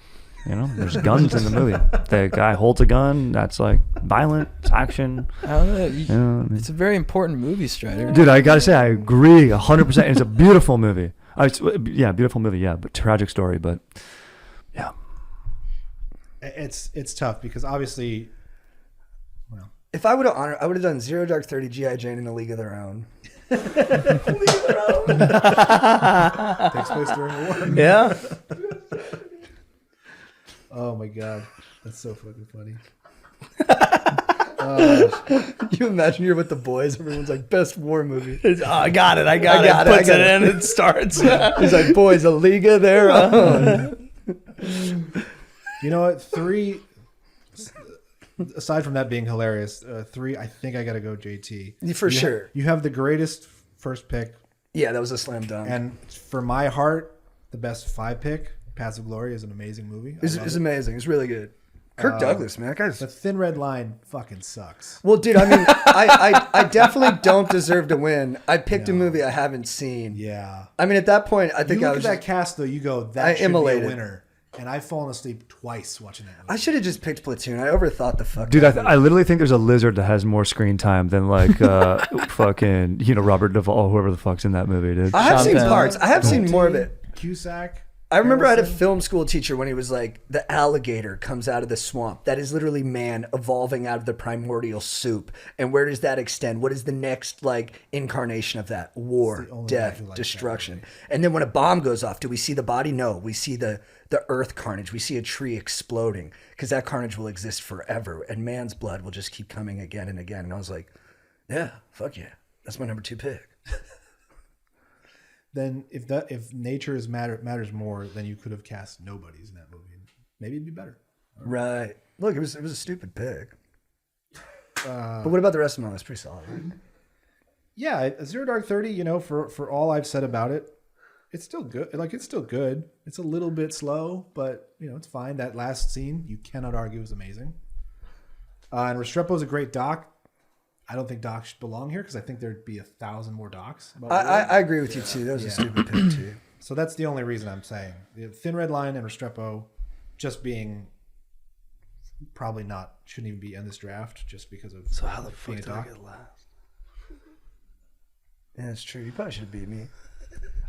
You know, there's guns in the movie. The guy holds a gun. That's like violent. It's action. I don't know. You know what I mean? It's a very important movie, Strider. Dude, I gotta say, I agree 100%. It's a beautiful movie. Yeah, beautiful movie. Yeah, but tragic story. But yeah, It's tough because obviously, well, If I would have honored, I would have done Zero Dark 30, G.I. Jane, and A League of Their Own. it takes place during a war. Yeah. Oh my god, that's so fucking funny. You imagine you're with the boys, everyone's like, best war movie. I got it. I got got it. it, Puts I got it in. It starts. He's like, boys, A League of Their Own. You know what? 3. Aside from that being hilarious, 3. I think I gotta go JT For sure. You have the greatest first pick, Yeah, that was a slam dunk. and for my heart, the best 5 pick. Paths of Glory is an amazing movie. I It's love it. amazing. It's really good. Kirk Douglas, man. That guy's... The Thin Red Line fucking sucks. Well, dude, I mean, I definitely don't deserve to win. I picked a movie I haven't seen. Yeah. I mean, at that point, I think You I look was... at that cast though, you go, that I should immolated. be a winner. And I've fallen asleep twice watching that movie. I should have just picked Platoon. I overthought the fuck. Dude, out of I it. literally think there's a lizard that has more screen time than like fucking Robert Duvall, whoever the fuck's in that movie, dude. I have Sean seen Penn. parts. I have seen more of it. Cusack. I remember I had a Harrelson. film school teacher when he was like, the alligator comes out of the swamp. That is literally man evolving out of the primordial soup. And where does that extend? What is the next like incarnation of that? War, the only guy death, who likes that destruction. And then when a bomb goes off, do we see the body? No, we see the earth carnage. We see a tree exploding because that carnage will exist forever. And man's blood will just keep coming again and again. And I was like, yeah, fuck yeah. That's my number 2 pick. Then if nature matters more, then you could have cast nobodies in that movie. Maybe it'd be better. Right. Look, it was a stupid pick. But what about the rest of them? It's pretty solid. Right? Yeah, Zero Dark 30. For all I've said about it, it's still good. Like it's still good. It's a little bit slow, but it's fine. That last scene, you cannot argue, is amazing. And Restrepo's a great doc. I don't think docs should belong here because I think there'd be 1,000 more docs. I agree with you too. That was a stupid pick too. So that's the only reason I'm saying the Thin Red Line and Restrepo just being probably shouldn't even be in this draft just because of So how the fuck being a did I doc. get last? Yeah, that's true. You probably should have beat me.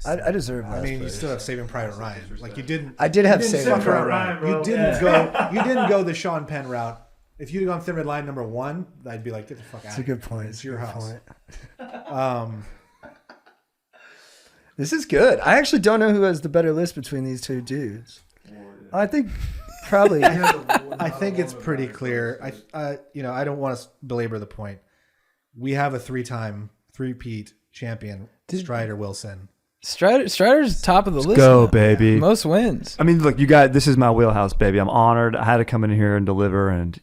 I deserve last I mean, you place. still have Saving Private Ryan. Like you didn't. I did have you didn't Saving fuck around. Private Ryan, You didn't go. You didn't go the Sean Penn route. If you'd gone Thin Red Line number 1, I'd be like, get the fuck out. That's a good point. It's your house. Point. This is good. I actually don't know who has the better list between these two dudes. I think probably. I think it's pretty clear. I don't want to belabor the point. We have a 3-peat champion, Strider Wilson. Strider's top of the list. Go, now. baby. Most wins. I mean, look, you guys, this is my wheelhouse, baby. I'm honored. I had to come in here and deliver, and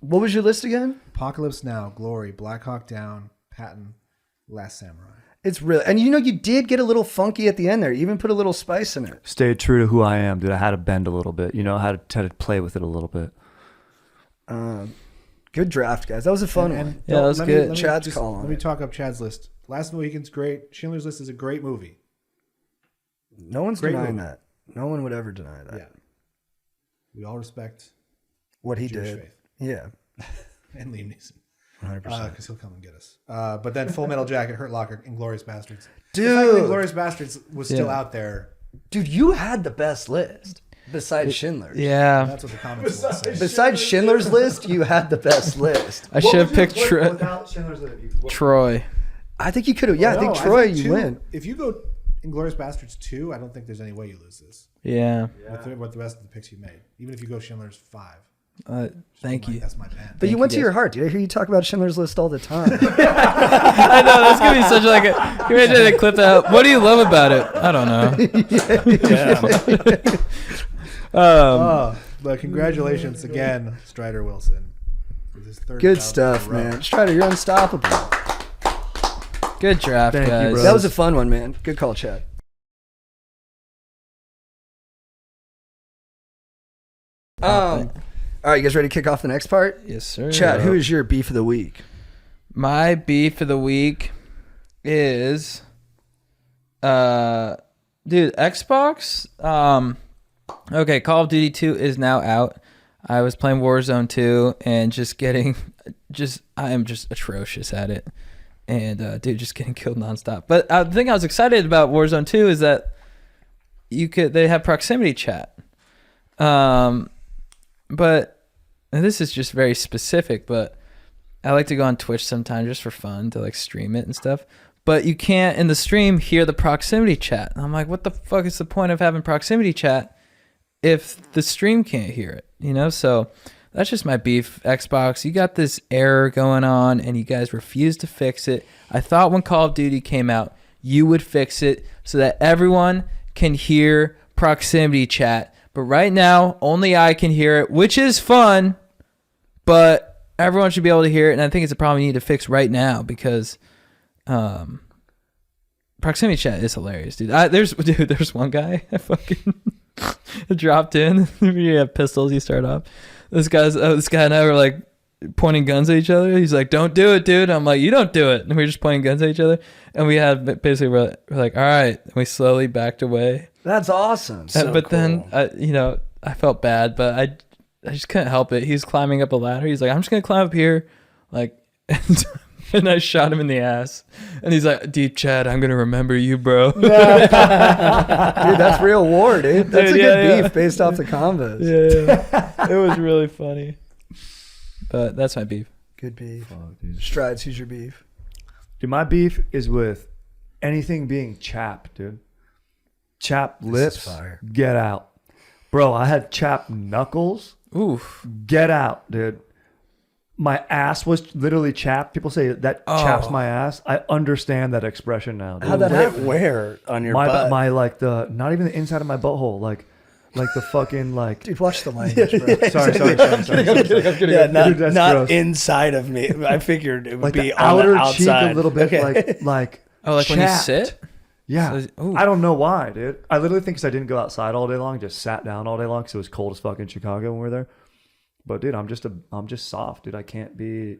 What was your list again? Apocalypse Now, Glory, Black Hawk Down, Patton, Last Samurai. It's really, and you did get a little funky at the end there. You even put a little spice in it. stayed true to who I am, dude. I had to bend a little bit, I had to play with it a little bit. Good draft, guys. That was a fun one. Yeah, that was good. Chad's call on Let me it. talk up Chad's list. Last Mohican's great. Schindler's List is a great movie. No one's Great denying movie. that. No one would ever deny that. Yeah. We all respect What he Jewish did. faith. Yeah. And Liam Neeson. 100%. Because he'll come and get us. But then Full Metal Jacket, Hurt Locker, Inglourious Bastards. Dude. The fact that Inglourious Bastards was still Yeah. out there. Dude, you had the best list besides Schindler's. Yeah. That's what the comments will say. Besides Schindler's List, you had the best list. I should have picked Troy. I think you could have. Yeah, I think No, Troy, you two- win. If you go Inglourious Bastards 2, I don't think there's any way you lose this Yeah. with the rest of the picks you made. Even if you go Schindler's 5. Thank you. That's my band. But you went to your heart, dude. I hear you talk about Schindler's List all the time. I know that's gonna be such like a. You ready to clip that out? What do you love about it? I don't know. But congratulations again, Strider Wilson. With his third Good bout stuff, in a row. man. Strider, you're unstoppable. Good draft, Thank you, guys. bro. That was a fun one, man. Good call, Chad. All right, you guys ready to kick off the next part? Yes, sir. Chad, who is your beef of the week? My beef of the week is, dude, Xbox. Okay, Call of Duty 2 is now out. I was playing Warzone 2 and I am just atrocious at it. And dude, just getting killed nonstop. But the thing I was excited about Warzone 2 is that they have proximity chat. But and this is just very specific, but I like to go on Twitch sometimes just for fun to like stream it and stuff. But you can't in the stream hear the proximity chat. And I'm like, what the fuck is the point of having proximity chat if the stream can't hear it? So that's just my beef. Xbox, you got this error going on and you guys refuse to fix it. I thought when Call of Duty came out, you would fix it so that everyone can hear proximity chat. But right now, only I can hear it, which is fun, but everyone should be able to hear it. And I think it's a problem you need to fix right now because proximity chat is hilarious, dude. There's one guy I fucking dropped in. You have pistols, you start off. This guy and I were like pointing guns at each other. He's like, "Don't do it, dude." I'm like, "You don't do it." And we were just pointing guns at each other. And we had basically we're like, "All right." And we slowly backed away. That's awesome. But then I felt bad, but I just couldn't help it. He's climbing up a ladder. He's like, "I'm just gonna climb up here," like, and I shot him in the ass. And he's like, "Deep Chad, I'm gonna remember you, bro." Dude, that's real war, dude. That's Dude, a good yeah. beef based off the combos. Yeah, it was really funny. But that's my beef. Good beef. Fuck, dude. Strides, who's your beef? Dude, my beef is with anything being chapped, dude. Chapped This is lips, fire. get out. Bro, I had chapped knuckles, Oof. get out, dude. My ass was literally chapped. People say that chaps my ass. I understand that expression now, dude. How'd that happen? Where on your my butt? my like the not even the inside of my butthole, like the fucking like. Dude, watch the language, bro. Sorry. Yeah, not, Dude, that's not gross. inside of me. I figured it would Like be the on outer the outside. cheek a little bit, Okay. like Oh, like when you chapped. sit? Yeah, So- ooh. I don't know why, dude. I literally think because I didn't go outside all day long, just sat down all day long because it was cold as fuck in Chicago when we were there. But dude, I'm just soft, dude. I can't be.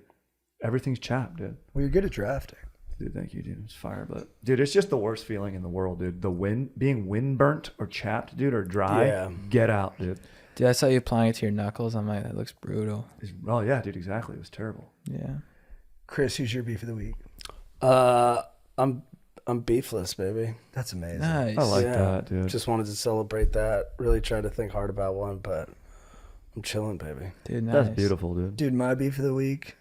Everything's chapped, dude. Well, you're good at drafting. Dude, thank you, dude. It's fire, but dude, it's just the worst feeling in the world, dude. The being wind burnt or chapped, dude, or dry. Yeah. Get out, dude. Dude, I saw you applying it to your knuckles. I'm like, that looks brutal. Oh yeah, dude. Exactly. It was terrible. Yeah. Chris, who's your beef of the week? I'm beefless, baby. That's amazing. Nice. I like Yeah. that, dude. Just wanted to celebrate that. Really tried to think hard about one, but I'm chilling, baby. Dude, nice. That's beautiful, dude. Dude, my beef of the week,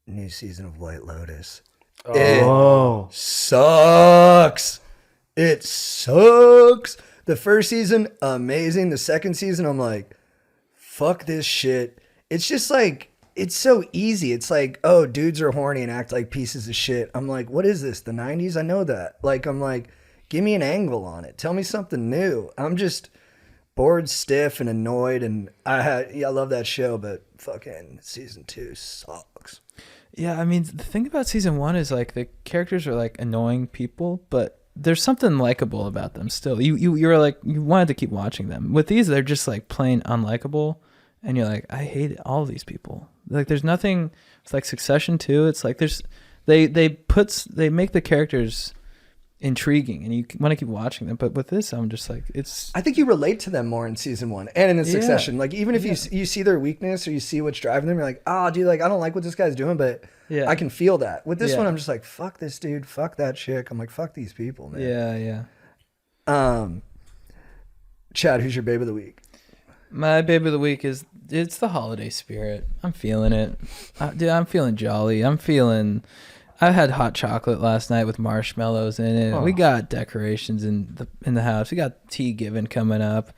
new season of White Lotus. Oh, Sucks. It sucks. The first season, amazing. The second season, I'm like, fuck this shit. It's just like, it's so easy. It's like, oh, dudes are horny and act like pieces of shit. I'm like, what is this? The 90s? I know that. Like, I'm like, give me an angle on it. Tell me something new. I'm just bored, stiff, and annoyed. And I love that show, but fucking season 2 sucks. Yeah, I mean, the thing about season 1 is like the characters are like annoying people, but there's something likable about them still. You're like, you wanted to keep watching them. With these, they're just like plain unlikable, and you're like, I hate all these people. Like, there's nothing. It's like Succession too. It's like they make the characters intriguing, and you want to keep watching them. But with this, I'm just like, it's. I think you relate to them more in season 1 and in the Succession. Like, even if you see their weakness or you see what's driving them, you're like, oh, dude, like, I don't like what this guy's doing, but Yeah. I can feel that. With this Yeah. one, I'm just like, fuck this dude, fuck that chick. I'm like, fuck these people, man. Yeah. Chad, who's your babe of the week? My baby of the week is it's the holiday spirit. I'm feeling it. Dude, I'm feeling jolly. I had hot chocolate last night with marshmallows in it. Oh. We got decorations in the house. We got tea given coming up.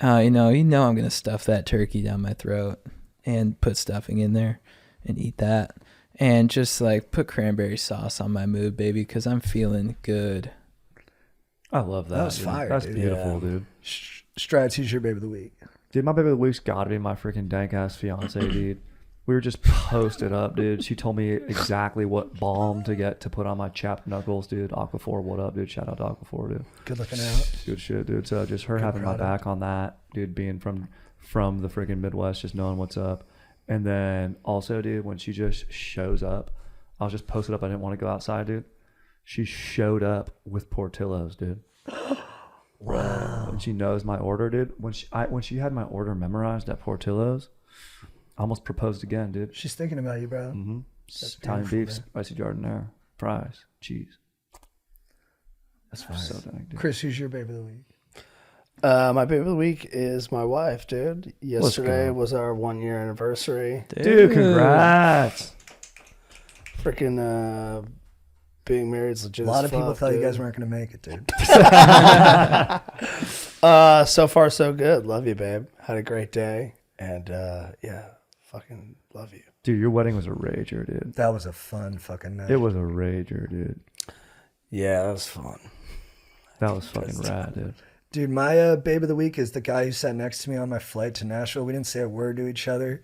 You know I'm gonna stuff that turkey down my throat and put stuffing in there and eat that. And just like put cranberry sauce on my mood, baby, because I'm feeling good. I love that. That was dude. fire, That's dude. beautiful, Yeah. dude. Strides, who's your babe of the week? Dude, my baby of the week's got to be my freaking dank ass fiance, dude. We were just posted up, dude. She told me exactly what balm to get to put on my chapped knuckles, dude. Aquaphor, what up, dude? Shout out to Aquaphor, dude. Good looking out. Good shit, dude. So just her having product. my back on that, dude, being from the freaking Midwest, just knowing what's up. And then also, dude, when she just shows up, I was just posted up. I didn't want to go outside, dude. She showed up with Portillo's, dude. Wow. And she knows my order, dude. When she had my order memorized at Portillo's, I almost proposed again, dude. She's thinking about you, bro. Mm-hmm. That's Italian beautiful, beef, spicy jardinere, fries, cheese. That's fine. So dang, dude. Chris, who's your babe of the week? My baby of the week is my wife, dude. Yesterday go. was our 1-year anniversary. Dude, congrats. Freaking being married is legit. A lot as of people fuck, thought you dude. guys weren't going to make it, dude. So far so good. Love you, babe. Had a great day, and yeah, fucking love you. Dude, your wedding was a rager, dude. That was a fun fucking night. It was a rager, dude. Yeah, that was fun. That was fucking rad, dude. Dude, my babe of the week is the guy who sat next to me on my flight to Nashville. We didn't say a word to each other,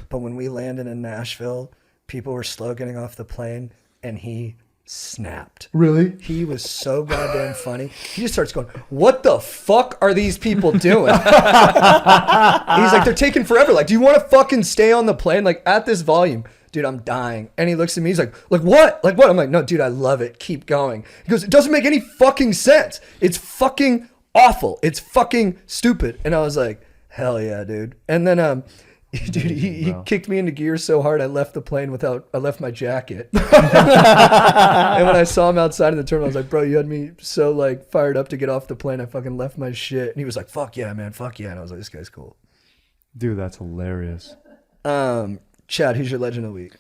but when we landed in Nashville, people were slow getting off the plane, and he snapped. Really? He was so goddamn funny. He just starts going, "What the fuck are these people doing?" He's like, "They're taking forever. Like, do you want to fucking stay on the plane like at this volume?" Dude, I'm dying. And he looks at me, he's like what? Like what? I'm like, "No, dude, I love it. Keep going." He goes, "It doesn't make any fucking sense. It's fucking awful. It's fucking stupid." And I was like, "Hell yeah, dude." And then dude, he kicked me into gear so hard I left the plane I left my jacket. And when I saw him outside in the terminal, I was like, "Bro, you had me so like fired up to get off the plane, I fucking left my shit." And he was like, "Fuck yeah, man, fuck yeah." And I was like, "This guy's cool." Dude, that's hilarious. Chad, who's your legend of the week?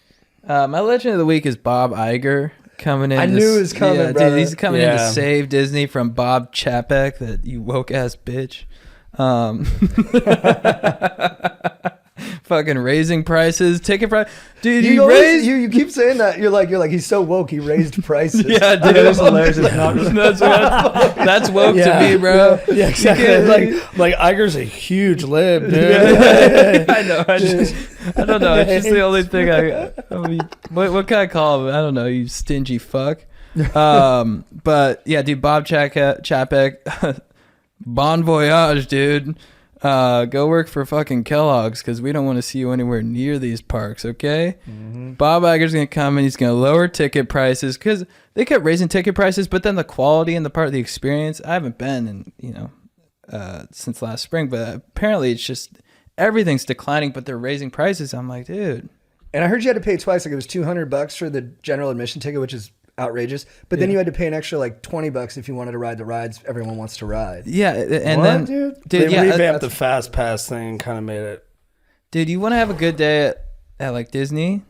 My legend of the week is Bob Iger coming in. I knew it was coming, yeah, brother. dude, he's coming in to Yeah. save Disney from Bob Chapek, that you woke ass bitch. Fucking raising prices, ticket price, dude. You keep saying that. You're like he's so woke. He raised prices. Yeah, dude, That's hilarious. It's not just- that's woke Yeah. to me, bro. Yeah, exactly. Like Iger's a huge lib, dude. I know. I don't know. It's just the only thing I mean, what can I call him? I don't know. You stingy fuck. But yeah, dude, Bob Chapek, bon voyage, dude. Go work for fucking Kellogg's because we don't want to see you anywhere near these parks, okay? Bob Iger's going to come and he's going to lower ticket prices because they kept raising ticket prices, but then the quality and the part of the experience, I haven't been since last spring, but apparently it's just everything's declining, but they're raising prices. I'm like, dude. And I heard you had to pay twice. Like it was $200 for the general admission ticket, which is outrageous. But then you had to pay an extra like $20 if you wanted to ride the rides everyone wants to ride. Yeah, and What, then dude? They yeah, revamped the fast pass thing and kind of made it. dude, you want to have a good day at like Disney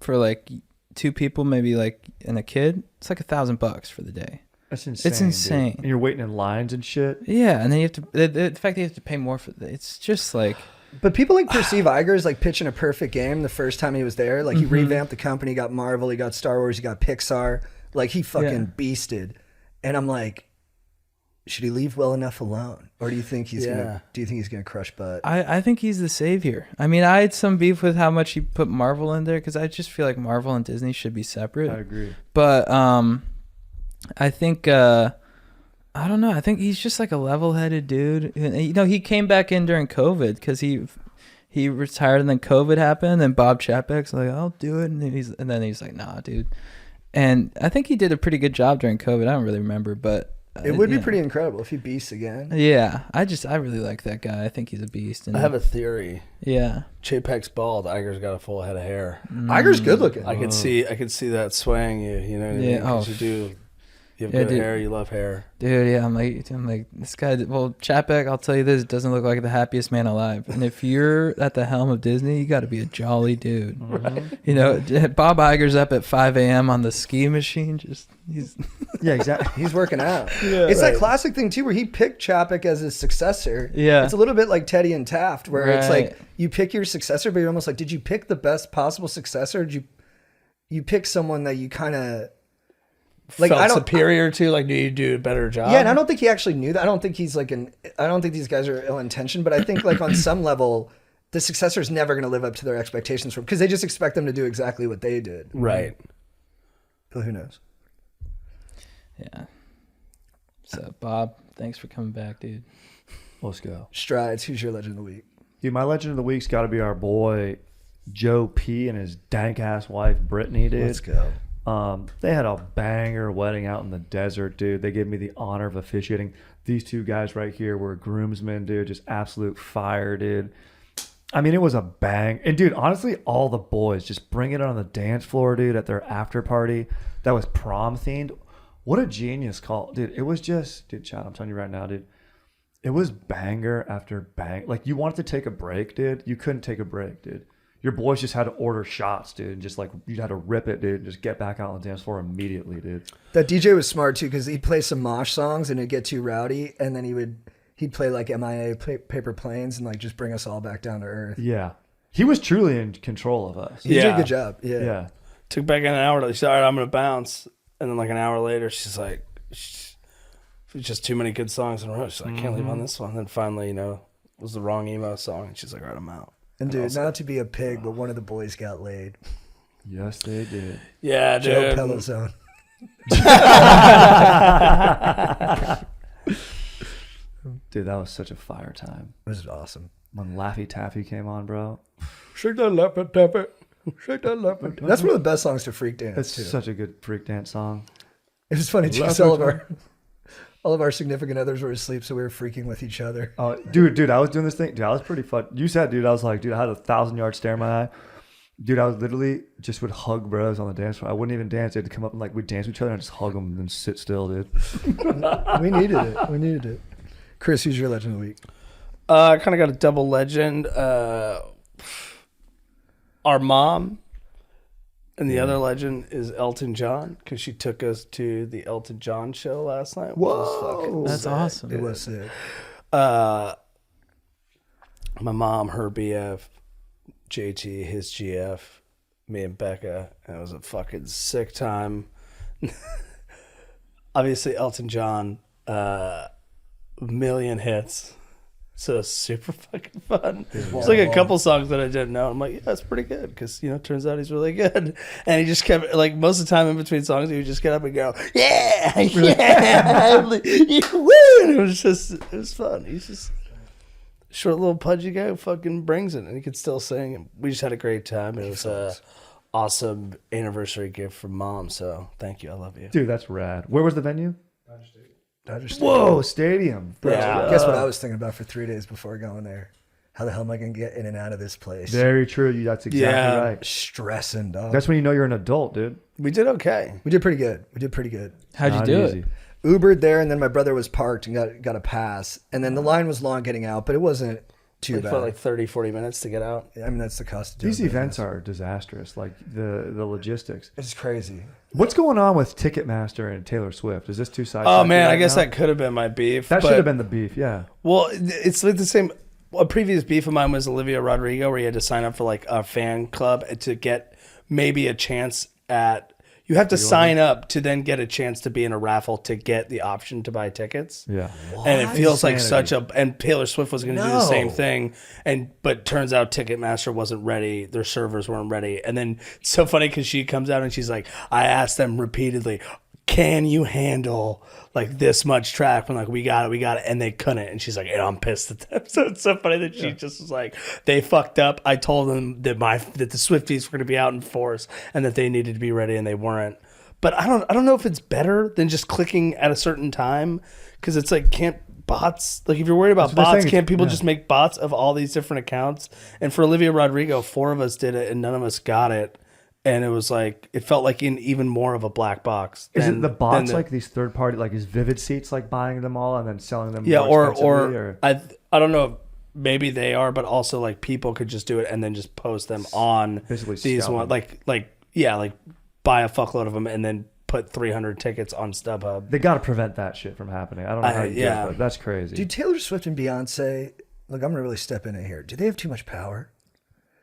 for like two people, maybe like and a kid. It's like $1,000 for the day. That's insane. It's insane. Dude. And you're waiting in lines and shit. Yeah, and then you have to the fact that you have to pay more for it's just like But people like perceive Iger as like pitching a perfect game the first time he was there. Like he revamped the company, he got Marvel, he got Star Wars, he got Pixar. Like he fucking beasted. And I'm like, should he leave well enough alone? Or do you think he's gonna crush butt? I think he's the savior. I mean, I had some beef with how much he put Marvel in there because I just feel like Marvel and Disney should be separate. I agree. But I think I don't know. I think he's just like a level-headed dude. And, he came back in during COVID because he retired and then COVID happened. And Bob Chapek's like, "I'll do it," and then he's like, "Nah, dude." And I think he did a pretty good job during COVID. I don't really remember, but It would be pretty incredible if he beasts again. Yeah, I really like that guy. I think he's a beast. And I have a theory. yeah. Chapek's bald. Iger's got a full head of hair. Iger's good looking. I could see that swaying you. You know what I mean? Yeah, 'Cause oh. you do. You have Yeah, good dude. hair. You love hair. Dude, yeah, I'm like this guy. Well, Chapek, I'll tell you this, doesn't look like the happiest man alive. And if you're at the helm of Disney, you got to be a jolly dude. Bob Iger's up at 5 a.m. on the ski machine. He's Yeah, exactly. He's working out. It's that classic thing too, where he picked Chapek as his successor. Yeah. It's a little bit like Teddy and Taft, where it's Right. like you pick your successor, but you're almost like, did you pick the best possible successor? Or did you pick someone that you kind of like? Felt I don't. superior to. Like, do you do a better job? Yeah, and I don't think he actually knew that. I don't think he's like I don't think these guys are ill-intentioned, but I think like on some level, the successor is never going to live up to their expectations from because they just expect them to do exactly what they did. Right. But who knows? yeah. So Bob, thanks for coming back, dude. Let's go. Strides. Who's your legend of the week? Dude, my legend of the week's got to be our boy Joe P and his dank ass wife Brittany, dude. Let's go. They had a banger wedding out in the desert, dude. They gave me the honor of officiating. These two guys right here were groomsmen, dude. Just absolute fire, dude. I mean, it was a bang. And, dude, honestly, all the boys just bringing it on the dance floor, dude, at their after party that was prom themed. What a genius call. Dude, it was just, dude, Chad, I'm telling you right now, dude. It was banger after bang. Like, you wanted to take a break, dude. You couldn't take a break, dude. Your boys just had to order shots, dude. And just like, you had to rip it, dude. Just get back out on the dance floor immediately, dude. That DJ was smart too because he'd play some mosh songs and it'd get too rowdy, and then he'd play like MIA Paper Planes and like just bring us all back down to earth. Yeah. He was truly in control of us. He did Yeah. a good job. Yeah. Yeah. Took back an hour. She said, "All right, I'm gonna bounce." And then like an hour later, she's like, "It's just too many good songs in a row." She's like, "I can't leave on this one." And then finally, it was the wrong emo song, and she's like, "All right, I'm out." And dude, also- not to be a pig, but one of the boys got laid. Yes, they did. Yeah, Joe dude. Pelozone. Dude, that was such a fire time. This is awesome. When Laffy Taffy came on, bro. Shake that lappy tappy. Shake that lappy. That's one of the best songs to freak dance. It's too. such a good freak dance song. It was funny too. 'Cause all of our significant others were asleep, so we were freaking with each other. Oh, dude, I was doing this thing. Dude, I was pretty fun. You said, dude, I was like, dude, I had a 1,000-yard stare in my eye. Dude, I was literally just would hug bros on the dance floor. I wouldn't even dance. They'd come up and like we'd dance with each other and just hug them and then sit still, dude. We needed it. We needed it. Chris, who's your legend of the week? I kind of got a double legend. Our mom, and the other legend is Elton John, because she took us to the Elton John show last night. Whoa, That's awesome. It was sick. My mom, her BF, JT, his GF, me and Becca, and it was a fucking sick time. Obviously, Elton John, million hits. So it's super fucking fun. There's like a couple songs that I didn't know. I'm like, yeah, that's pretty good, because turns out he's really good. And he just kept like most of the time in between songs, he would just get up and go, yeah, yeah, woo! And it was fun. He's just short little pudgy guy who fucking brings it, and he could still sing. And we just had a great time. It was a awesome anniversary gift from Mom. So thank you, I love you, Dude, that's rad. Where was the venue? Dodger Stadium. Whoa, stadium. Bro. Yeah. Guess what I was thinking about for 3 days before going there? How the hell am I going to get in and out of this place? Very true. That's exactly Yeah. right. Stressing, dog. That's when you know you're an adult, dude. We did okay. We did pretty good. We did pretty good. How'd you Not do easy. it? Ubered there, and then my brother was parked and got a pass. And then the line was long getting out, but it wasn't too Like bad. for like 30, 40 minutes to get out. I mean, that's the cost of doing These events business. are disastrous. Like the logistics. It's crazy. What's going on with Ticketmaster and Taylor Swift? Is this two sides? Oh man, I guess that could have been my beef. that but- should have been the beef. Yeah. Well, it's like the same. A previous beef of mine was Olivia Rodrigo, where you had to sign up for like a fan club to get maybe a chance at. You have to sign up to then get a chance to be in a raffle to get the option to buy tickets. Yeah. And it feels like Insanity. such a. And Taylor Swift was going to do the same thing, but turns out Ticketmaster wasn't ready. Their servers weren't ready. And then it's so funny because she comes out and she's like, I asked them repeatedly, can you handle like this much track? I'm like, we got it, and they couldn't. And she's like, and I'm pissed at them. So it's so funny that she just was like, they fucked up. I told them that the Swifties were going to be out in force and that they needed to be ready, and they weren't. But I don't know if it's better than just clicking at a certain time, because it's like, can't bots, like if you're worried about That's what they're bots, saying. can't people Yeah. just make bots of all these different accounts? And for Olivia Rodrigo, 4 of us did it and none of us got it. And it was like, it felt like in even more of a black box. Is than- it the bots than like these third party, like is Vivid Seats like buying them all and then selling them? yeah, more or expensively, I don't know, maybe they are, but also like people could just do it and then just post them on Basically these scalp ones, them. like buy a fuckload of them and then put 300 tickets on StubHub. They got to prevent that shit from happening. I don't know how you do yeah. it, but that's crazy. Dude, Taylor Swift and Beyonce, look, I'm going to really step in it here. Do they have too much power?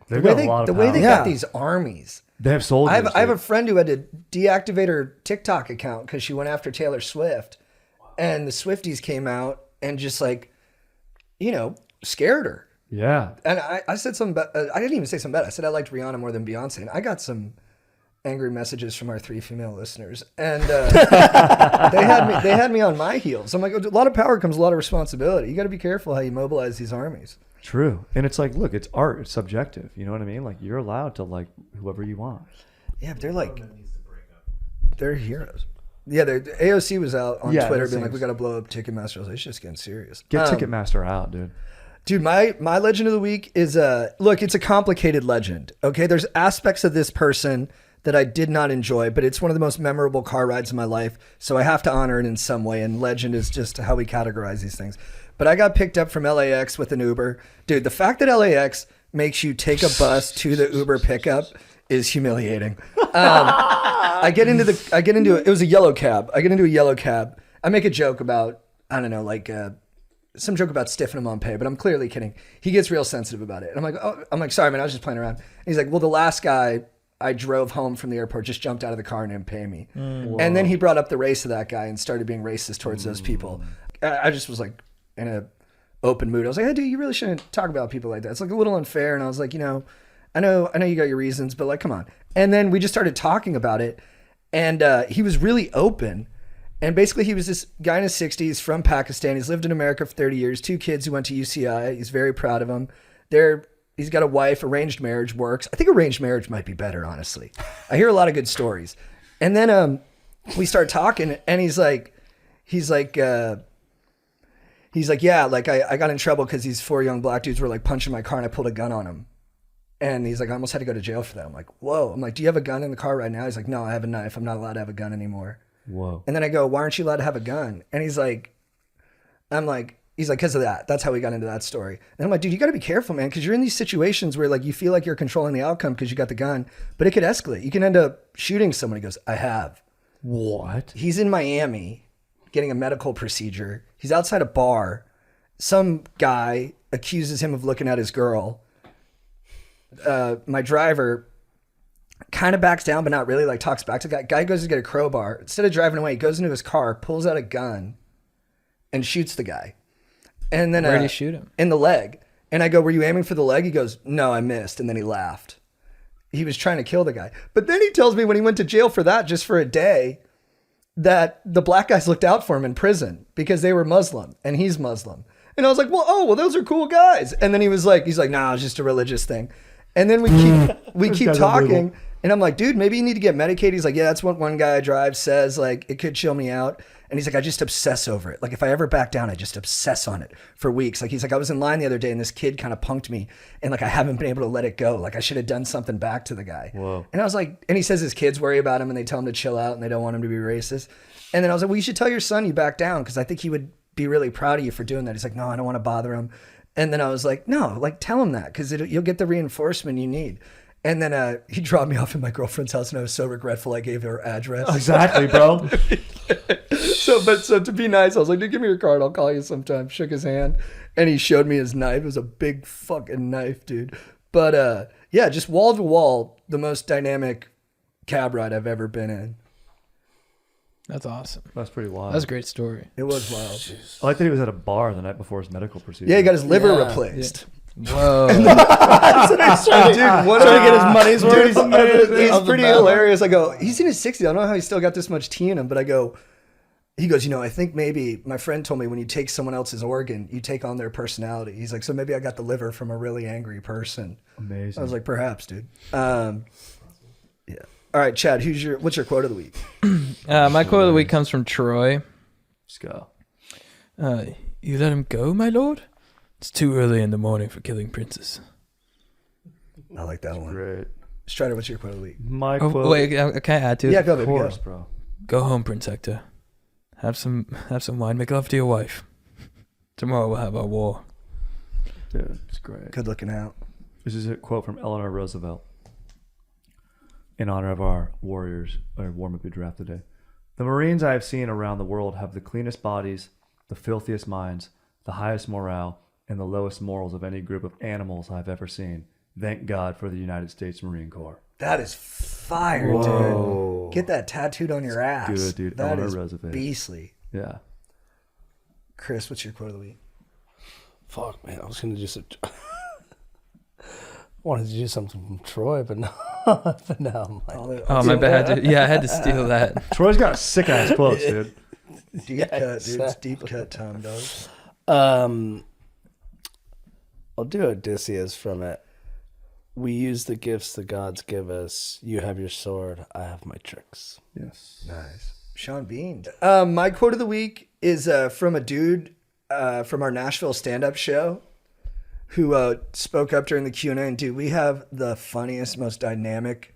They've The way got a lot of the way power. they Yeah. got these armies. They have soldiers. I have a dude. friend who had to deactivate her TikTok account because she went after Taylor Swift, and the Swifties came out and just like, scared her. Yeah. And I said something about, I didn't even say something bad. I said I liked Rihanna more than Beyonce, and I got some angry messages from our 3 female listeners, and they had me on my heels. I'm like, a lot of power comes a lot of responsibility. You got to be careful how you mobilize these armies. True. And it's like, look, it's art. It's subjective. You know what I mean? Like you're allowed to like whoever you want. Yeah, but they're like, they're heroes. Yeah, the AOC was out on Yeah, Twitter those being like, things. we got to blow up Ticketmaster. I was like, it's just getting serious. Get Ticketmaster out, dude. Dude, my legend of the week is look, it's a complicated legend. Okay, there's aspects of this person that I did not enjoy, but it's one of the most memorable car rides in my life, so I have to honor it in some way. And legend is just how we categorize these things. But I got picked up from LAX with an Uber, dude. The fact that LAX makes you take a bus to the Uber pickup is humiliating. I get into it. It was a yellow cab. I get into a yellow cab. I make a joke about, I don't know, like some joke about stiffing him on pay, but I'm clearly kidding. He gets real sensitive about it. And I'm like, sorry, man, I was just playing around. And he's like, well, the last guy I drove home from the airport just jumped out of the car and didn't pay me. And then he brought up the race of that guy and started being racist towards those people. I just was like in a open mood. I was like, hey, dude, you really shouldn't talk about people like that. It's like a little unfair. And I was like, I know you got your reasons, but like, come on. And then we just started talking about it. And he was really open. And basically, he was this guy in his 60s from Pakistan. He's lived in America for 30 years, 2 kids who went to UCI. He's very proud of them. He's got a wife. Arranged marriage works. I think arranged marriage might be better, honestly. I hear a lot of good stories. And then we start talking, and he's like, yeah, like I got in trouble because these 4 young black dudes were like punching my car, and I pulled a gun on them. And he's like, I almost had to go to jail for that. I'm like, whoa. I'm like, do you have a gun in the car right now? He's like, no, I have a knife. I'm not allowed to have a gun anymore. Whoa. And then I go, why aren't you allowed to have a gun? And he's like, because of that. That's how we got into that story. And I'm like, dude, you got to be careful, man, because you're in these situations where like you feel like you're controlling the outcome because you got the gun, but it could escalate. You can end up shooting someone. He goes, I have. What? He's in Miami getting a medical procedure. He's outside a bar. Some guy accuses him of looking at his girl. My driver kind of backs down, but not really, like talks back to the guy. Guy goes to get a crowbar. Instead of driving away, he goes into his car, pulls out a gun, and shoots the guy. And then Where did he shoot him? in the leg. And I go, were you aiming for the leg? He goes, no, I missed. And then he laughed. He was trying to kill the guy. But then he tells me when he went to jail for that, just for a day, that the black guys looked out for him in prison because they were Muslim and he's Muslim. And I was like, well, those are cool guys. And then he's like, nah, it's just a religious thing. And then we keep talking. And I'm like, dude, maybe you need to get medicated. He's like, yeah, that's what one guy I drive says. Like, it could chill me out. And he's like, I just obsess over it. Like, if I ever back down, I just obsess on it for weeks. Like, he's like, I was in line the other day and this kid kind of punked me. And like, I haven't been able to let it go. Like, I should have done something back to the guy. Whoa. And I was like, and he says his kids worry about him and they tell him to chill out and they don't want him to be racist. And then I was like, well, you should tell your son you back down because I think he would be really proud of you for doing that. He's like, no, I don't want to bother him. And then I was like, no, like tell him that because you'll get the reinforcement you need. And then he dropped me off at my girlfriend's house and I was so regretful I gave her address. Exactly, bro. So to be nice, I was like, dude, give me your card. I'll call you sometime. Shook his hand and he showed me his knife. It was a big fucking knife, dude. But yeah, just wall to wall, the most dynamic cab ride I've ever been in. That's awesome. That's pretty wild. That's a great story. It was wild. I like that he was at a bar the night before his medical procedure. Yeah, he got his liver replaced. Whoa. Dude, what Trying to get his money's worth. He's pretty hilarious. I go, he's in his 60s. I don't know how he's still got this much tea in him, but he goes, I think maybe my friend told me when you take someone else's organ, you take on their personality. He's like, so maybe I got the liver from a really angry person. Amazing. I was like, perhaps, dude. Yeah. All right, Chad, what's your quote of the week? My quote of the week comes from Troy. Let's go. You let him go, my lord? It's too early in the morning for killing princes. I like that one. Great. Strider, what's your quote of the week? My Oh, quote. wait, can I add to it? Yeah, go, Of baby, course, go. bro. Go home, Prince Hector. Have some wine. Make love to your wife. Tomorrow we'll have our war. Dude, it's great. Good looking out. This is a quote from Eleanor Roosevelt in honor of our warriors, or war movie draft today. The Marines I have seen around the world have the cleanest bodies, the filthiest minds, the highest morale, and the lowest morals of any group of animals I've ever seen. Thank God for the United States Marine Corps. That is fire, dude. Get that tattooed on your ass. Good, dude. That Eleanor is Roosevelt. beastly. Yeah. Chris, what's your quote of the week? Fuck, man. I was going to do some... wanted to do something from Troy, but no. But now I'm like... Oh, my bad. Yeah, I had to steal that. Troy's got sick ass quotes, dude. Deep cut, dude. It's deep cut time, dog. I'll do Odysseus from it. We use the gifts the gods give us. You have your sword. I have my tricks. Yes. Nice. Sean Bean. My quote of the week is from a dude from our Nashville stand-up show who spoke up during the Q&A. And dude, we have the funniest, most dynamic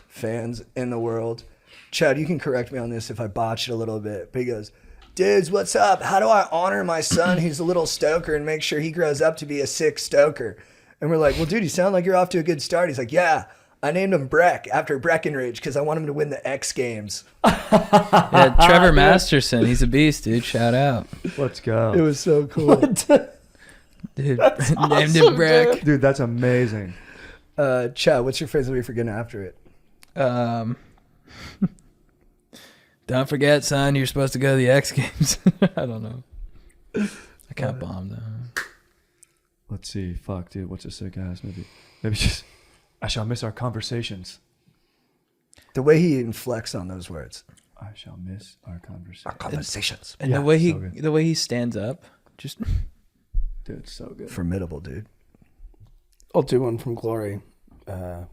fans in the world. Chad, you can correct me on this if I botch it a little bit. But he goes, dudes, what's up? How do I honor my son who's a little stoker and make sure he grows up to be a sick stoker? And we're like, well, dude, you sound like you're off to a good start. He's like, yeah, I named him Breck after Breckenridge because I want him to win the X Games. Yeah, Trevor Masterson. He's a beast, dude. Shout out. Let's go. It was so cool. Dude, named him Breck. Dude, that's amazing. Chad, what's your phrase of the week for getting after it? Don't forget, son, you're supposed to go to the X Games. I don't know. I can't bomb though. Let's see. Fuck, dude. What's a sick ass movie? Maybe just I shall miss our conversations. The way he inflects on those words. I shall miss our conversation. Conversations. And Yeah, so good. the way he stands up, just Dude, it's so good. Formidable, dude. I'll do one from Glory,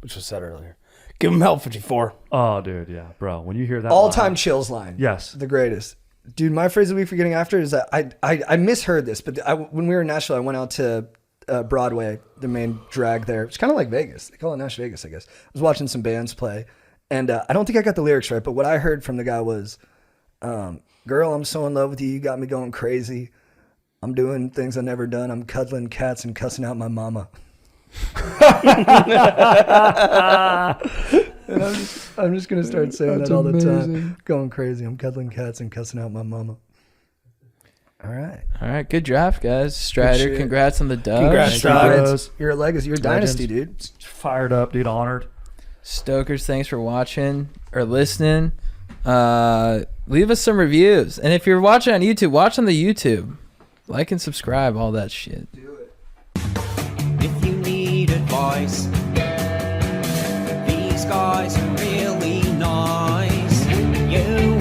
which was said earlier. Give him hell, 54. Oh, dude, yeah, bro. When you hear that All-time line- chills line. Yes. The greatest. Dude, my phrase of the week for getting after it is that I misheard this, but when we were in Nashville, I went out to Broadway, the main drag there. It's kind of like Vegas. They call it Nash Vegas, I guess. I was watching some bands play, and I don't think I got the lyrics right, but what I heard from the guy was, girl, I'm so in love with you. You got me going crazy. I'm doing things I've never done. I'm cuddling cats and cussing out my mama. And I'm just going to start saying that all the time. Going crazy. I'm cuddling cats and cussing out my mama. All right. good draft, guys. Strider, shit. congrats on the dub. Congrats, Thank you, Strider. bros. You're a legacy. You're a dynasty, dude. Fired up, dude. Honored. Stokers, thanks for watching or listening. Leave us some reviews. And if you're watching on YouTube, watch on the YouTube. Like and subscribe, all that shit. If you need advice, these guys are really nice. You